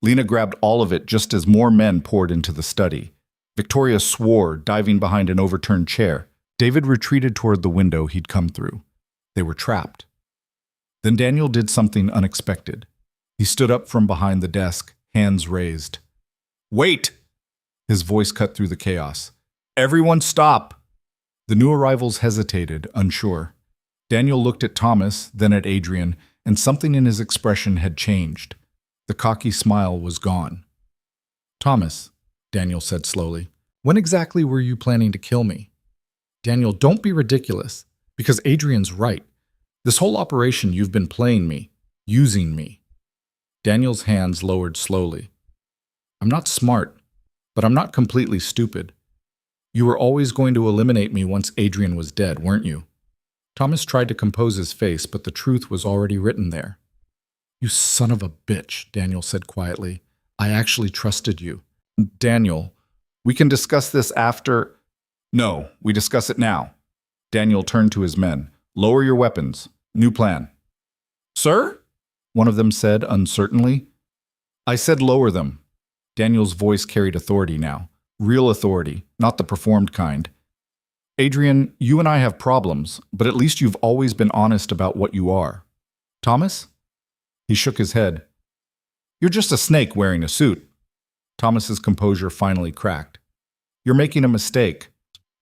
Speaker 1: Lena grabbed all of it just as more men poured into the study. Victoria swore, diving behind an overturned chair. David retreated toward the window he'd come through. They were trapped. Then Daniel did something unexpected. He stood up from behind the desk, hands raised. "Wait!" His voice cut through the chaos. "Everyone stop!" The new arrivals hesitated, unsure. Daniel looked at Thomas, then at Adrian, and something in his expression had changed. The cocky smile was gone. "Thomas," Daniel said slowly, "when exactly were you planning to kill me?" "Daniel, don't be ridiculous, because Adrian's right. This whole operation you've been playing me, using me." Daniel's hands lowered slowly. "I'm not smart, but I'm not completely stupid. You were always going to eliminate me once Adrian was dead, weren't you?" Thomas tried to compose his face, but the truth was already written there. "You son of a bitch," Daniel said quietly. "I actually trusted you." "Daniel, We can discuss this after. No, we discuss it now. Daniel turned to his men. Lower your weapons. New plan. Sir? One of them said uncertainly. I said lower them. Daniel's voice carried authority now. Real authority, not the performed kind. Adrian, you and I have problems, but at least you've always been honest about what you are. Thomas? He shook his head. You're just a snake wearing a suit. Thomas's composure finally cracked. You're making a mistake.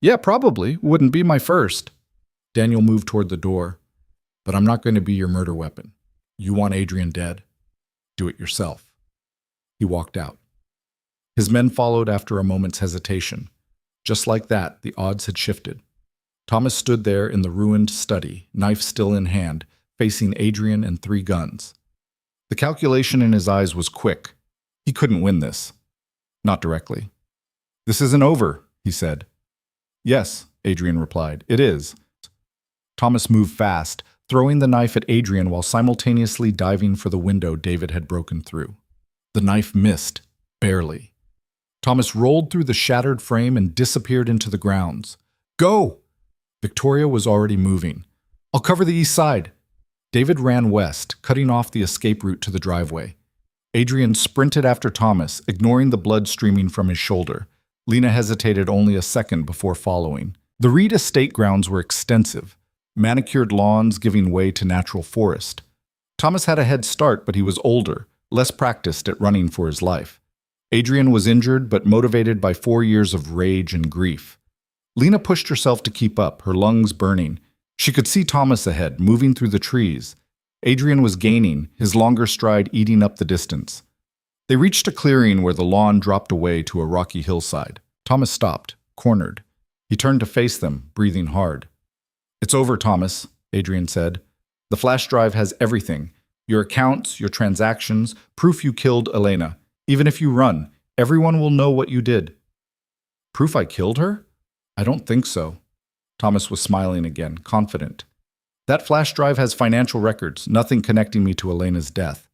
Speaker 1: Yeah, probably. Wouldn't be my first. Daniel moved toward the door. But I'm not going to be your murder weapon. You want Adrian dead? Do it yourself. He walked out. His men followed after a moment's hesitation. Just like that, the odds had shifted. Thomas stood there in the ruined study, knife still in hand, facing Adrian and 3 guns. The calculation in his eyes was quick. He couldn't win this. Not directly. This isn't over, he said. Yes, Adrian replied. It is. Thomas moved fast, throwing the knife at Adrian while simultaneously diving for the window David had broken through. The knife missed, barely. Thomas rolled through the shattered frame and disappeared into the grounds. Go! Victoria was already moving. I'll cover the east side. David ran west, cutting off the escape route to the driveway. Adrian sprinted after Thomas, ignoring the blood streaming from his shoulder. Lena hesitated only a second before following. The Reed estate grounds were extensive, manicured lawns giving way to natural forest. Thomas had a head start, but he was older, less practiced at running for his life. Adrian was injured but motivated by 4 years of rage and grief. Lena pushed herself to keep up, her lungs burning. She could see Thomas ahead, moving through the trees. Adrian was gaining, his longer stride eating up the distance. They reached a clearing where the lawn dropped away to a rocky hillside. Thomas stopped, cornered. He turned to face them, breathing hard. It's over, Thomas, Adrian said. The flash drive has everything. Your accounts, your transactions, proof you killed Elena. Even if you run, everyone will know what you did. Proof I killed her? I don't think so. Thomas was smiling again, confident. That flash drive has financial records, nothing connecting me to Elena's death.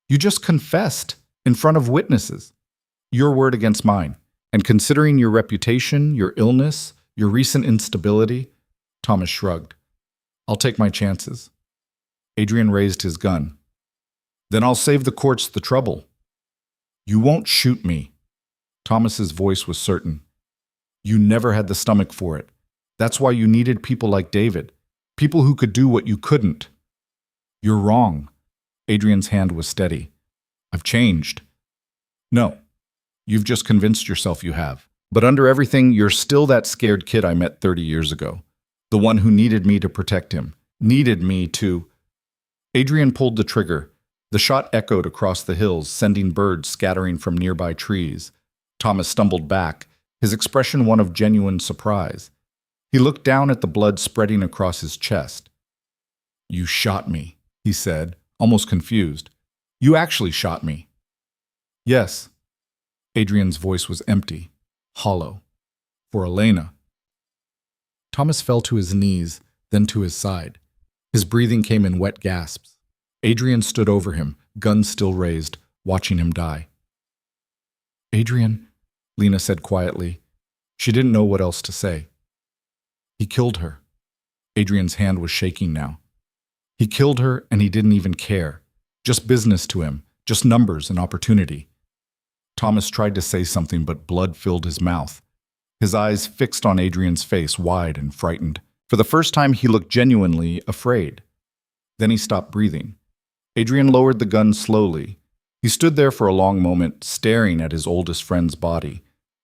Speaker 1: You just confessed, in front of witnesses. Your word against mine. And considering your reputation, your illness, your recent instability, Thomas shrugged. I'll take my chances. Adrian raised his gun. Then I'll save the courts the trouble. You won't shoot me. Thomas's voice was certain. You never had the stomach for it. That's why you needed people like David. People who could do what you couldn't. You're wrong. Adrian's hand was steady. I've changed. No. You've just convinced yourself you have. But under everything, you're still that scared kid I met 30 years ago. The one who needed me to protect him. Needed me to... Adrian pulled the trigger. The shot echoed across the hills, sending birds scattering from nearby trees. Thomas stumbled back, his expression one of genuine surprise. He looked down at the blood spreading across his chest. You shot me, he said, almost confused. You actually shot me. Yes. Adrian's voice was empty, hollow. For Elena. Thomas fell to his knees, then to his side. His breathing came in wet gasps. Adrian stood over him, gun still raised, watching him die. Adrian, Lena said quietly. She didn't know what else to say. He killed her. Adrian's hand was shaking now. He killed her and he didn't even care. Just business to him, just numbers and opportunity. Thomas tried to say something, but blood filled his mouth. His eyes fixed on Adrian's face, wide and frightened. For the first time, he looked genuinely afraid. Then he stopped breathing. Adrian lowered the gun slowly. He stood there for a long moment, staring at his oldest friend's body.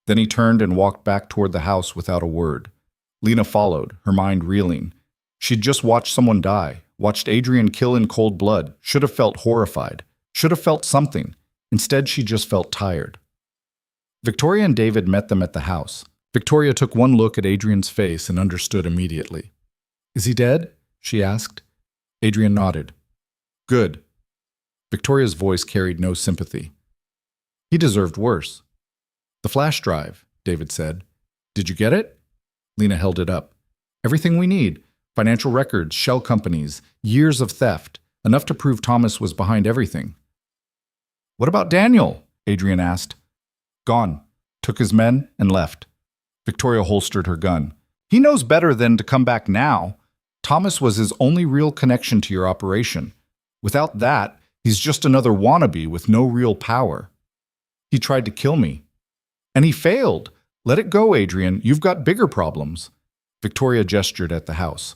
Speaker 1: Then he turned and walked back toward the house without a word. Lena followed, her mind reeling. She'd just watched someone die, watched Adrian kill in cold blood, should have felt horrified, should have felt something. Instead, she just felt tired. Victoria and David met them at the house. Victoria took one look at Adrian's face and understood immediately. Is he dead? She asked. Adrian nodded. Good. Victoria's voice carried no sympathy. He deserved worse. The flash drive, David said. Did you get it? Lena held it up. Everything we need. Financial records, shell companies, years of theft, enough to prove Thomas was behind everything. What about Daniel? Adrian asked. Gone. took his men, and left. Victoria holstered her gun. He knows better than to come back now. Thomas was his only real connection to your operation. Without that, he's just another wannabe with no real power. He tried to kill me. And he failed. Let it go, Adrian. You've got bigger problems. Victoria gestured at the house.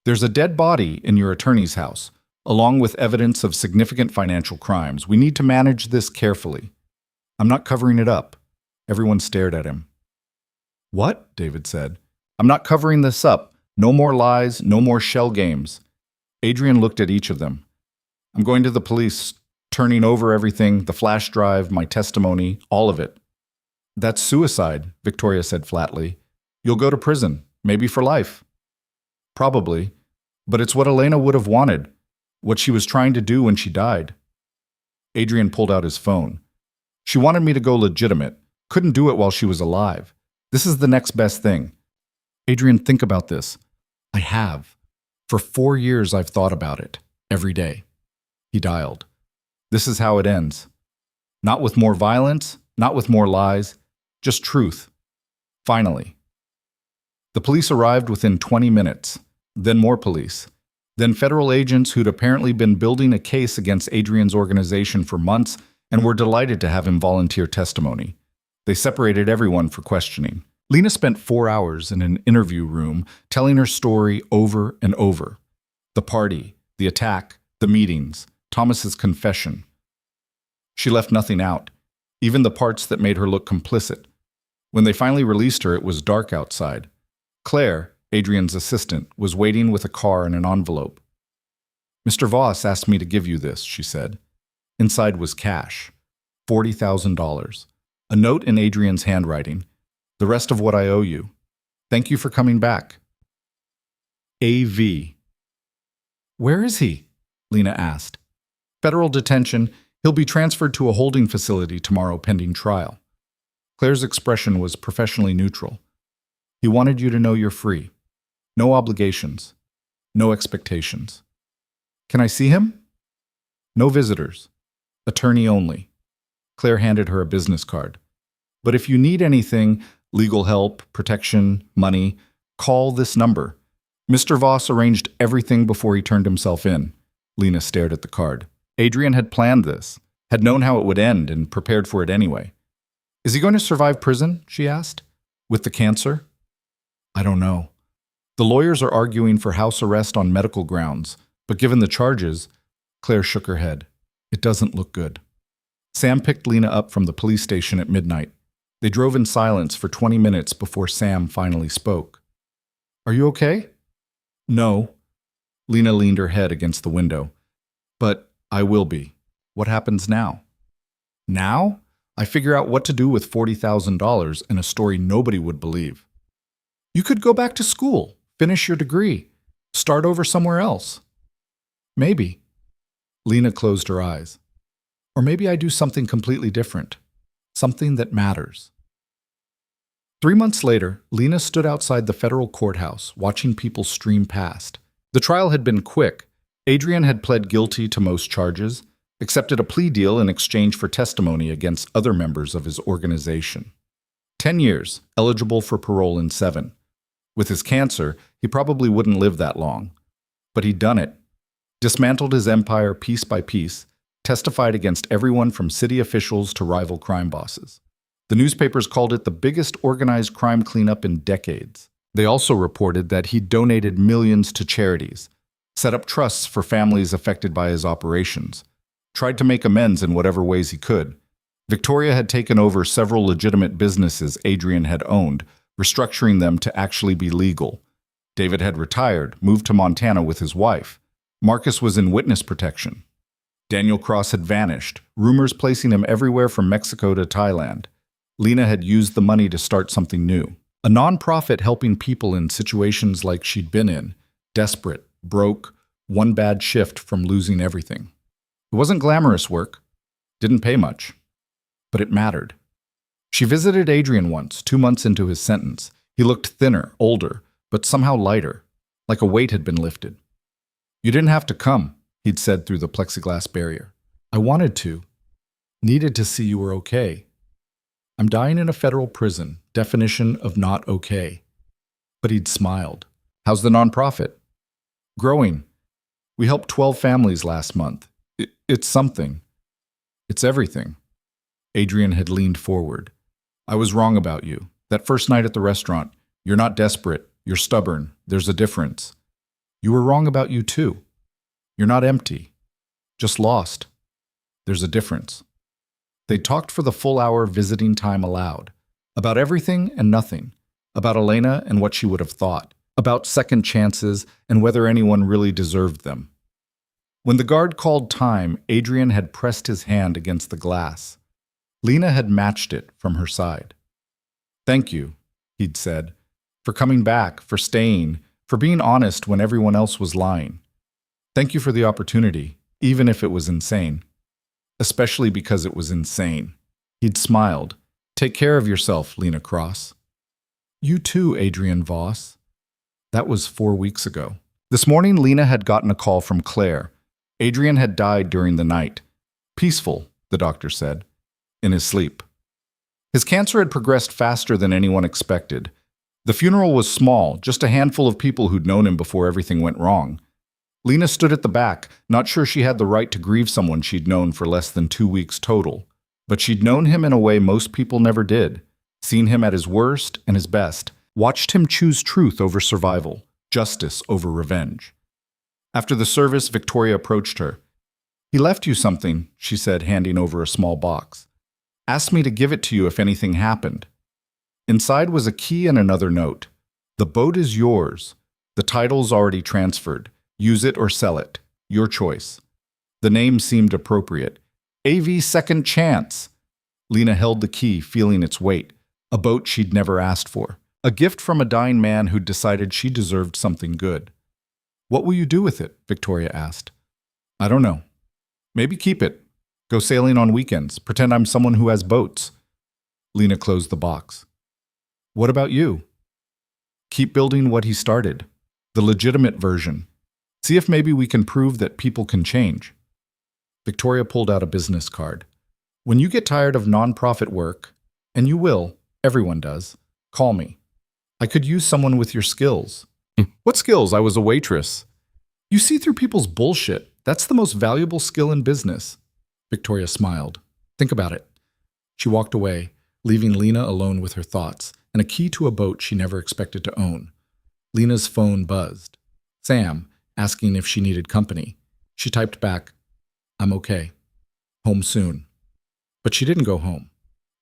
Speaker 1: There's a dead body in your attorney's house, along with evidence of significant financial crimes. We need to manage this carefully. I'm not covering it up. Everyone stared at him. What? David said. I'm not covering this up. No more lies, no more shell games. Adrian looked at each of them. I'm going to the police, turning over everything, the flash drive, my testimony, all of it. That's suicide, Victoria said flatly. You'll go to prison, maybe for life. Probably, but it's what Elena would have wanted, what she was trying to do when she died. Adrian pulled out his phone. She wanted me to go legitimate, couldn't do it while she was alive. This is the next best thing. Adrian, think about this. I have. For 4 years I've thought about it, every day. He dialed. This is how it ends. Not with more violence, not with more lies, just truth. Finally. The police arrived within 20 minutes, then more police, then federal agents who'd apparently been building a case against Adrian's organization for months and were delighted to have him volunteer testimony. They separated everyone for questioning. Lena spent 4 hours in an interview room telling her story over and over. The party, the attack, the meetings, Thomas's confession. She left nothing out, even the parts that made her look complicit. When they finally released her, it was dark outside. Claire, Adrian's assistant, was waiting with a car and an envelope. Mr. Voss asked me to give you this, she said. Inside was cash, $40,000, a note in Adrian's handwriting, the rest of what I owe you. Thank you for coming back. A.V. Where is he? Lena asked. Federal detention. He'll be transferred to a holding facility tomorrow pending trial. Claire's expression was professionally neutral. He wanted you to know you're free. No obligations. No expectations. Can I see him? No visitors. Attorney only. Claire handed her a business card. But if you need anything, legal help, protection, money, call this number. Mr. Voss arranged everything before he turned himself in. Lena stared at the card. Adrian had planned this, had known how it would end, and prepared for it anyway. Is he going to survive prison? She asked. With the cancer? I don't know. The lawyers are arguing for house arrest on medical grounds, but given the charges, Claire shook her head. It doesn't look good. Sam picked Lena up from the police station at midnight. They drove in silence for 20 minutes before Sam finally spoke. Are you okay? No. Lena leaned her head against the window. But I will be. What happens now? Now? I figure out what to do with $40,000 and a story nobody would believe. You could go back to school, finish your degree, start over somewhere else. Maybe. Lena closed her eyes. Or maybe I do something completely different. Something that matters. 3 months later, Lena stood outside the federal courthouse, watching people stream past. The trial had been quick. Adrian had pled guilty to most charges, accepted a plea deal in exchange for testimony against other members of his organization. 10 years, eligible for parole in 7. With his cancer, he probably wouldn't live that long. But he'd done it. Dismantled his empire piece by piece, testified against everyone from city officials to rival crime bosses. The newspapers called it the biggest organized crime cleanup in decades. They also reported that he'd donated millions to charities, set up trusts for families affected by his operations, tried to make amends in whatever ways he could. Victoria had taken over several legitimate businesses Adrian had owned, restructuring them to actually be legal. David had retired, moved to Montana with his wife. Marcus was in witness protection. Daniel Cross had vanished, rumors placing him everywhere from Mexico to Thailand. Lena had used the money to start something new. A nonprofit helping people in situations like she'd been in, desperate, broke, one bad shift from losing everything. It wasn't glamorous work, didn't pay much, but it mattered. She visited Adrian once, 2 months into his sentence. He looked thinner, older, but somehow lighter, like a weight had been lifted. You didn't have to come, he'd said through the plexiglass barrier. I wanted to. Needed to see you were okay. I'm dying in a federal prison. Definition of not okay. But he'd smiled. How's the nonprofit? Growing. We helped 12 families last month. It's something. It's everything. Adrian had leaned forward. I was wrong about you. That first night at the restaurant, you're not desperate. You're stubborn. There's a difference. You were wrong about you too. You're not empty. Just lost. There's a difference. They talked for the full hour visiting time allowed. About everything and nothing. About Elena and what she would have thought. About second chances and whether anyone really deserved them. When the guard called time, Adrian had pressed his hand against the glass. Lena had matched it from her side. Thank you, he'd said, for coming back, for staying, for being honest when everyone else was lying. Thank you for the opportunity, even if it was insane. Especially because it was insane. He'd smiled. Take care of yourself, Lena Cross. You too, Adrian Voss. That was 4 weeks ago. This morning, Lena had gotten a call from Claire. Adrian had died during the night. Peaceful, the doctor said, in his sleep. His cancer had progressed faster than anyone expected. The funeral was small, just a handful of people who'd known him before everything went wrong. Lena stood at the back, not sure she had the right to grieve someone she'd known for less than 2 weeks total. But she'd known him in a way most people never did, seen him at his worst and his best, watched him choose truth over survival, justice over revenge. After the service, Victoria approached her. He left you something, she said, handing over a small box. Asked me to give it to you if anything happened. Inside was a key and another note. The boat is yours. The title's already transferred. Use it or sell it. Your choice. The name seemed appropriate. AV Second Chance. Lena held the key, feeling its weight. A boat she'd never asked for. A gift from a dying man who'd decided she deserved something good. What will you do with it? Victoria asked. I don't know. Maybe keep it. Go sailing on weekends. Pretend I'm someone who has boats. Lena closed the box. What about you? Keep building what he started. The legitimate version. See if maybe we can prove that people can change. Victoria pulled out a business card. When you get tired of nonprofit work, and you will, everyone does, call me. I could use someone with your skills. What skills? I was a waitress. You see through people's bullshit. That's the most valuable skill in business. Victoria smiled. Think about it. She walked away, leaving Lena alone with her thoughts and a key to a boat she never expected to own. Lena's phone buzzed. Sam, asking if she needed company. She typed back, I'm okay. Home soon. But she didn't go home.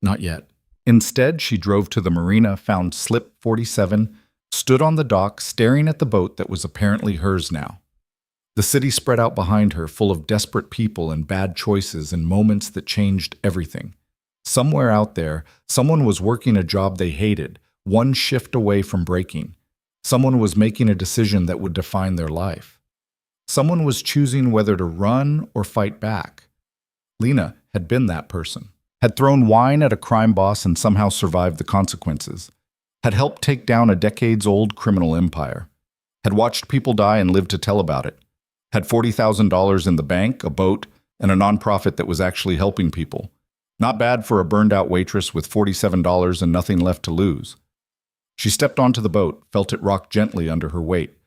Speaker 1: Not yet. Instead, she drove to the marina, found Slip 47, stood on the dock, staring at the boat that was apparently hers now. The city spread out behind her, full of desperate people and bad choices and moments that changed everything. Somewhere out there, someone was working a job they hated, one shift away from breaking. Someone was making a decision that would define their life. Someone was choosing whether to run or fight back. Lena had been that person, had thrown wine at a crime boss and somehow survived the consequences, had helped take down a decades-old criminal empire, had watched people die and lived to tell about it, had $40,000 in the bank, a boat, and a nonprofit that was actually helping people. Not bad for a burned-out waitress with $47 and nothing left to lose. She stepped onto the boat, felt it rock gently under her weight.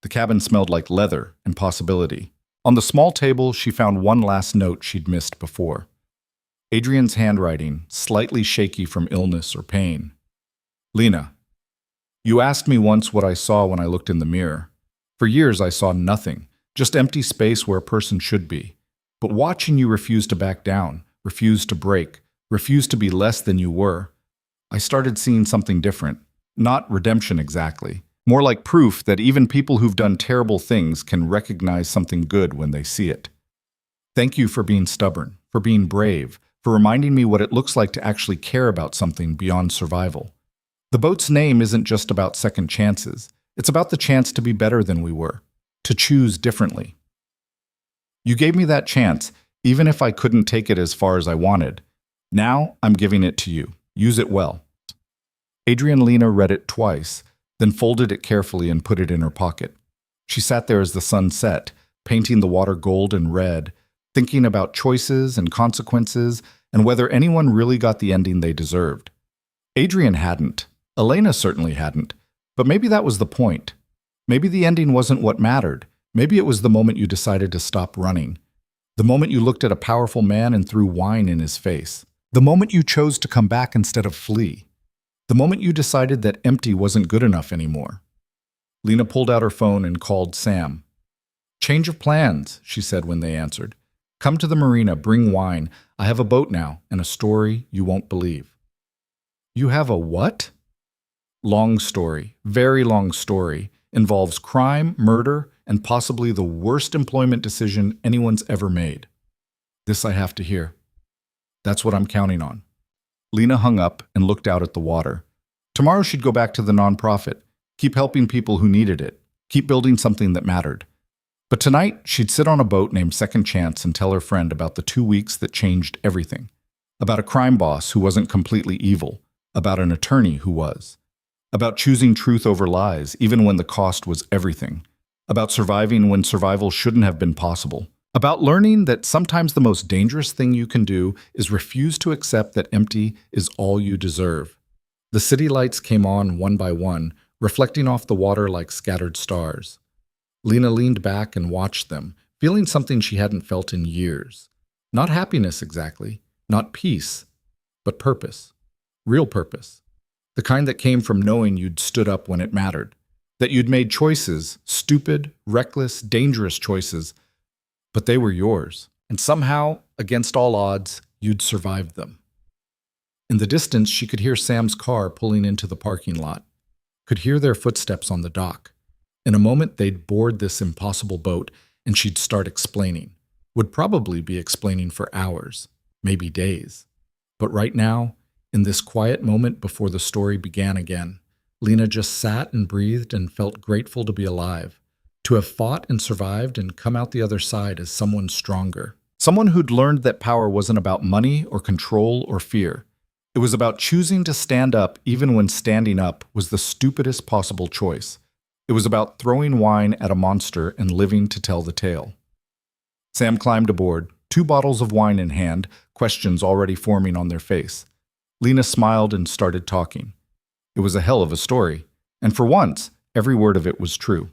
Speaker 1: The cabin smelled like leather and possibility. On the small table, she found one last note she'd missed before. Adrian's handwriting, slightly shaky from illness or pain. Lena, you asked me once what I saw when I looked in the mirror. For years, I saw nothing, just empty space where a person should be. But watching you refuse to back down, refuse to break, refuse to be less than you were, I started seeing something different. Not redemption exactly. More like proof that even people who've done terrible things can recognize something good when they see it. Thank you for being stubborn, for being brave, for reminding me what it looks like to actually care about something beyond survival. The boat's name isn't just about second chances. It's about the chance to be better than we were, to choose differently. You gave me that chance, even if I couldn't take it as far as I wanted. Now I'm giving it to you. Use it well. Adrian Lena read it twice, then folded it carefully and put it in her pocket. She sat there as the sun set, painting the water gold and red, thinking about choices and consequences, and whether anyone really got the ending they deserved. Adrian hadn't. Elena certainly hadn't. But maybe that was the point. Maybe the ending wasn't what mattered. Maybe it was the moment you decided to stop running. The moment you looked at a powerful man and threw wine in his face. The moment you chose to come back instead of flee. The moment you decided that empty wasn't good enough anymore. Lena pulled out her phone and called Sam. "Change of plans," she said when they answered. "Come to the marina, bring wine. I have a boat now and a story you won't believe." "You have a what?" "Long story, very long story. Involves crime, murder, and possibly the worst employment decision anyone's ever made. This I have to hear." "That's what I'm counting on." Lena hung up and looked out at the water. Tomorrow she'd go back to the nonprofit, keep helping people who needed it, keep building something that mattered. But tonight, she'd sit on a boat named Second Chance and tell her friend about the 2 weeks that changed everything. About a crime boss who wasn't completely evil, about an attorney who was. About choosing truth over lies, even when the cost was everything. About surviving when survival shouldn't have been possible. About learning that sometimes the most dangerous thing you can do is refuse to accept that empty is all you deserve. The city lights came on one by one, reflecting off the water like scattered stars. Lena leaned back and watched them, feeling something she hadn't felt in years. Not happiness exactly, not peace, but purpose. Real purpose. The kind that came from knowing you'd stood up when it mattered. That you'd made choices, stupid, reckless, dangerous choices, but they were yours. And somehow, against all odds, you'd survived them. In the distance, she could hear Sam's car pulling into the parking lot. Could hear their footsteps on the dock. In a moment, they'd board this impossible boat, and she'd start explaining. Would probably be explaining for hours, maybe days. But right now, in this quiet moment before the story began again, Lena just sat and breathed and felt grateful to be alive, to have fought and survived and come out the other side as someone stronger. Someone who'd learned that power wasn't about money or control or fear. It was about choosing to stand up even when standing up was the stupidest possible choice. It was about throwing wine at a monster and living to tell the tale. Sam climbed aboard, 2 bottles of wine in hand, questions already forming on their face. Lena smiled and started talking. It was a hell of a story, and for once, every word of it was true.